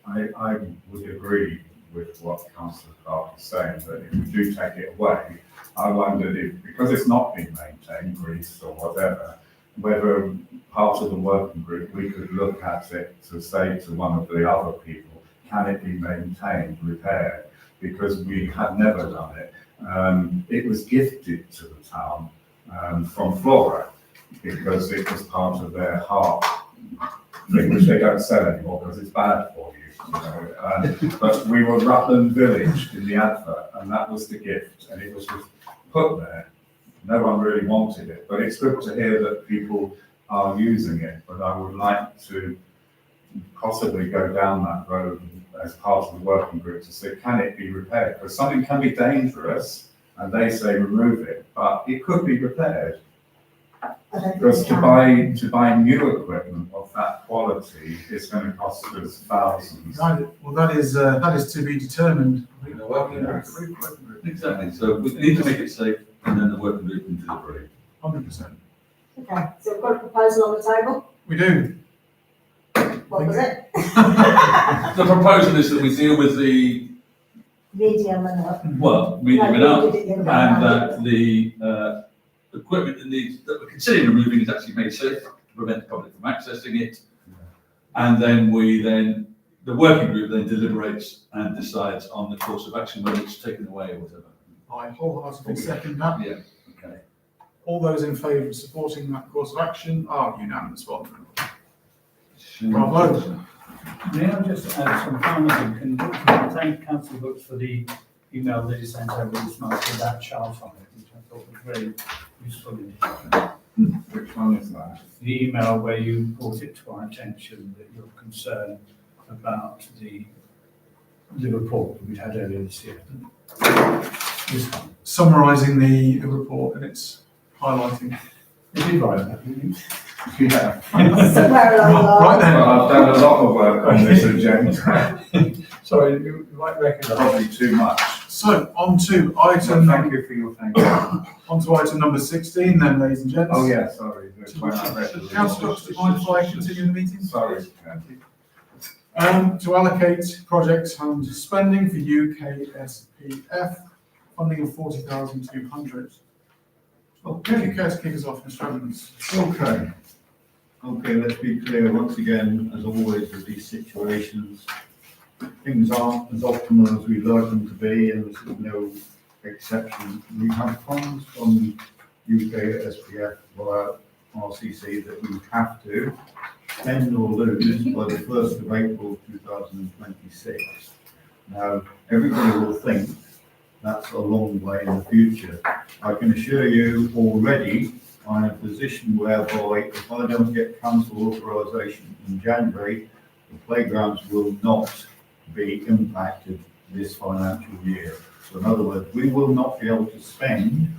I would agree with what Councillor Clark is saying, that if we do take it away, I wondered if, because it's not being maintained, greased or whatever, whether part of the working group, we could look at it to say to one of the other people, can it be maintained, repaired? Because we had never done it. It was gifted to the town from Flora, because it was part of their heart thing, which they don't sell anymore because it's bad for you. But we were Rutland Village in the advert, and that was the gift, and it was just put there. No one really wanted it, but it's good to hear that people are using it. But I would like to possibly go down that road as part of the working group to say, can it be repaired? Because something can be dangerous, and they say remove it, but it could be repaired. Because to buy new equipment of that quality is going to cost us thousands. Well, that is to be determined. Exactly. So we need to make it safe, and then the working group can deliberate. 100%. Okay, so we've got a proposal on the table. We do. What was it? The proposal is that we deal with the, Medium and up. medium and up, we did it the other way and around. that the equipment that we're considering removing is actually made safe to prevent the public from accessing it. And then the working group then deliberates and decides on the course of action, whether it's taken away or whatever. I wholeheartedly second that. Yeah, okay. All those in favour of supporting that course of action are unanimous. Well done. Bravo. May I just add some final thing? Can I thank Councillor Brooks for the email that he sent over this month with that chart on it, which I thought was very useful. Which one is that? The email where you brought it to our attention that you're concerned about the report that we'd had earlier this year. This one. Summarising the report and it's highlighting. You did write that, didn't you? Yeah. Somewhere along the line. Right then. Well, I've done a lot of work on this agenda, Sorry, you might recognise. probably too much. So on to So item. thank you for your thank you. On to item number 16 then, ladies and gents. Oh, yeah, sorry. that's when I read the Councillor Brooks, do you mind if I continue the meeting? Sorry. To allocate projects and spending for UKSPF, funding of 40,200. Well, can you care to kick us off, Mr. Evans? Okay. Okay, let's be clear, once again, as always with these situations, things aren't as optimal as we'd like them to be, and this is no exception. We have funds from UK SPF via RCC that we have to spend or lose by the 1st of April 2026. Now, everybody will think that's a long way in the future. I can assure you already, I'm in a position whereby if I don't get council authorisation in January, the playgrounds will not be impacted this financial year. So in other words, we will not be able to spend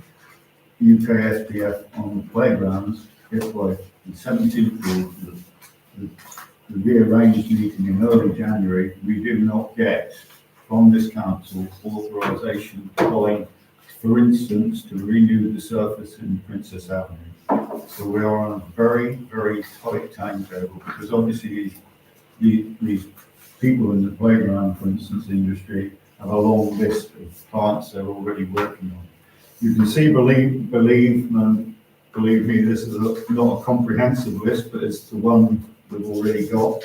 UK SPF on the playgrounds if by the 17th of the rearranged meeting in early January, we do not get from this council authorisation by, for instance, to renew the surface in Princess Avenue. So we are on a very, very tight timetable because obviously these people in the playground, for instance, industry, have a long list of plants they're already working on. You can see, believe me, this is not a comprehensive list, but it's the one we've already got.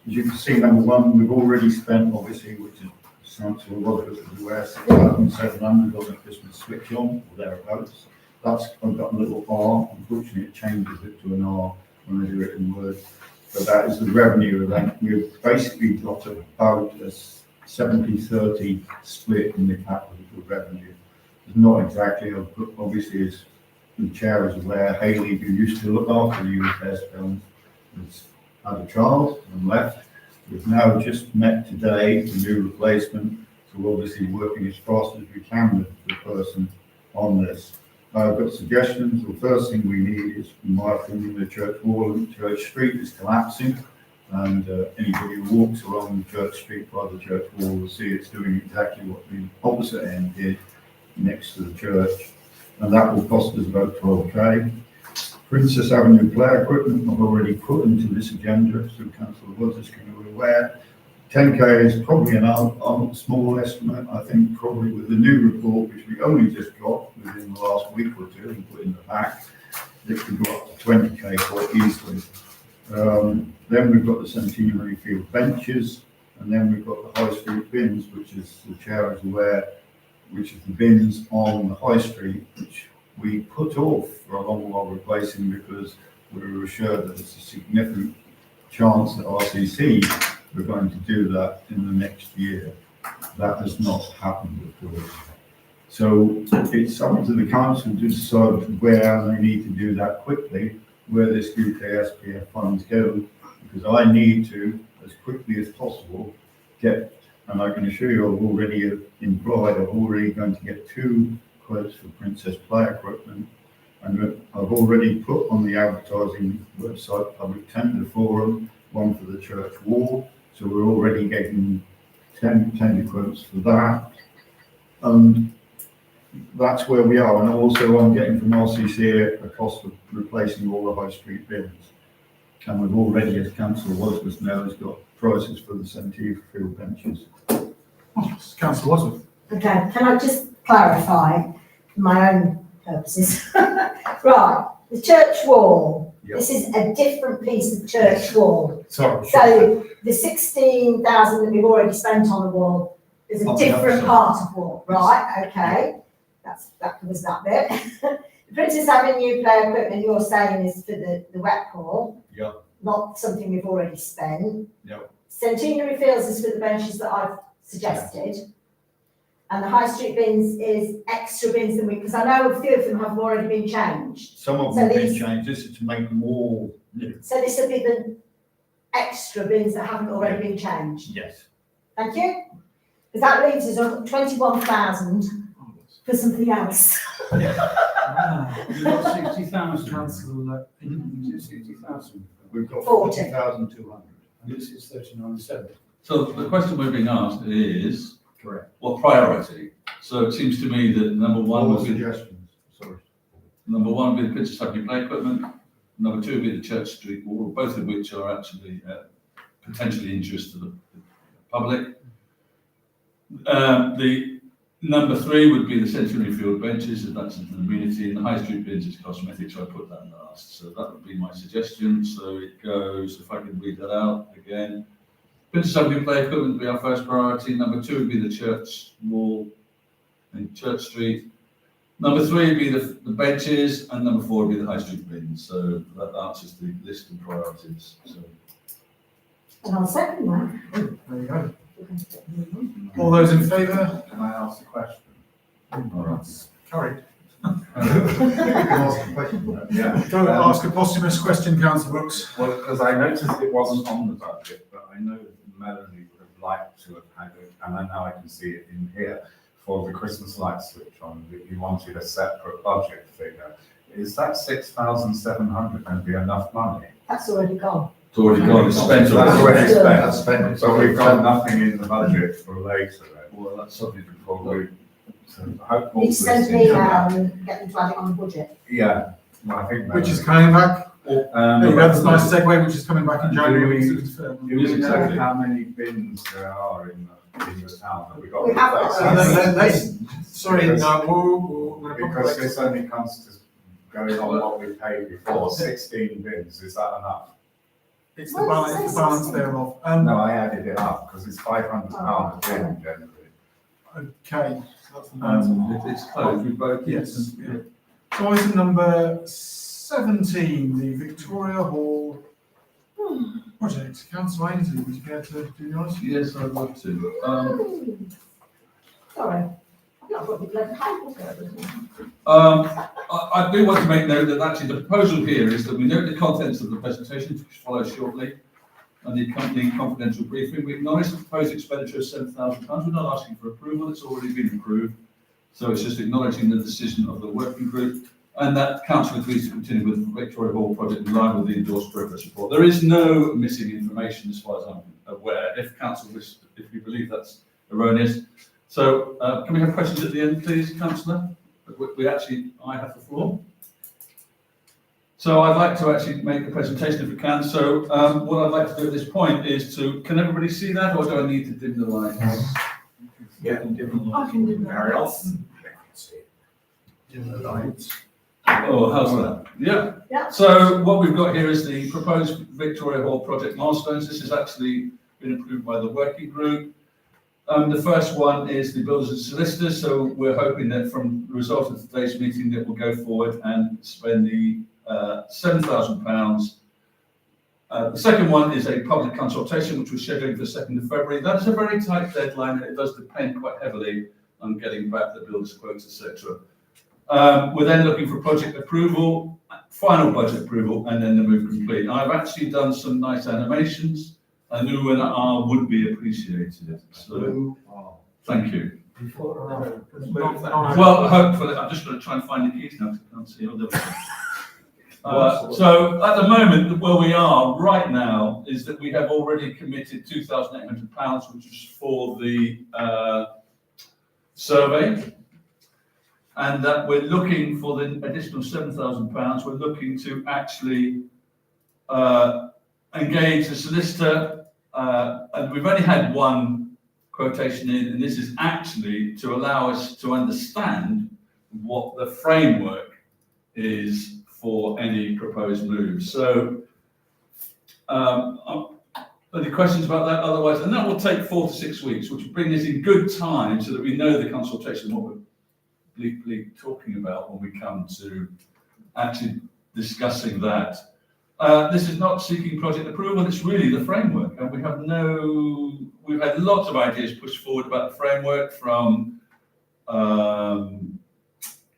As you can see, number one, we've already spent, obviously, which is Councillor Rogers is aware, 6,700 on the Christmas switch on, or thereabouts. That's, I've got a little R, unfortunately it changes it to an R when I do it in Word. But that is the revenue event. We've basically got about a 70-30 split in the capital revenue. It's not exactly, obviously, as the chair is aware, Hayley, who used to look after the youth films, has had a child and left. We've now just met today, the new replacement, so we're obviously working as fast as we can with the person on this. I've got suggestions. The first thing we need is, in my opinion, the church wall and Church Street is collapsing, and anybody who walks along the Church Street by the church wall will see it's doing exactly what the opposite end did next to the church, and that will cost us about 12k. Princess Avenue player equipment I've already put into this agenda, so Councillor Woods is going to be aware. 10k is probably a small estimate. I think probably with the new report, which we only just got within the last week or two and put in the pack, it could go up to 20k quite easily. Then we've got the centenary field benches, and then we've got the high street bins, which is, the chair is aware, which is the bins on the high street, which we put off for a long while replacing because we were assured that there's a significant chance that RCC were going to do that in the next year. That has not happened, of course. So it's up to the council to decide where they need to do that quickly, where this UK SPF funds go, because I need to, as quickly as possible, get, and I can assure you I've already implied, I'm already going to get 2 quotes for Princess Play equipment, and I've already put on the advertising website public tender forum, one for the church wall, so we're already getting 10 tender quotes for that, and that's where we are. And also I'm getting from RCC a cost of replacing all the high street bins, and we've already, as Councillor Wadsworth knows, got prices for the centenary field benches. Councillor Wadsworth. Okay, can I just clarify for my own purposes? Right, the church wall. Yep. This is a different piece of church wall. Sorry. So the 16,000 that we've already spent on the wall is a different part of wall, right? Okay, that covers that bit. The Princess Avenue player equipment you're saying is for the wet pool. Yep. Not something we've already spent. Yep. Centenary Fields is for the benches that I've suggested. And the high street bins is extra bins than because I know a few of them have already been changed. Some of them have been changed. This is to make them all new. So this will be the extra bins that haven't already been changed. Yes. Thank you. Because that leaves us on 21,000 for something else. We've got 60,000. Councillor. 60,000. We've got 40. 40,200. And this is 39.7. So the question we're being asked is, Correct. what priority? So it seems to me that number one All would be, suggestions, sorry. number one would be the Princess Avenue play equipment, number two would be the Church Street wall, both of which are actually potentially interest to the public. The Number 3 would be the centenary field benches, and that's an amenity, and the high street bins is cosmetic, so I put that last. So that would be my suggestion. So it goes, if I can read that out again. Winter Assembly play equipment would be our first priority. Number 2 would be the church wall in Church Street. Number 3 would be the benches, and number 4 would be the high street bins. So that answers the list of priorities. So. And I'll second that. There you go. All those in favour? Can I ask a question? Carried. Ask a question. Yeah. Go ask a posthumous question, Councillor Brooks. Well, because I noticed it wasn't on the budget, but I know that Melanie would have liked to have had it, and I know I can see it in here, for the Christmas light switch on, that you wanted a separate budget figure. Is that 6,700 going to be enough money? That's already gone. It's already gone, it's spent. That's already spent. That's spent. So we've got nothing in the budget for later then. Well, that's something to Probably. So hope You send an email and get them to add it on the budget. Yeah, well, I think. Which is coming back. There you go, that's a nice Do segue, which is coming back in January. we know how many bins there are in the town that we got? We haven't got those. Sorry, no, we're Because this only comes to going on what we paid before, 16 bins, is that enough? It's the balance thereof. No, I added it up, because it's £500 a bin generally. Okay, so that's the balance. It's closed, we both. Yes. Yeah. So item number 17, the Victoria Hall project. Councillor Ainsley, would you care to do the honours? Yes, I'd love to. Sorry. I've not got the bloody paper. I do want to make note that actually the proposal here is that we note the contents of the presentation, which follows shortly, and the accompanying confidential briefing. We acknowledge the proposed expenditure of £7,000. We're not asking for approval, it's already been approved. So it's just acknowledging the decision of the working group, and that council agrees to continue with the Victoria Hall project in line with the endorsed progress report. There is no missing information as far as I'm aware, if council wishes, if you believe that's erroneous. So can we have questions at the end, please, councillor? I have the floor. So I'd like to actually make the presentation if we can. So what I'd like to do at this point is can everybody see that, or do I need to dim the lights? Yeah, dim the I can do that. Carry on. Dim the lights. Oh, how's that? Yeah. Yeah. So what we've got here is the proposed Victoria Hall project milestones. This has actually been approved by the working group. The first one is the builders and solicitors. So we're hoping that from the result of today's meeting that we'll go forward and spend the £7,000. The second one is a public consultation, which we're scheduling for the 2nd of February. That's a very tight deadline, and it does depend quite heavily on getting back the builders' quotes, etc. We're then looking for project approval, final budget approval, and then the move complete. I've actually done some nice animations. A new one would be appreciated. So, thank you. Well, hopefully, I'm just going to try and find the keys now, because I can't see all the so at the moment, where we are right now is that we have already committed £2,800, which is for the survey, and that we're looking for the additional £7,000. We're looking to actually engage the solicitor, and we've only had one quotation in, and this is actually to allow us to understand what the framework is for any proposed moves. So, any questions about that? Otherwise, and that will take 4 to 6 weeks, which will bring us in good time so that we know the consultation, what we're bleakly talking about when we come to actually discussing that. This is not seeking project approval, it's really the framework. And we've had lots of ideas pushed forward about the framework, from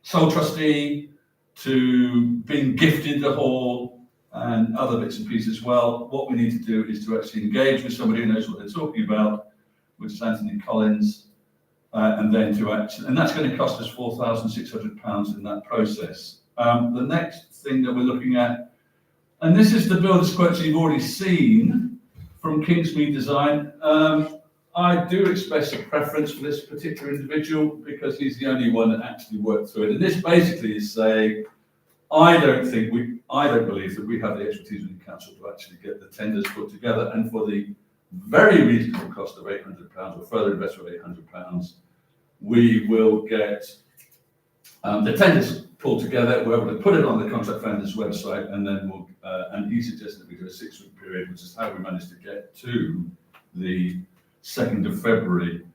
sole trustee to being gifted the hall and other bits and pieces as well. What we need to do is to actually engage with somebody who knows what they're talking about, which is Anthony Collins, and then and that's going to cost us £4,600 in that process. The next thing that we're looking at, and this is the builder's quotes you've already seen from Kingsmead Design. I do express a preference for this particular individual because he's the only one that actually worked through it. And this basically is saying, I don't believe that we have the expertise in the council to actually get the tenders put together, and for the very reasonable cost of £800 or further investment of £800, we will get the tenders pulled together. We're able to put it on the contract vendor's website, and then we'll, and he suggested that we do a 6-week period, which is how we managed to get to the 2nd of February.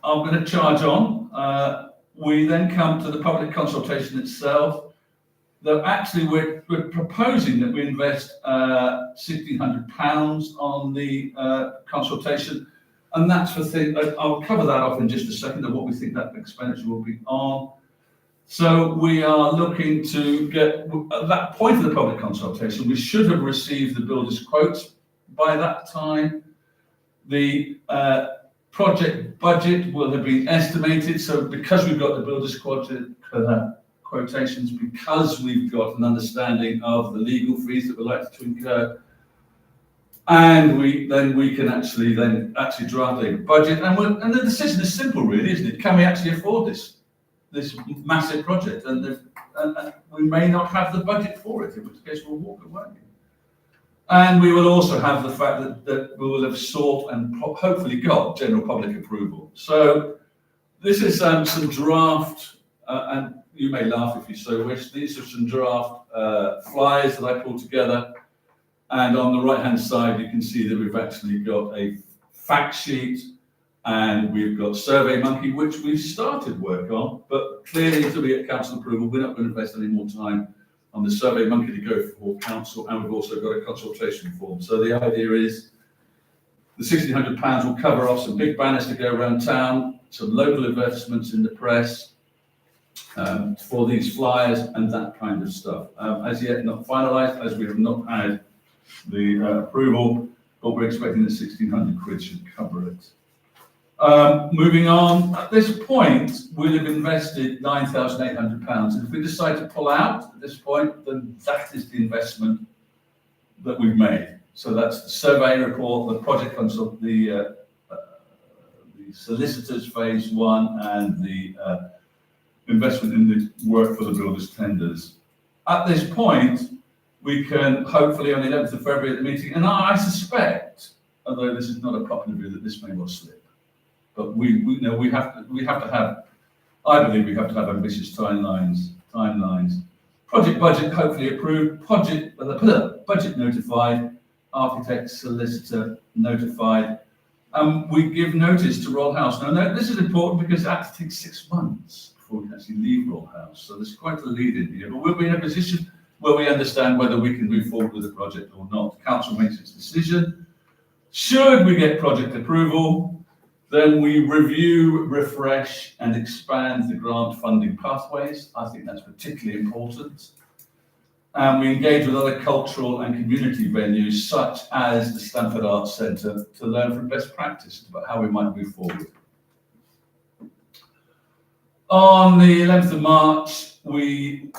I'm going to charge on. We then come to the public consultation itself. Though actually we're proposing that we invest £1,600 on the consultation, and that's for things. I'll cover that off in just a second of what we think that expenditure will be on. So we are looking to get, at that point of the public consultation, we should have received the builder's quotes by that time. The project budget will have been estimated. So because we've got the builder's quotations, because we've got an understanding of the legal fees that we're likely to incur, and we can actually draft a budget. And the decision is simple, really, isn't it? Can we actually afford this massive project? And we may not have the budget for it, in which case we'll walk away. And we will also have the fact that we will have sought and hopefully got general public approval. So this is some draft, and you may laugh if you so wish, these are some draft flyers that I pulled together. And on the right-hand side, you can see that we've actually got a fact sheet, and we've got SurveyMonkey, which we've started work on, but clearly until we get council approval, we're not going to invest any more time on the SurveyMonkey to go for council, and we've also got a consultation form. So the idea is the £1,600 will cover off some big banners to go around town, some local advertisements in the press for these flyers and that kind of stuff. As yet not finalised, as we have not had the approval, but we're expecting that 1,600 quid should cover it. Moving on, at this point, we'll have invested £9,800. And if we decide to pull out at this point, then that is the investment that we've made. So that's the survey report, the project consult, the solicitors phase 1, and the investment in the work for the builders' tenders. At this point, we can hopefully on the 11th of February at the meeting, and I suspect, although this is not a popular view, that this may well slip. But we have to have, I believe we have to have ambitious timelines. Project budget hopefully approved, budget notified, architect, solicitor notified. We give notice to Royal House. Now, this is important because it actually takes 6 months before we can actually leave Royal House. So there's quite a lead in here, but we'll be in a position where we understand whether we can move forward with the project or not. Council makes its decision. Should we get project approval, then we review, refresh, and expand the grant funding pathways. I think that's particularly important. And we engage with other cultural and community venues, such as the Stamford Arts Centre, to learn from best practice about how we might move forward. On the 11th of March,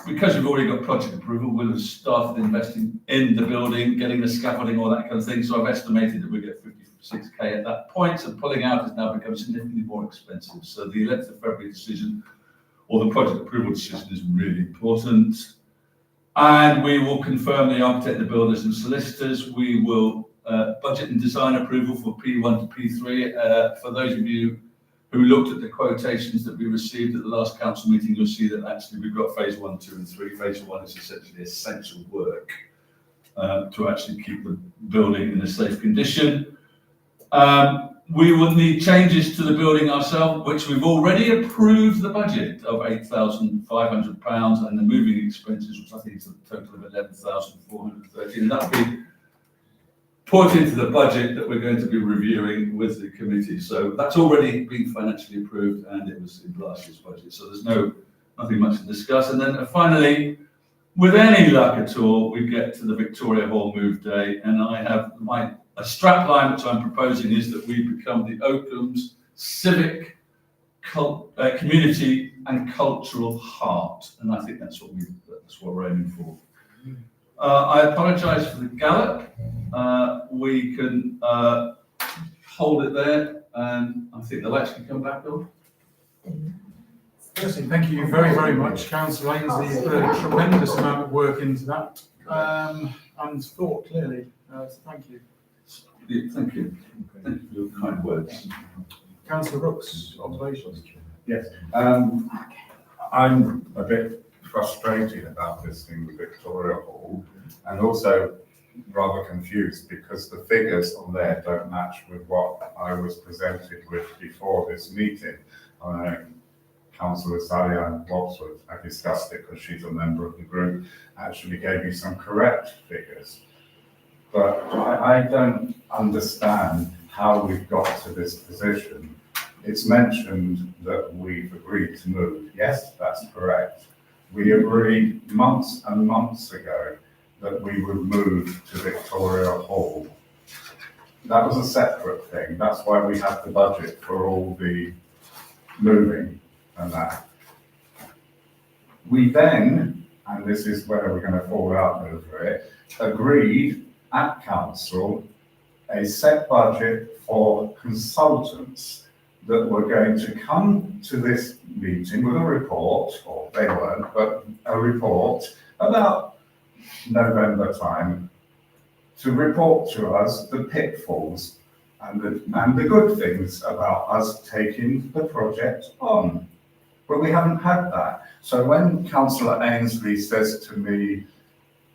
because we've already got project approval, we'll have started investing in the building, getting the scaffolding, all that kind of thing. So I've estimated that we get 56k at that point. So pulling out has now become significantly more expensive. So the 11th of February decision, or the project approval decision, is really important. And we will confirm the architect, the builders and solicitors. We will budget and design approval for P1 to P3. For those of you who looked at the quotations that we received at the last council meeting, you'll see that actually we've got phase 1, 2 and 3. Phase 1 is essentially essential work to actually keep the building in a safe condition. We will need changes to the building ourselves, which we've already approved the budget of £8,500 and the moving expenses, which I think is a total of 11,430. And that'll be put into the budget that we're going to be reviewing with the committee. So that's already been financially approved, and it was in last year's budget. So there's nothing much to discuss. And then finally, with any luck at all, we get to the Victoria Hall move day, and I have a strap line which I'm proposing is that we become the Oakham's civic, community and cultural heart, and I think that's what we're aiming for. I apologise for the gallop. We can hold it there, and I think the lights can come back on. Firstly, thank you very, very much, Councillor Ainsley. You put a tremendous amount of work into that and thought clearly. So thank you. Thank you. Thank you for your kind words. Councillor Brooks, observations? Yes, I'm a bit frustrated about this thing with Victoria Hall, and also rather confused because the figures on there don't match with what I was presented with before this meeting. Councillor Sally-Ann Wadsworth, I discussed it because she's a member of the group, actually gave me some correct figures. But I don't understand how we've got to this position. It's mentioned that we've agreed to move. Yes, that's correct. We agreed months and months ago that we would move to Victoria Hall. That was a separate thing. That's why we had the budget for all the moving and that. We then, and this is where we're going to fall out over it, agreed at council a set budget for consultants that were going to come to this meeting with a report, or they weren't, but a report about November time to report to us the pitfalls and the good things about us taking the project on. But we haven't had that. So when Councillor Ainsley says to me,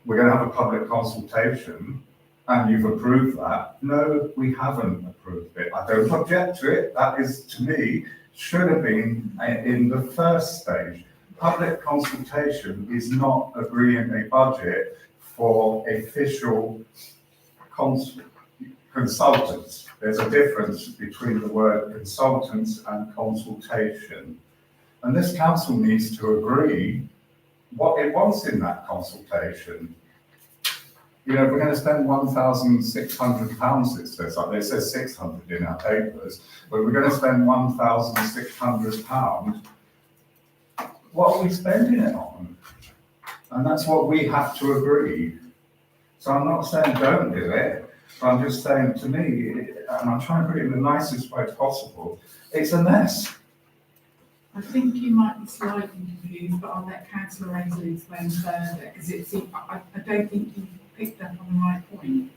we're going to have a public consultation, and you've approved that. No, we haven't approved it. I don't object to it. That is, to me, should have been in the first stage. Public consultation is not agreeing a budget for official consultants. There's a difference between the word consultants and consultation. And this council needs to agree what it wants in that consultation. You know, if we're going to spend £1,600, it says, like it says 600 in our papers, but we're going to spend £1,600, what are we spending it on? And that's what we have to agree. So I'm not saying don't do it, but I'm just saying, to me, and I'm trying to put it in the nicest way possible, it's a mess. I think you might be slightly confused, but I'll let Councillor Ainsley explain further, because I don't think you picked up on the right point.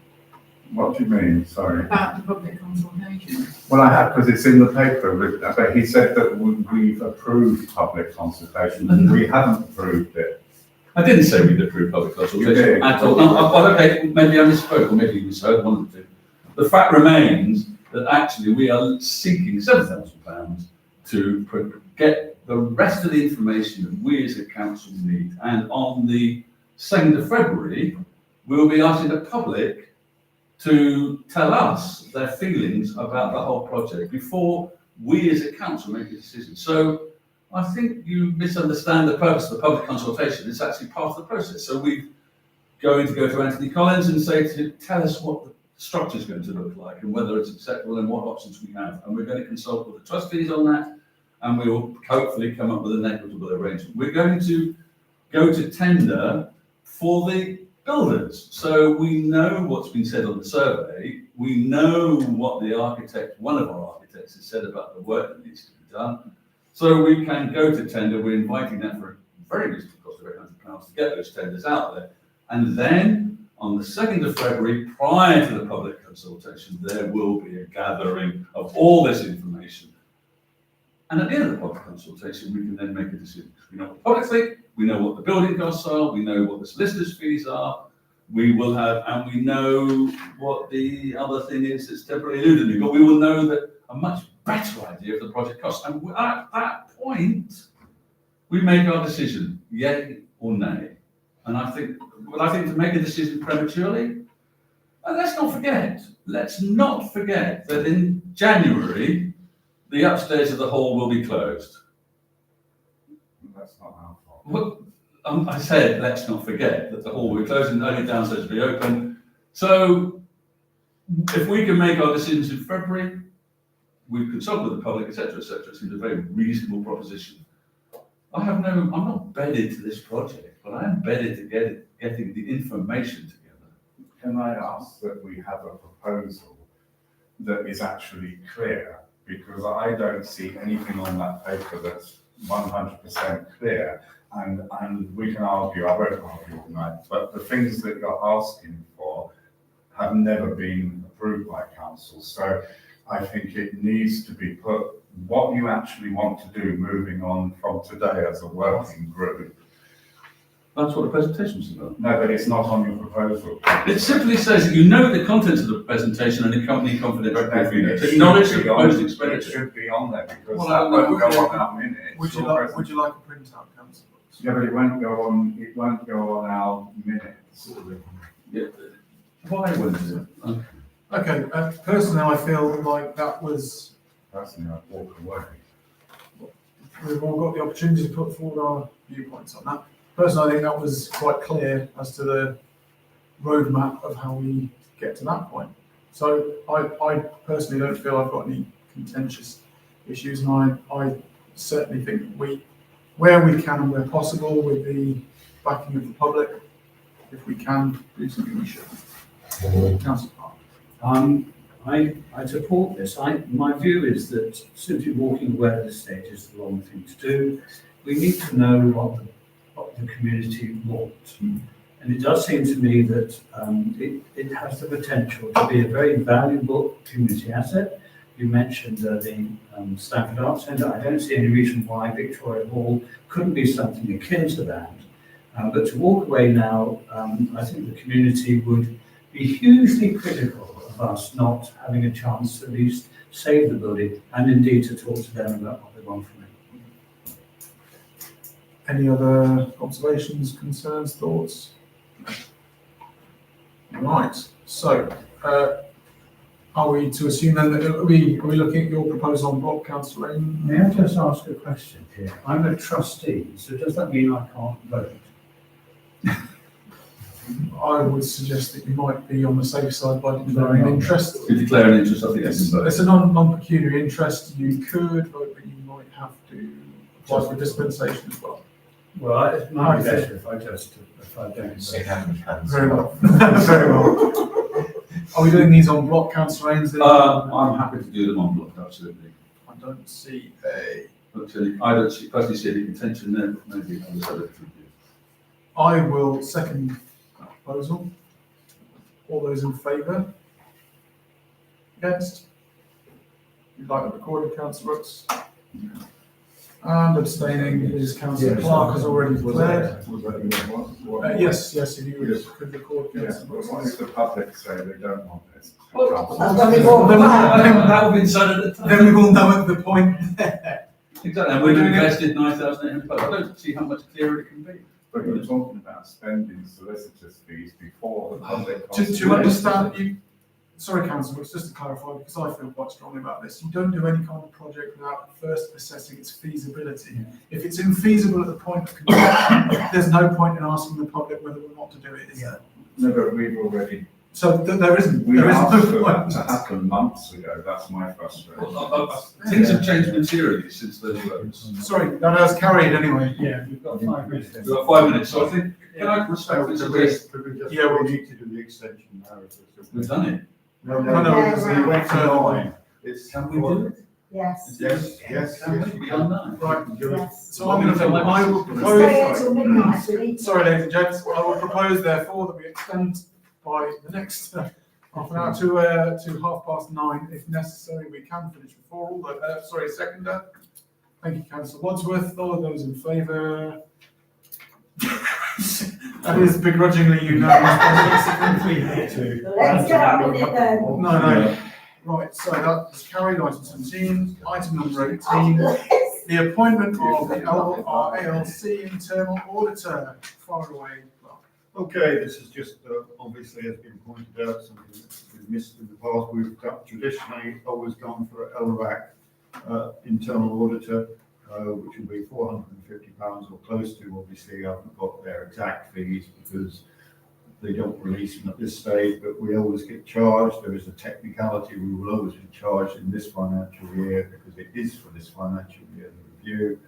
What do you mean? Sorry. About the public consultation. Well, I have, because it's in the paper, but he said that we've approved public consultation. We haven't approved it. I didn't say we'd approve public consultation at all. Okay, maybe I misspoke, or maybe you misheard one of the two. The fact remains that actually we are seeking £7,000 to get the rest of the information that we as a council need. And on the 2nd of February, we'll be asking the public to tell us their feelings about the whole project before we as a council make a decision. So I think you misunderstand the purpose of the public consultation. It's actually part of the process. So we're going to go to Anthony Collins and say tell us what the structure is going to look like and whether it's acceptable and what options we have. And we're going to consult with the trustees on that, and we will hopefully come up with an equitable arrangement. We're going to go to tender for the builders. So we know what's been said on the survey. We know what the architect, one of our architects, has said about the work that needs to be done. So we can go to tender. We're inviting that for a very reasonable cost of £800 to get those tenders out there. And then on the 2nd of February, prior to the public consultation, there will be a gathering of all this information. And at the end of the public consultation, we can then make a decision. We know what the public think, we know what the building costs are, we know what the solicitor's fees are, we will have, and we know what the other thing is that's temporarily eluded me, but we will know that a much better idea of the project costs. And at that point, we make our decision, yay or nay. And I think to make a decision prematurely, and let's not forget that in January, the upstairs of the hall will be closed. That's not our fault. Well, I said, let's not forget that the hall will be closed and only downstairs will be open. So if we can make our decisions in February, we've consulted with the public, etc., etc. It seems a very reasonable proposition. I'm not bedded to this project, but I am bedded to getting the information together. Can I ask that we have a proposal that is actually clear? Because I don't see anything on that paper that's 100% clear. And we can argue, I won't argue all night, but the things that you're asking for have never been approved by council. So I think it needs to be put, what you actually want to do moving on from today as a working group. That's what the presentation's about. No, but it's not on your proposal. It simply says that you know the contents of the presentation and accompany confidential But then agreement. it Acknowledge should the be on- proposed It expenditure. should be on there because Well, that no, won't go on our minutes. Would you or like a printout, councillor? Yeah, but it won't go on our minutes. Yeah. Why wouldn't it? Okay, personally, I feel like that was, Personally, I'd walk away. we've all got the opportunity to put forward our viewpoints on that. Personally, I think that was quite clear as to the roadmap of how we get to that point. So I personally don't feel I've got any contentious issues, and I certainly think where we can and where possible, with the backing of the public, if we can do something, we should. Councillor Park. I support this. My view is that simply walking away at this stage is the wrong thing to do. We need to know what the community wants. And it does seem to me that it has the potential to be a very valuable community asset. You mentioned the Stafford Arts Centre. I don't see any reason why Victoria Hall couldn't be something akin to that. But to walk away now, I think the community would be hugely critical of us not having a chance to at least save the building and indeed to talk to them about what they want from it. Any other observations, concerns, thoughts? Right, so, are we to assume then that, are we looking at your proposal on block, councillor Rain? May I just ask a question here? I'm a trustee, so does that mean I can't vote? I would suggest that you might be on the safe side by declaring an interest. If you declare an interest, I think that's about It's a non-pecuniary interest, you could vote, but you might have to apply for dispensation as well. Well, it might be better if I don't vote. Very well, very well. Are we doing these on block, councillor Ainsley? I'm happy to do them on block, absolutely. I don't see Actually, I don't personally see any contention there, but maybe others have a different view. I will second that proposal. All those in favour? Against? You'd like that recorded, councillor Brooks? And abstaining is councillor Clark, has already declared. Yes, if you could record, Yeah, councillor but Brooks. what if the public say they don't want this? That would be inside at the time. Then we will know at the point there. Exactly, and we've invested 9,800 pounds. I don't see how much clearer it can be. But you're talking about spending solicitors' fees before the public. To understand, sorry, councillor Brooks, just to clarify, because I feel quite strongly about this, you don't do any kind of project without first assessing its feasibility. If it's infeasible at the point of construction, there's no point in asking the public whether we want to do it, is there? No, but we've already, So there isn't we asked no for that point. to happen months ago, that's my frustration. Things have changed materially since those votes. Sorry, that has carried anyway. Yeah, we've got 5 minutes. We've got 5 minutes, so I think, can I respectfully suggest, Yeah, we need to do the extension now. we've done it. No, Yeah, we went to right. 9. It's. Can we do it? Yes. Yes. Can we be on that? Right, Yes. so I'm going to, I will Stay propose, until midnight, we need to. sorry ladies and gents, I will propose therefore that we extend by the next half an hour to 9:30 if necessary. We can finish before all the, seconder. Thank you, councillor Wadsworth. All of those in favour? That is begrudgingly unanimous. Let's get on with it then. No. Right, so that is carried. Item 17. Item number 18. The appointment of the LRALC internal auditor. Far away. Okay, this is just, obviously, has been pointed out, something that's been missed in the past. We've traditionally always gone for LRAC, internal auditor, which will be £450 or close to. Obviously, I haven't got their exact fees because they don't release them at this stage, but we always get charged. There is a technicality. We will always be charged in this financial year because it is for this financial year, the review.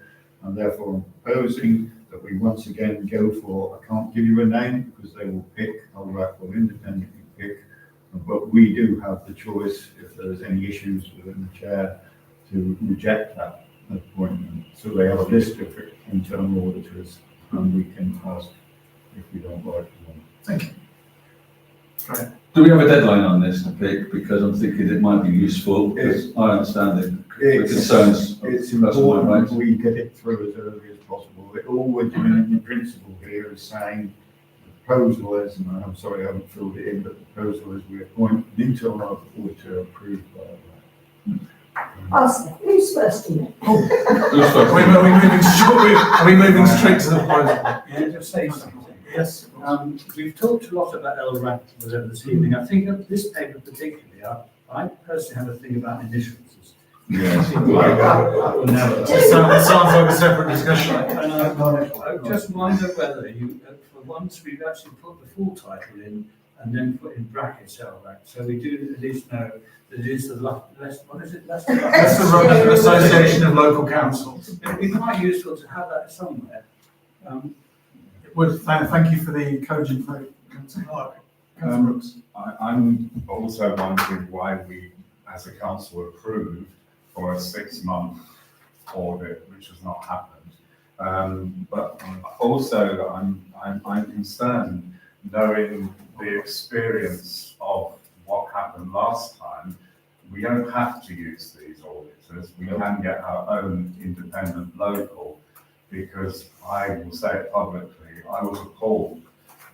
And therefore, I'm proposing that we once again go for, I can't give you a name because they will pick, LRAC will independently pick, but we do have the choice, if there's any issues within the chair, to reject that appointment. So they have a list of internal auditors and we can ask if we don't like them. Thank you. Great. Do we have a deadline on this, Vic? Because I'm thinking it might be useful, because I understand the concerns. It's of personal important rights. we get it through as early as possible. All we're doing in principle here is saying the proposal is, and I'm sorry I haven't filled it in, but the proposal is we appoint an internal auditor approved by that. Who's first in it? Are we moving straight to the proposal? Yeah, just say something. Yes. We've talked a lot about LRAC this evening. I think of this paper particularly, I personally have a thing about initials. Yes. Sounds like a separate discussion. And I just wonder whether you, for once, we've actually put the full title in and then put in brackets LRAC, so we do at least know that it is the what is it? That's the Association of Local Councils. It'd be quite useful to have that somewhere. Thank you for the cogent vote, Councillor Clark. Councillor Brooks. I'm also wondering why we, as a council, approved for a 6-month audit, which has not happened. But also, I'm concerned, knowing the experience of what happened last time. We don't have to use these auditors. We can get our own independent local, because I will say it publicly, I was appalled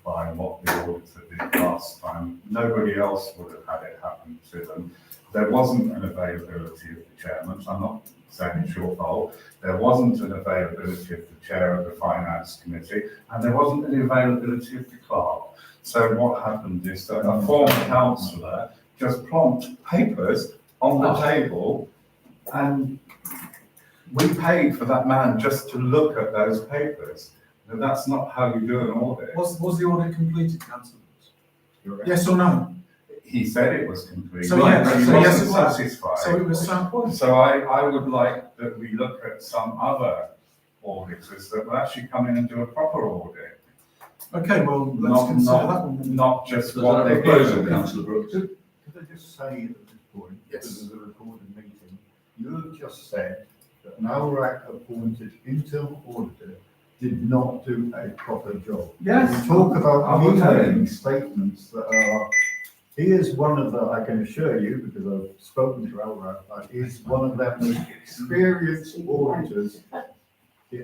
by what the auditor did last time. Nobody else would have had it happen to them. There wasn't an availability of the chairman. I'm not saying it's your fault. There wasn't an availability of the chair of the finance committee, and there wasn't an availability of the clerk. So what happened is that a former councillor just plonked papers on the table, and we paid for that man just to look at those papers. Now, that's not how you do an audit. Was the audit completed, Councillor Brooks? Yes or no? He said it was complete. So yes, He so yes, wasn't it was. satisfied. So it was some. So I would like that we look at some other auditors that will actually come in and do a proper audit. Okay, well, let's consider that one. Not just Is what that a they proposal, do. Councillor Brooks? Could I just say at this point, Yes. because of the recorded meeting, you have just said that an LRAC appointed internal auditor did not do a proper job. Yes. We talk about Okay. making statements that are, he is one of the, I can assure you, because I've spoken to LRAC, he is one of their most experienced auditors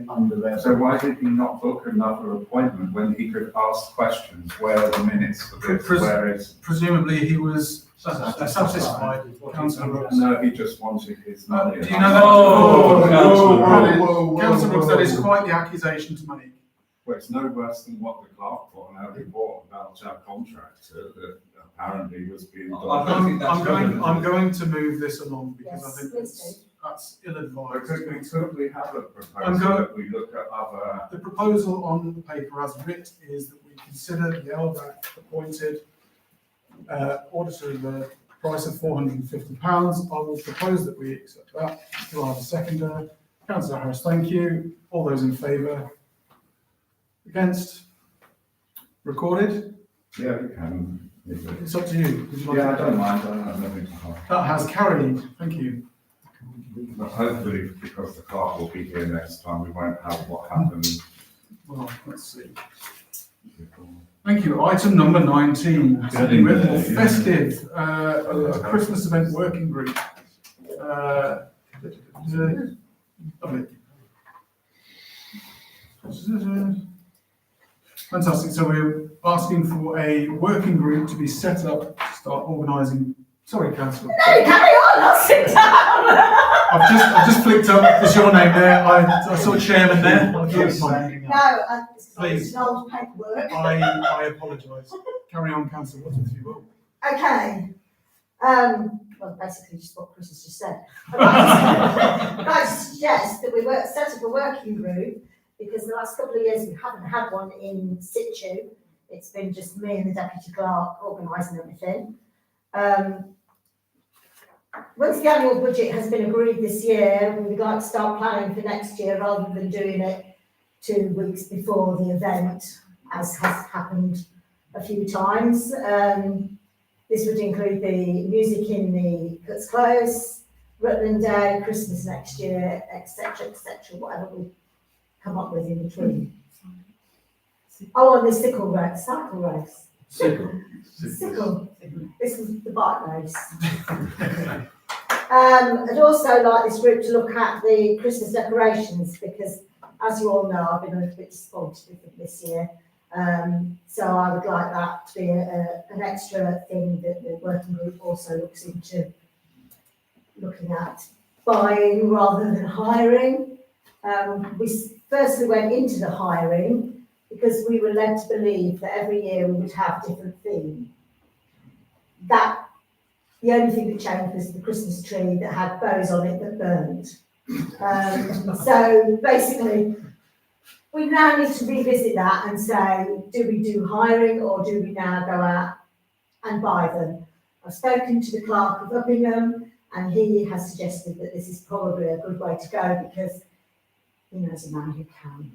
under their. So why did he not book another appointment when he could ask questions? Where are the minutes for this? Where is? Presumably he was satisfied, Councillor Brooks. No, he just wanted his money. Do you know that? Oh, Councillor Brooks, that is quite the accusation to make. Well, it's no worse than what the clerk put on our report about our contractor that apparently was being. I'm going to move this along because I Yes, think please that's ill-advised. Because we have a I'm proposal going- that we look at other. The proposal on the paper as writ is that we consider the LRAC appointed auditor of the price of £450. I will propose that we accept that. Do I have a seconder? Councillor Harris, thank you. All those in favour? Against? Recorded? Yeah, we can. It's up to you. Would you like Yeah, I to- don't mind, I don't have nothing to hide. That has carried. Thank you. But hopefully, because the clerk will be here next time, we won't have what happened. Well, let's see. Thank you. Item number 19, dealing with more festive Christmas event working group. Lovely. Fantastic. So we're asking for a working group to be set up to start organising. Sorry, Councillor. No, carry on, I'll sit down. I've just flicked up. There's your name there. I saw chairman there. I'll keep mine. No, Please. it's old paperwork. I apologise. Carry on, Councillor Wood, if you will. Okay. Well, basically just what Chris has just said. I'd like to suggest that we set up a working group, because the last couple of years we haven't had one in situ. It's been just me and the deputy clerk organising everything. Once the annual budget has been agreed this year, we would like to start planning for next year rather than doing it 2 weeks before the event, as has happened a few times. This would include the music in the Cuts Close, Rutland Day, Christmas next year, etc., whatever we come up with in between. Oh, and the cycle race. Sickle. This is the bike race. I'd also like this group to look at the Christmas decorations because, as you all know, I've been a little bit disappointed with it this year. So I would like that to be an extra thing that the working group also looks into looking at buying rather than hiring. We firstly went into the hiring because we were led to believe that every year we would have a different theme. The only thing that changed was the Christmas tree that had bows on it that burned. So basically, we now need to revisit that and say, do we do hiring or do we now go out and buy them? I've spoken to the clerk of Uppingham and he has suggested that this is probably a good way to go because he knows a man who can.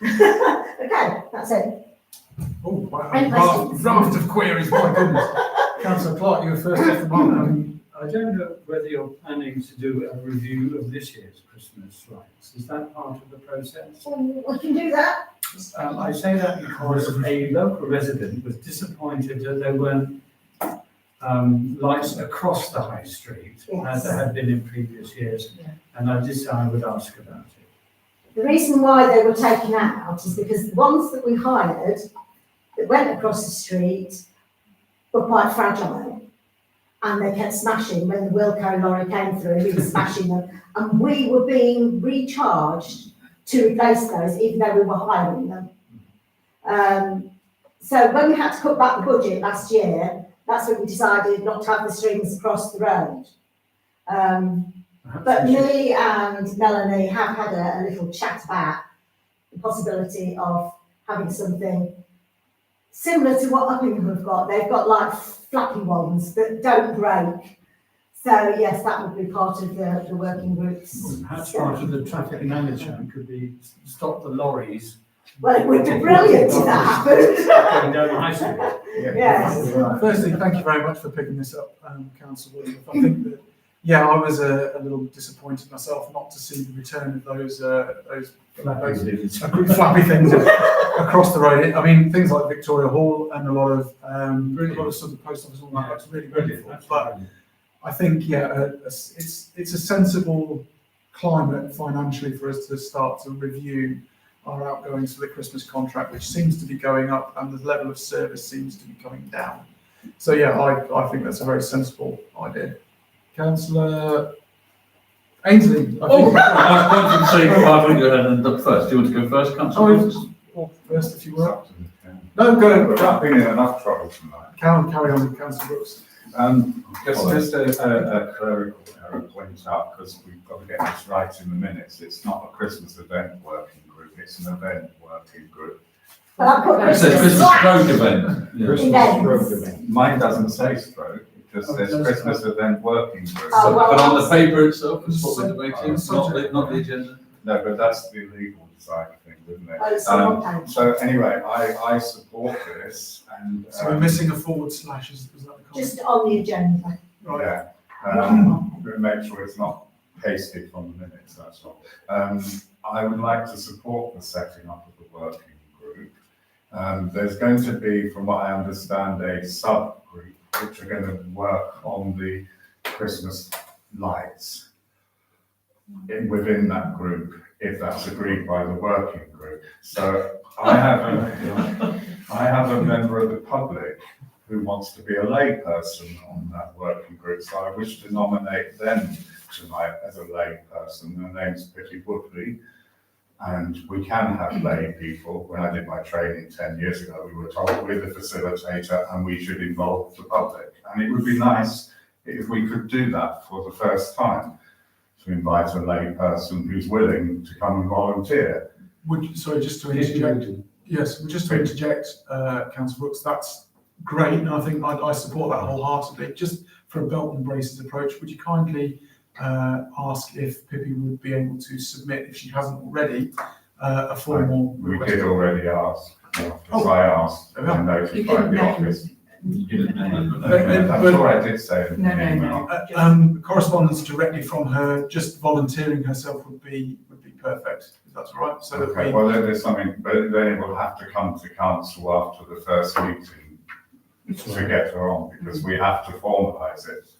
Okay, that's it. Oh, wow. Any questions? Raft of queries, my goodness. Councillor Clark, you were first off the mark. I don't know whether you're planning to do a review of this year's Christmas lights. Is that part of the process? We can do that. I say that because a local resident was disappointed that there weren't lights across the high street as there had been in previous years, and I decided I would ask about it. The reason why they were taken out is because the ones that we hired that went across the street were quite fragile and they kept smashing. When the Wilco lorry came through, we were smashing them and we were being recharged to replace those even though we were hiring them. So when we had to cut back the budget last year, that's when we decided not to have the strings across the road. But me and Melanie have had a little chat about the possibility of having something similar to what Uppingham have got. They've got like flappy ones that don't break. So yes, that would be part of the working groups. Perhaps part of the traffic management could be stop the lorries. Well, it would be brilliant if that happened. Going down the high street. Yes. Firstly, thank you very much for picking this up, Councillor Williams. I think that, I was a little disappointed myself not to see the return of those flappy things across the road. I mean, things like Victoria Hall and a lot of sort of post office, all that. That's really beautiful. But I think, it's a sensible climate financially for us to start to review our outgoings for the Christmas contract, which seems to be going up and the level of service seems to be coming down. So I think that's a very sensible idea. Councillor Ainsley, I think. I wanted to say, I think go ahead and look first. Do you want to go first, Councillor? First, if you were. No, go ahead. I've been in enough trouble tonight. Carry on with Councillor Brooks. Just a clerical error point out, because we've got to get this right in the minutes. It's not a Christmas event working group, it's an event working group. Well, I put It says Christmas stroke event. Yeah. Christmas stroke event. Mine doesn't say stroke, it just says Christmas event working group. Oh, well, But on the paper itself, is what we're debating, not the agenda. No, but that's the legal side of things, isn't it? Oh, it's sometimes. So anyway, I support this and. So we're missing a forward slash, is that the comment? Just on the agenda. Yeah, make sure it's not pasted from the minutes, that's all. I would like to support the setting up of the working group. There's going to be, from what I understand, a subgroup which are going to work on the Christmas lights within that group, if that's agreed by the working group. So I have a member of the public who wants to be a layperson on that working group, so I wish to nominate them tonight as a layperson. Their name's Pitty Woodley, and we can have lay people. When I did my training 10 years ago, we were told we're the facilitator and we should involve the public. And it would be nice if we could do that for the first time, to invite a lay person who's willing to come and volunteer. Just to interject. Yes, just to interject, Councillor Brooks, that's great, and I think I support that wholeheartedly. Just for a belt and braces approach, would you kindly ask if Pippi would be able to submit, if she hasn't already, a formal request? We did already ask, because I asked and I notified the office. I'm sure I did say it in the email. Correspondence directly from her, just volunteering herself would be perfect. that's all right. So that Okay, we, well, there's something, but then it will have to come to council after the first meeting to get her on, because we have to formalise it.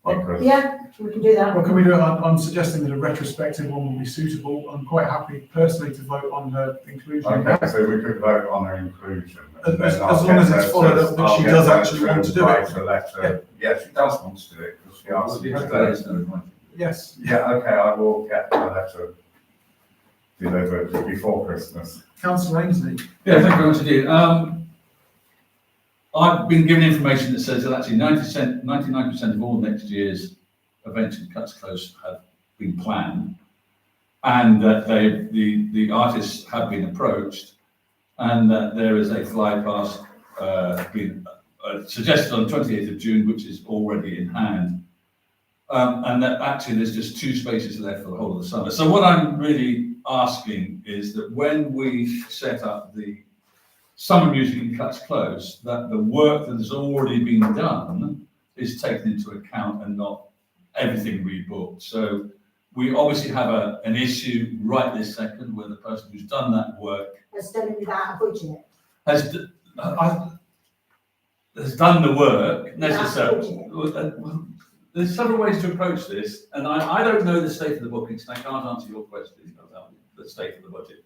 Because Yeah, we can do that. what can we do? I'm suggesting that a retrospective one will be suitable. I'm quite happy personally to vote on her inclusion. Okay, so we could vote on her inclusion. and As then I'll long as get it's her followed to- up that I'll she get does her actually want to do it. Write a letter, yeah, she does want to do it, because she asked me to do it. Yes. Yeah, okay, I will get the letter delivered before Christmas. Councillor Ainsley. Yeah, thank you very much indeed. I've been given information that says that actually 99% of all next year's events in Cuts Close have been planned, and that the artists have been approached, and that there is a fly past being suggested on 28th of June, which is already in hand, and that actually there's just 2 spaces left for the whole of the summer. So what I'm really asking is that when we set up the summer music in Cuts Close, that the work that has already been done is taken into account and not everything rebooked. So we obviously have an issue right this second where the person who's done that work Has done it without a budget. has done the work Without a necessary. budget. There's several ways to approach this, and I don't know the state of the bookings, and I can't answer your question about the state of the budget.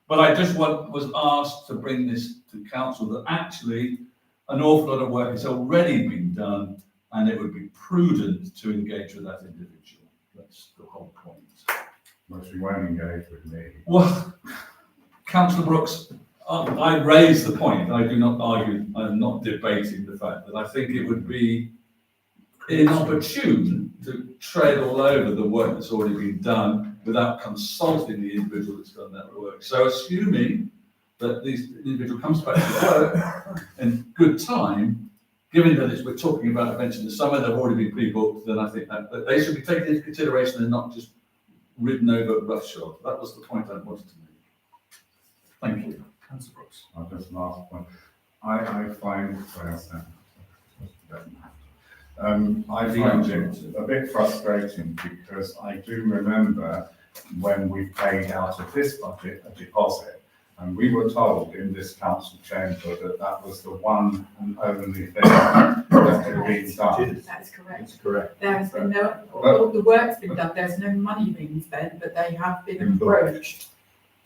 But I just was asked to bring this to council that actually an awful lot of work has already been done, and it would be prudent to engage with that individual. That's the whole point. Well, she won't engage with me. Well, Councillor Brooks, I raised the point. I do not argue. I'm not debating the fact that I think it would be inopportune to tread all over the work that's already been done without consulting the individual that's done that work. So assuming that this individual comes back to work in good time, given that we're talking about events in the summer, they've already been pre-booked, then I think that they should be taken into consideration and not just ridden over roughshod. That was the point I wanted to make. Thank you. Councillor Brooks. I'll just last one. I find, sorry, I'll stand. I find it a bit frustrating because I do remember when we paid out of this budget a deposit, and we were told in this council chamber that that was the one and only thing that had been done. That is correct. That's correct. There has been no, all the work's been done, there's no money being spent, but they have been approached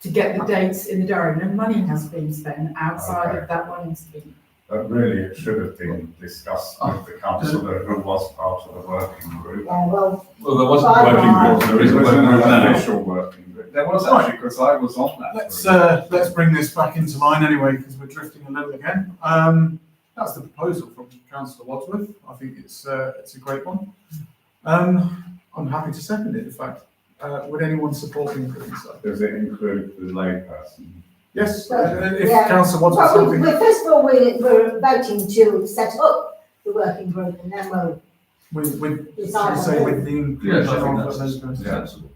to get the dates in the diary. No money has been spent outside of that money scheme. But really, it should have been discussed with the councillor who was part of the working group. Yeah, well, Well, there wasn't a working group, there is a There was working group an now. official working group. There was actually, because I was on that. Let's bring this back into line anyway, because we're drifting a little again. That's the proposal from Councillor Wadsworth. I think it's a great one. I'm happy to second it, in fact. Would anyone support me in doing so? Does it include the layperson? Yes, Well, if yeah. Councillor Wadsworth well, something. first of all, we're voting to set up the working group and then we'll With decide. say on with it. the Yes, inclusion I think of that's those persons. sensible.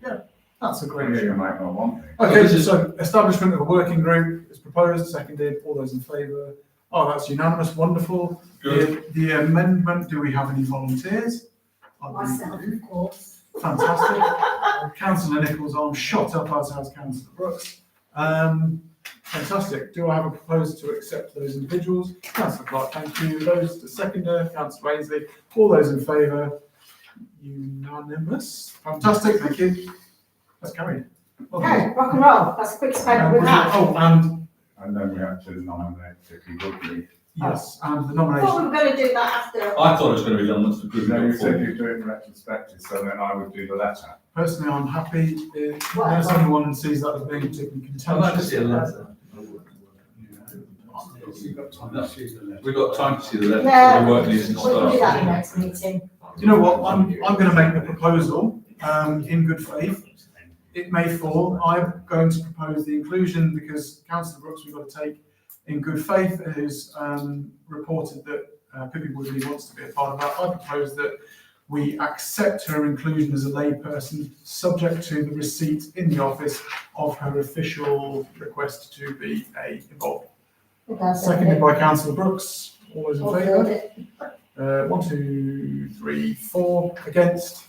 That's a great Yeah, issue. you might not want it. Okay, So this so establishment of a working group is proposed, seconded, all those in favour? Oh, that's unanimous, wonderful. Good. The amendment, do we have any volunteers? I believe we Myself, do. of course. Fantastic. Councillor Nichols' arm shot up, as has Councillor Brooks. Fantastic. Do I have a proposal to accept those individuals? Councillor Clark, thank you. Those to seconder, Councillor Ainsley. All those in favour? Unanimous. Fantastic, thank you. That's carried. Well done. Okay, rock and roll. That's a quick statement with that. Oh, and And then we have to nominate Vicky Woodley. yes, and the I nomination. thought we were going to do that after. I thought it was going to be done once the group No, you got said formed. you'd do it in retrospective, so then I would do the letter. Personally, I'm happy if Whatever. anyone sees that as being particularly I'd like to contentious. see a letter. We've got time to see the letter, Yeah, the work needs to we'll do that in start. the next meeting. You know what, I'm going to make the proposal, in good faith. It may fall, I'm going to propose the inclusion because Councillor Brooks, we've got to take in good faith, has reported that Pippi Woodley wants to be a part of that. I propose that we accept her inclusion as a layperson, subject to the receipt in the office of her official request to be involved. Okay, Seconded by Councillor Brooks. All those in I'll favour? field it. 1, 2, 3, 4 against,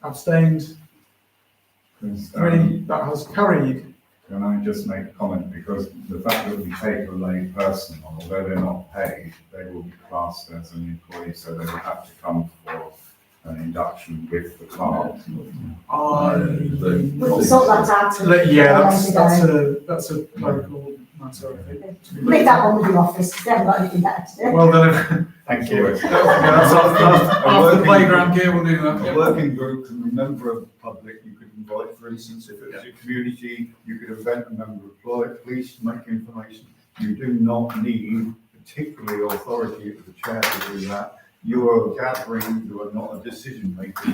abstained. Three, that has carried. Can I just make a comment, because the fact that we take a lay person on, although they're not paid, they will be classed as an employee, so they will have to come for an induction with the clerk. We can sort that out. Yeah, later that's a local matter, I think. Leave that one with the office, 'cause they haven't got anything better to do. Well, then, Thank you. that's after the playground gear, we'll do that. A working group and a member of the public you could invite, for instance, if it was a community, you could invent a member of police, make information. You do not need particularly authority of the chair to do that. You are gathering, you are not a decision maker.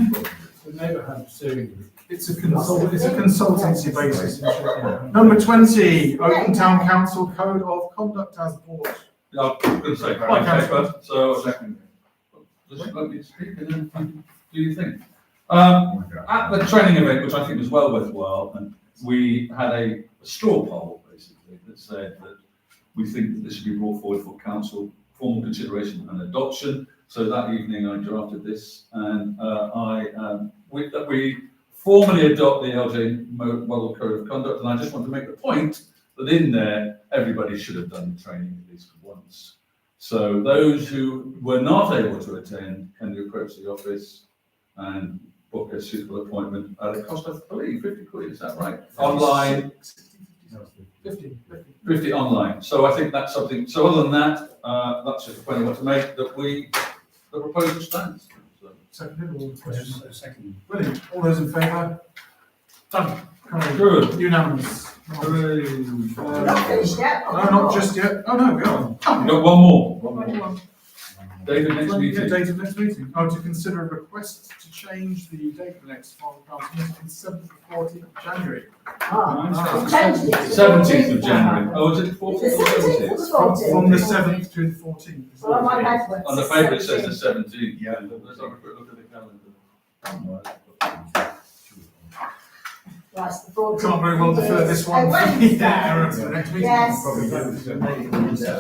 The neighbourhood soon. It's a consultancy basis. Number 20, Open Town Council Code of Conduct as brought. I was going to say, Right, okay, first, so Second. just let me speak and then do you think? At the training event, which I think was well worthwhile, and we had a straw poll basically that said that we think that this should be brought forward for council formal consideration and adoption. So that evening I drafted this and we formally adopt the LJ Model Code of Conduct. And I just want to make the point that in there, everybody should have done the training at least once. So those who were not able to attend can approach the office and book a suitable appointment at a cost of, I believe, 50 quid, is that right? Online, 50 online. So I think that's something, so other than that, that's just a point I want to make, that the proposal stands. So, Seconded or questions? Second. Brilliant. All those in favour? Done. Carried. Good. Unanimous. We're not finished yet. No, not just yet. Oh, no, we are. We've got one more. David, next meeting. Date of next meeting. Oh, to consider a request to change the date of the next final council meeting from 7th to 14th of January. Changed it. 17th of January. Oh, is it 14th Is it or 17th or 17th? the 14th? From the 7th to the 14th. Well, on my paper On the it's paper it says the 17th. 17th. Yeah. Let's have a quick look at the calendar. Right, it's the 14th. Can't very well defer this one. Oh, Wednesday. Yeah, to the next meeting. Yes. Probably do.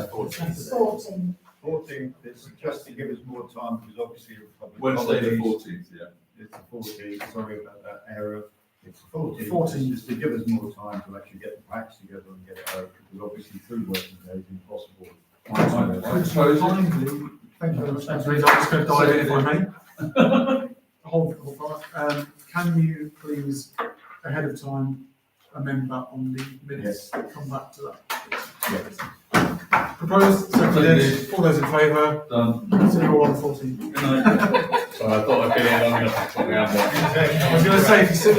14. 14th, it's just to give us more time, because obviously. Wednesday the apologies. 14th, yeah. It's the 14th, sorry about that error. It's the 14th. 14th. Just to give us more time to actually get the packs together and get it out, because obviously 3 working days is impossible. I suppose. Kindly, thank you very much. Thanks, Louise. I'm just going to dive in if I may. Hold fire. Can you please, ahead of time, amend that on the minutes? Come back to that. Proposed, seconded, all those in favour? Done. So you're all on 14. Good night. So I thought I'd get in long enough to I was going to say, if you sit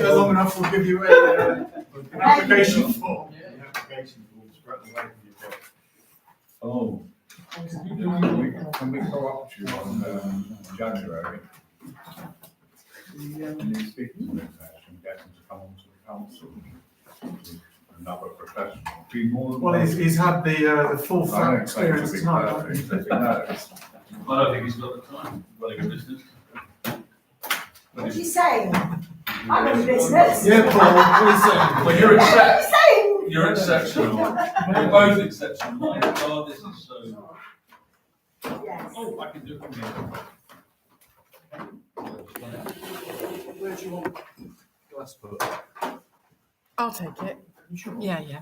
there long enough, we'll give you an application form. The application form straight away from your desk. Oh. Can we co-opt you on January? Can you speak to this action, get them to come onto the council? Another professional. Be more. Well, he's had the full I don't expect experience to be tonight. perfect, but who knows? I don't think he's got the time, running a business. What are you saying? I'm in business. Yeah, Paul, what are you saying? Well, you're What are you saying? You're exceptional. You're both exceptional. My God, this is so. Yes. Oh, I can do it from here. Where do you want glass put? I'll take it. Yeah, yeah.